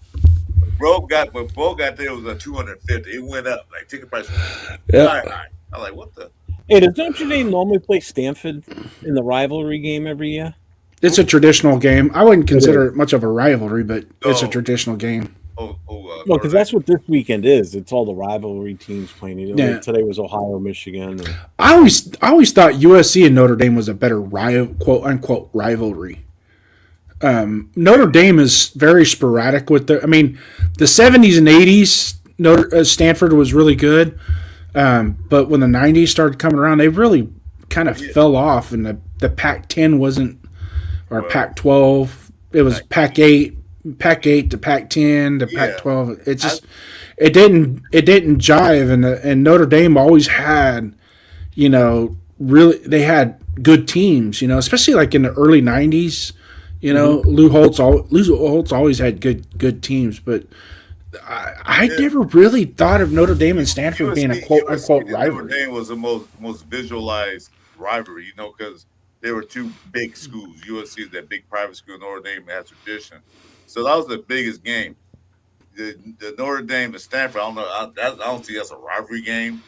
When Bo got there, it was $250. It went up like ticket price. High. I'm like, what the? Hey, does Notre Dame normally play Stanford in the rivalry game every year? It's a traditional game. I wouldn't consider it much of a rivalry, but it's a traditional game. Well, because that's what this weekend is. It's all the rivalry teams playing. Like today was Ohio, Michigan. I always thought USC and Notre Dame was a better quote unquote rivalry. Notre Dame is very sporadic with the 70s and 80s. Stanford was really good, but when the 90s started coming around, they really kind of fell off, and the Pac-10 wasn't, or Pac-12. It was Pac-8 to Pac-10 to Pac-12. It just it didn't jive, and Notre Dame always had, really they had good teams, especially like in the early 90s. Lou Holtz always had good teams, but I never really thought of Notre Dame and Stanford being a quote unquote rivalry. Notre Dame was the most visualized rivalry, because they were two big schools. USC is that big private school. Notre Dame has tradition, so that was the biggest game. The Notre Dame and Stanford. I don't know. I don't see that's a rivalry game.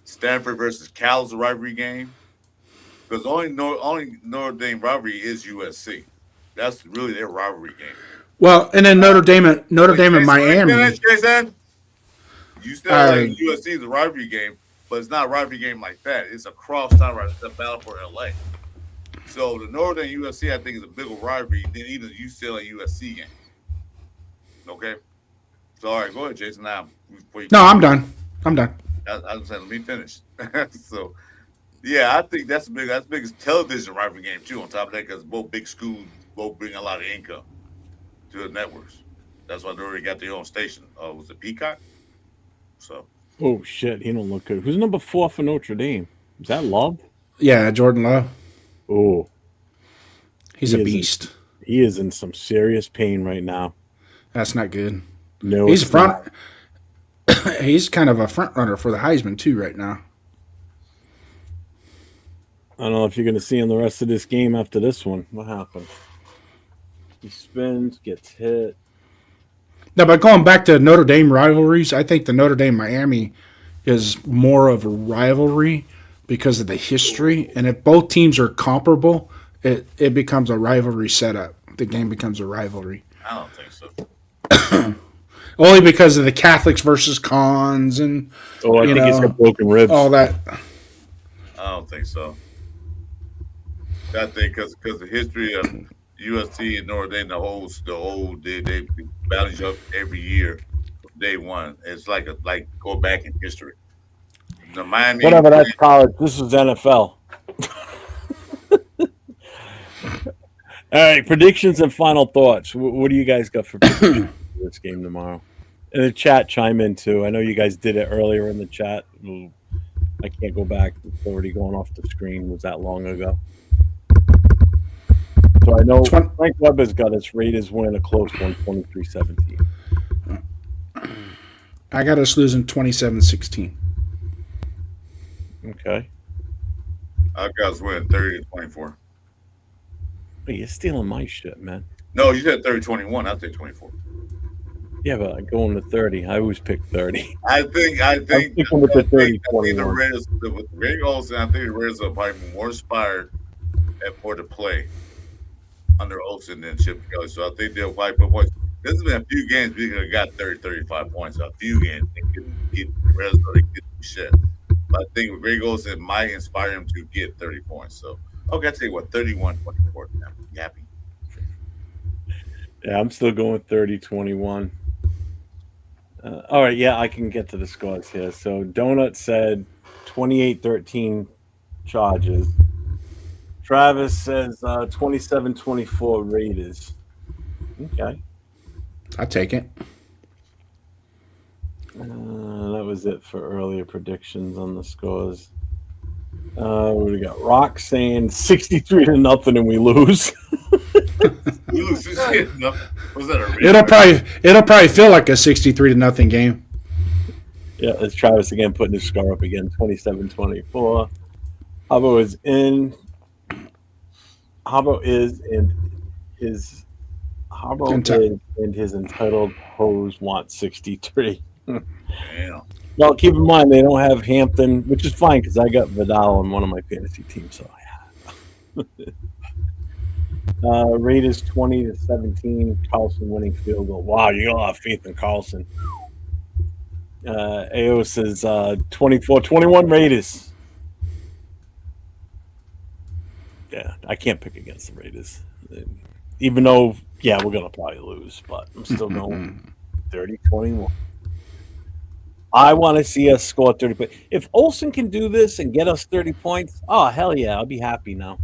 Stanford versus Cal is a rivalry game, because only Notre Dame rivalry is USC. That's really their rivalry game. Well, and then Notre Dame and Miami. Jason, you still like USC is a rivalry game, but it's not a rivalry game like that. It's a cross-town rivalry. It's a battle for LA. So the Notre Dame USC, I think, is a bigger rivalry than even the UCLA USC game. Okay. So all right, go ahead, Jason. Now, I'm done. I was saying, let me finish. So, yeah, I think that's the biggest television rivalry game too. On top of that, because both big schools both bring a lot of income to the networks. That's why they already got their own station. Was it Peacock? So. Oh shit, he don't look good. Who's number 4 for Notre Dame? Is that Love? Yeah, Jordan Love. Oh, he's a beast. He is in some serious pain right now. That's not good. No, he's he's kind of a front runner for the Heisman too right now. I don't know if you're going to see him the rest of this game after this one. What happened? He spins, gets hit. No, but going back to Notre Dame rivalries, I think the Notre Dame Miami is more of a rivalry because of the history. And if both teams are comparable, it becomes a rivalry setup. The game becomes a rivalry. I don't think so. Only because of the Catholics versus Cons and I think he's got broken ribs. All that. I don't think so. I think because the history of USC and Notre Dame, they battle each other every year from day one. It's like go back in history. The Miami, whatever, that's college. This is NFL. All right, predictions and final thoughts. What do you guys got for predictions for this game tomorrow? In the chat, chime in too. I know you guys did it earlier in the chat. I can't go back. It's already going off the screen. Was that long ago? So I know Frank Webb has got his Raiders winning a close one, 23-17. I got us losing 27-16. Okay. I've got us winning 30-24. Hey, you're stealing my shit, man. No, you said 30-21. I said 24. Yeah, but I go into 30. I always pick 30. I think I'm sticking with the I think the 30-21. Raiders with Greg Olson. I think the Raiders are probably more inspired for the play under Olson than Chip Kelly. So I think they'll probably put points. There's been a few games we could have got 30, 35 points. A few games they couldn't get the Raiders or they couldn't do shit. But I think Greg Olson might inspire him to get 30 points. So okay, I tell you what, 31-24. I'm happy. Yeah, I'm still going 30-21. All right, yeah, I can get to the scores here. So Donut said 28-13 Chargers. Travis says 27-24 Raiders. Okay. I take it. That was it for earlier predictions on the scores. What do we got? Rock saying 63-0 and we lose. We lose 68-0. Was that a It'll probably feel like a 63-0 game. Yeah, it's Travis again putting his score up again, 27-24. Habo is in. Habo is and his entitled hose want 63. Damn. Well, keep in mind they don't have Hampton, which is fine because I got Vidal on one of my fantasy teams. So yeah. Raiders 20-17. Carlson winning field goal. Wow, you got a lot of faith in Carlson. AO says 24-21 Raiders. Yeah, I can't pick against the Raiders. Even though, yeah, we're going to probably lose, but I'm still going 30-21. I want to see us score 30 points. If Olsen can do this and get us 30 points, oh, hell yeah, I'll be happy now.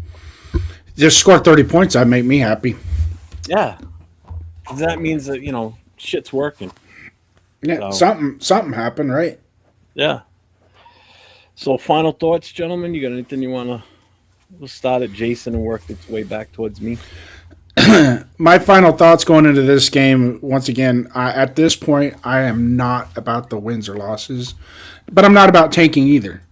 Just score 30 points, that'd make me happy. Yeah. 'Cause that means that, shit's working. Yeah, so. something happened, right? Yeah. So final thoughts, gentlemen? You got anything you want to... We'll start at Jason and work its way back towards me. My final thoughts going into this game, once again, at this point, I am not about the wins or losses, but I'm not about tanking either.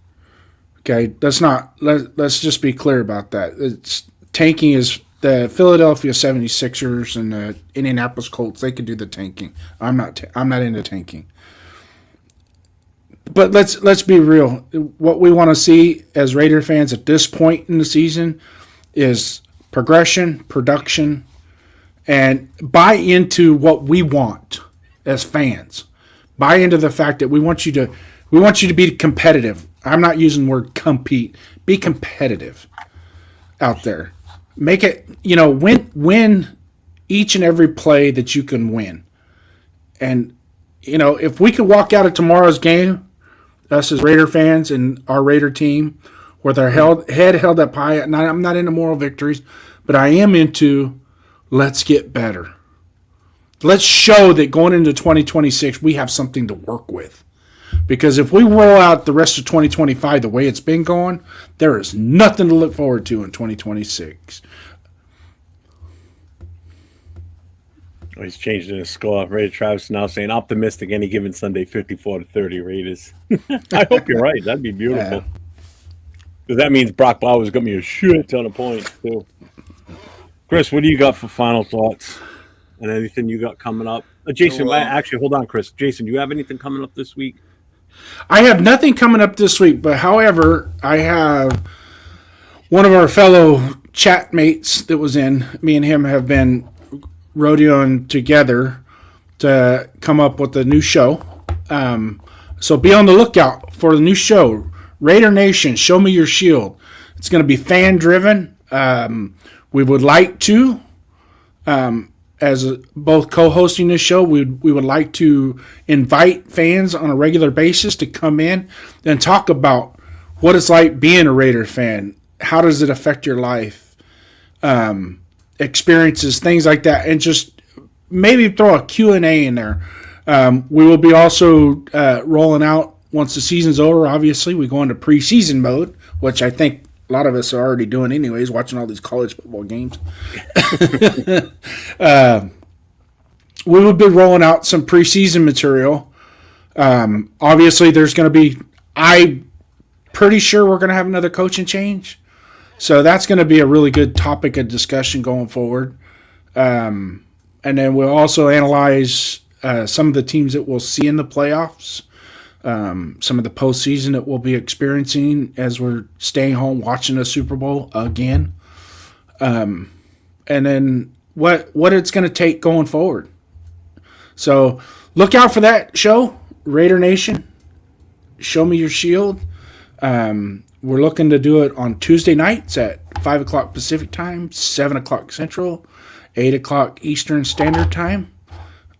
Okay, let's just be clear about that. Tanking is the Philadelphia 76ers and the Indianapolis Colts. They could do the tanking. I'm not into tanking. But let's be real. What we want to see as Raider fans at this point in the season is progression, production, and buy into what we want as fans. Buy into the fact that we want you to be competitive. I'm not using the word compete. Be competitive out there. Make it, win each and every play that you can win. And if we could walk out of tomorrow's game, us as Raider fans and our Raider team, with our head held up high. I'm not into moral victories, but I am into let's get better. Let's show that going into 2026, we have something to work with. Because if we roll out the rest of 2025 the way it's been going, there is nothing to look forward to in 2026. Oh, he's changed his score. Raider Travis now saying optimistic any given Sunday, 54-30 Raiders. I hope you're right. That'd be beautiful. Because that means Brock Bowers got me a shit ton of points, too. Chris, what do you got for final thoughts? And anything you got coming up? Jason, actually, hold on, Chris. Jason, do you have anything coming up this week? I have nothing coming up this week, but however, I have one of our fellow chat mates that was in. Me and him have been rodeoing together to come up with a new show. So be on the lookout for the new show, Raider Nation, Show Me Your Shield. It's going to be fan-driven. We would like to, as both co-hosting this show, we would like to invite fans on a regular basis to come in and talk about what it's like being a Raider fan. How does it affect your life? Experiences, things like that, and just maybe throw a Q&A in there. We will be also rolling out, once the season's over, obviously, we go into preseason mode, which I think a lot of us are already doing anyways, watching all these college football games. We will be rolling out some preseason material. Obviously, there's going to be, pretty sure we're going to have another coaching change. So that's going to be a really good topic of discussion going forward. And then we'll also analyze some of the teams that we'll see in the playoffs, some of the postseason that we'll be experiencing as we're staying home watching a Super Bowl again. And then what it's going to take going forward. So look out for that show, Raider Nation. Show me your shield. We're looking to do it on Tuesday nights at 5 o'clock Pacific time, 7 o'clock Central, 8 o'clock Eastern Standard Time.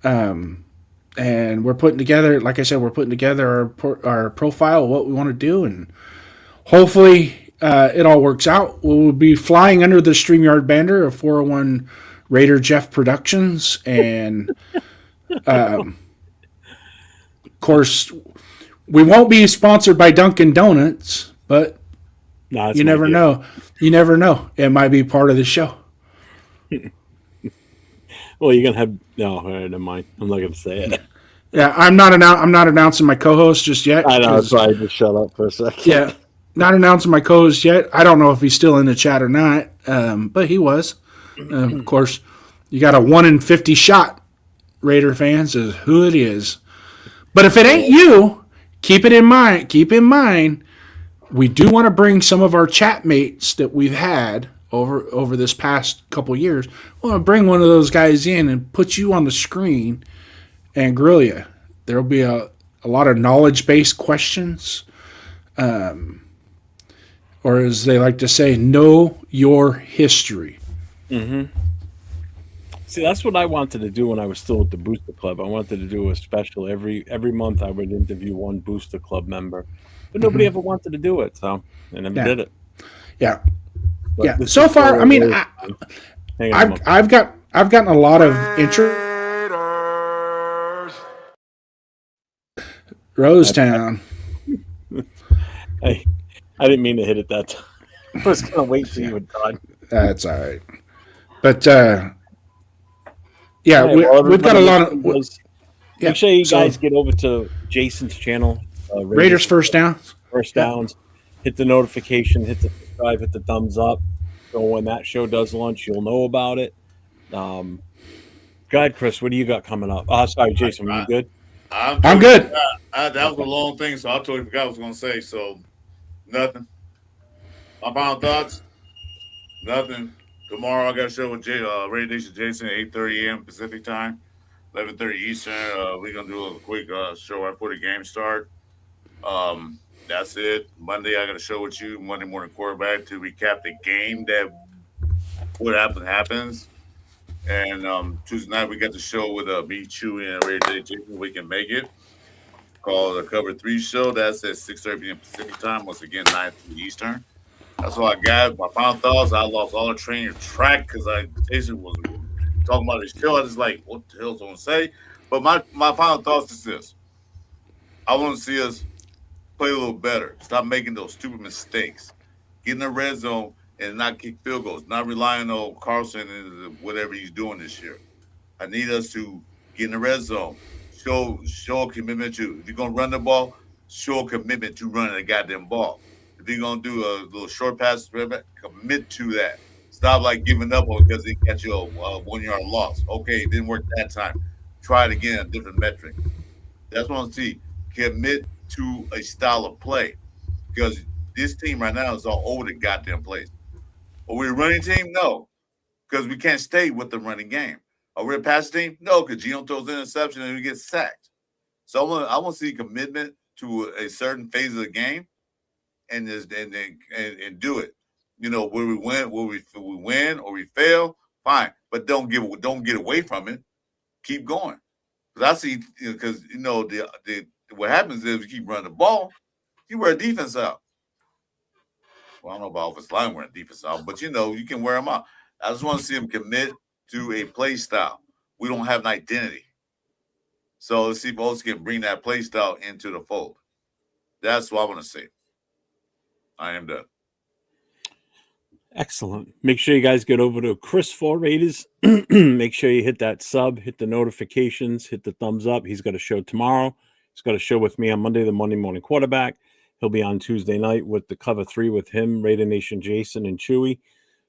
And we're putting together, like I said, our profile of what we want to do, and hopefully it all works out. We'll be flying under the StreamYard banner of 401 Raider Jeff Productions, and of course, we won't be sponsored by Dunkin' Donuts, but you never know. You never know. It might be part of the show. Well, you're gonna have never mind. I'm not gonna say it. Yeah, I'm not announcing my co-host just yet. I know. So I just shut up for a second. Yeah, not announcing my co-host yet. I don't know if he's still in the chat or not, but he was. Of course, you got a 1 in 50 shot, Raider fans, is who it is. But if it ain't you, keep in mind, we do want to bring some of our chat mates that we've had over this past couple years. We want to bring one of those guys in and put you on the screen and grill you. There'll be a lot of knowledge-based questions, or as they like to say, know your history. Mm-hmm. See, that's what I wanted to do when I was still at the Booster Club. I wanted to do a special every month. I would interview one Booster Club member, but nobody ever wanted to do it, so I never did it. Yeah, But yeah. this So is far, so I mean, rare. I've gotten a lot of interest. Rosetown. I didn't mean to hit it that time. I was gonna wait till you were done. That's all right. But yeah, All right, well, we've got a lot of. Make sure you guys get over to Jason's channel. Raiders First Downs. First Downs. Hit the notification. Hit the subscribe. Hit the thumbs up. So when that show does launch, you'll know about it. Go ahead, Chris. What do you got coming up? Oh, sorry, Jason. Were you good? I'm good. That was a long thing, so I totally forgot what I was going to say. So, nothing. My final thoughts? Nothing. Tomorrow I got a show with Radio Nation Jason at 8:30 a.m. Pacific time, 11:30 Eastern. We're going to do a quick show right before the game start. That's it. Monday I got a show with you, Monday Morning Quarterback, to recap the game that what happens. And Tuesday night we got the show with me, Chewy, and Ray J. Jason. We can make it. Called the Cover 3 show. That's at 6:30 p.m. Pacific time. Once again, 9 Eastern. That's all I got. My final thoughts. I lost all the training track because Jason was talking about his show. I was like, what the hell is I going to say? But my final thoughts is this. I want to see us play a little better. Stop making those stupid mistakes. Get in the red zone and not kick field goals. Not relying on Carlson and whatever he's doing this year. I need us to get in the red zone. Show a commitment to. If you're going to run the ball, show a commitment to running the goddamn ball. If you're going to do a little short pass, commit to that. Stop giving up on because they catch you a 1 yard loss. Okay, it didn't work that time. Try it again, a different metric. That's what I want to see. Commit to a style of play because this team right now is all over the goddamn place. Are we a running team? No, because we can't stay with the running game. Are we a pass team? No, because Gino throws an interception and we get sacked. So I want to see commitment to a certain phase of the game and do it. You know, where we win or we fail, fine, but don't get away from it. Keep going. Because I see, because what happens is we keep running the ball, you wear a defense out. Well, I don't know about offensive line wearing a defense out, but you can wear them out. I just want to see them commit to a play style. We don't have an identity. So let's see if Olsen can bring that play style into the fold. That's what I want to see. I am done. Excellent. Make sure you guys get over to Chris for Raiders. Make sure you hit that sub, hit the notifications, hit the thumbs up. He's got a show tomorrow. He's got a show with me on Monday, the Monday Morning Quarterback. He'll be on Tuesday night with the Cover 3 with him, Raider Nation Jason, and Chewy.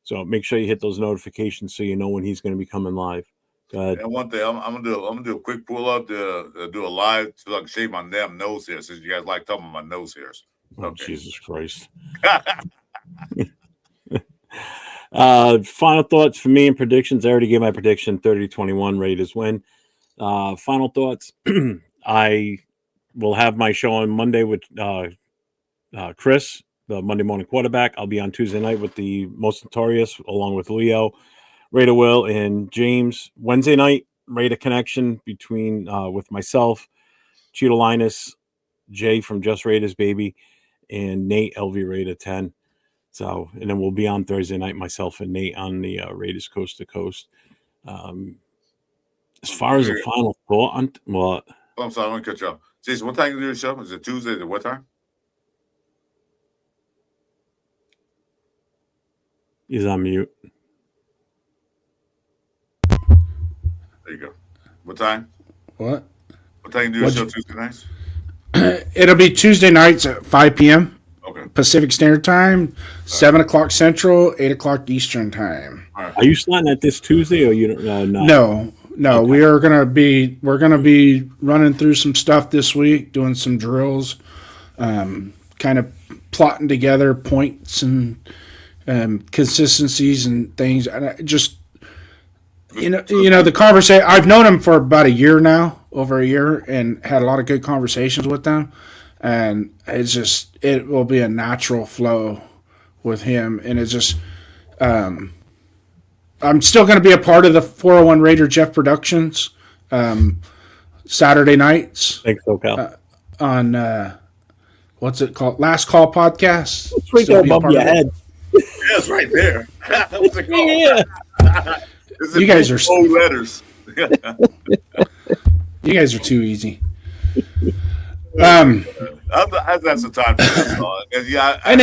So make sure you hit those notifications so you know when he's going to be coming live. Go ahead. And one thing, I'm gonna do a quick pull up to do a live so I can shave my damn nose hair since you guys like talking about my nose hairs. Oh, Okay. Jesus Christ. Final thoughts for me and predictions. I already gave my prediction 30-21 Raiders win. Final thoughts. I will have my show on Monday with Chris, the Monday morning quarterback. I'll be on Tuesday night with the most notorious along with Leo, Raider Will, and James. Wednesday night, Raider connection between with myself, Cheeto Linus, Jay from Just Raiders Baby, and Nate LV Raider 10. So, and then we'll be on Thursday night, myself and Nate on the Raiders Coast to Coast. As far as a final thought, I'm sorry, I want to cut you off. Jason, what time you do the show? Is it Tuesday at what time? He's on mute. There you go. What time? What? What time you do the show Tuesday nights? It'll be Tuesday nights at 5 p.m. Okay. Pacific Standard Time, 7 o'clock Central, 8 o'clock Eastern Time. All right. Are you starting at this Tuesday or you don't? No. Okay. We're gonna be running through some stuff this week, doing some drills, kind of plotting together points and consistencies and things. And I just the conversation. I've known him for about over a year, and had a lot of good conversations with them. And it will be a natural flow with him. And it's just, I'm still going to be a part of the 401 Raider Jeff Productions Saturday nights. Thanks, Cal. On, what's it called? Last Call Podcast. It's right there above your head. Yeah, it's right there. What's it called? Yeah. You guys are old letters. You guys are too easy. I've had some time for this. And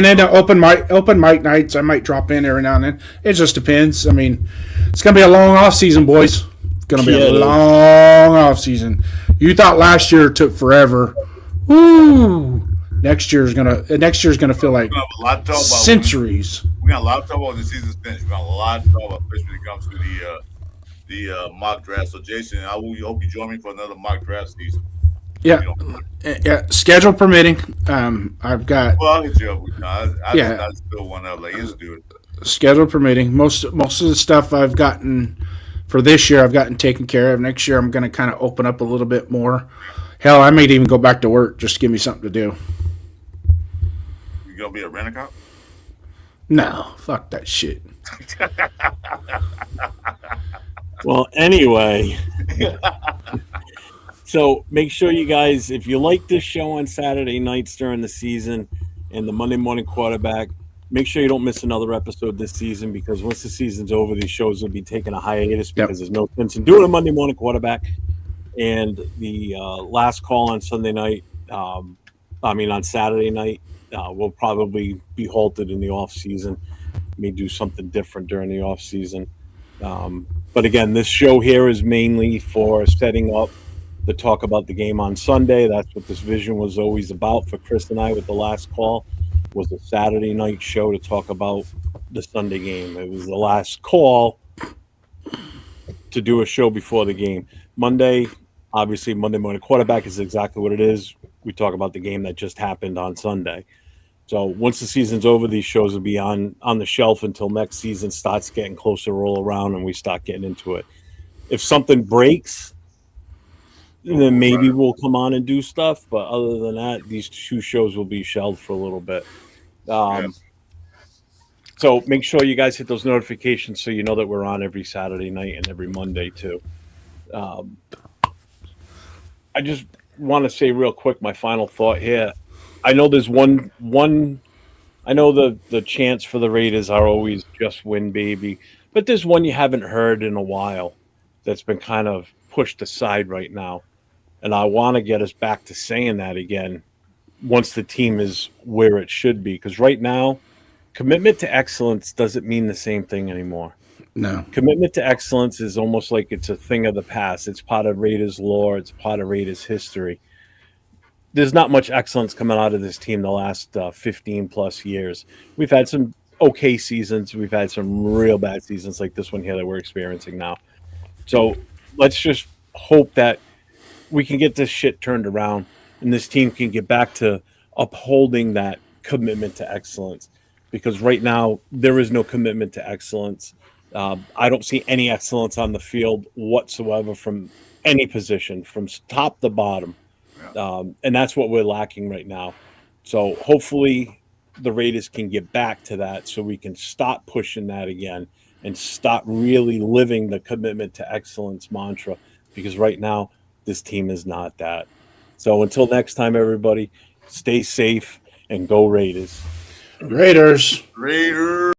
then open mic nights, I might drop in every now and then. It just depends. I mean, it's gonna be a long off season, boys. It's gonna be a long off season. You thought last year took forever. Woo! Next year's gonna feel like centuries. We got a lot to talk about when the season's finished. We got a lot to talk about, especially when it comes to the mock draft. So, Jason, I hope you join me for another mock draft season. Yeah. Schedule permitting. I've got. Well, I'll hit you up. I still want to let's do it. Schedule permitting. Most of the stuff I've gotten for this year, I've gotten taken care of. Next year, I'm going to kind of open up a little bit more. Hell, I might even go back to work just to give me something to do. You gonna be a rent-a-cop? No, fuck that shit. Well, anyway. So make sure you guys, if you like this show on Saturday nights during the season and the Monday morning quarterback, make sure you don't miss another episode this season, because once the season's over, these shows will be taking a hiatus because there's no sense in doing a Monday morning quarterback. And the last call on Sunday night, on Saturday night, will probably be halted in the off season. May do something different during the off season. But again, this show here is mainly for setting up the talk about the game on Sunday. That's what this vision was always about for Chris and I with the last call, was a Saturday night show to talk about the Sunday game. It was the last call to do a show before the game. Monday, obviously, Monday morning quarterback is exactly what it is. We talk about the game that just happened on Sunday. So once the season's over, these shows will be on the shelf until next season starts getting closer to roll around and we start getting into it. If something breaks, then maybe we'll come on and do stuff. But other than that, these two shows will be shelved for a little bit. So make sure you guys hit those notifications so you know that we're on every Saturday night and every Monday too. I just want to say real quick my final thought here. I know there's one. I know the chants for the Raiders are always just win, baby, but there's one you haven't heard in a while that's been kind of pushed aside right now, and I want to get us back to saying that again once the team is where it should be. Because right now, commitment to excellence doesn't mean the same thing anymore. No. Commitment to excellence is almost like it's a thing of the past. It's part of Raiders lore. It's part of Raiders history. there's not much excellence coming out of this team the last 15 plus years. We've had some okay seasons. We've had some real bad seasons like this one here that we're experiencing now. So let's just hope that we can get this shit turned around and this team can get back to upholding that commitment to excellence. Because right now there is no commitment to excellence. I don't see any excellence on the field whatsoever from any position, from top to bottom. And that's what we're lacking right now. So hopefully the Raiders can get back to that so we can stop pushing that again and stop really living the commitment to excellence mantra, because right now this team is not that. So until next time, everybody, stay safe and go Raiders. Raiders. Raiders.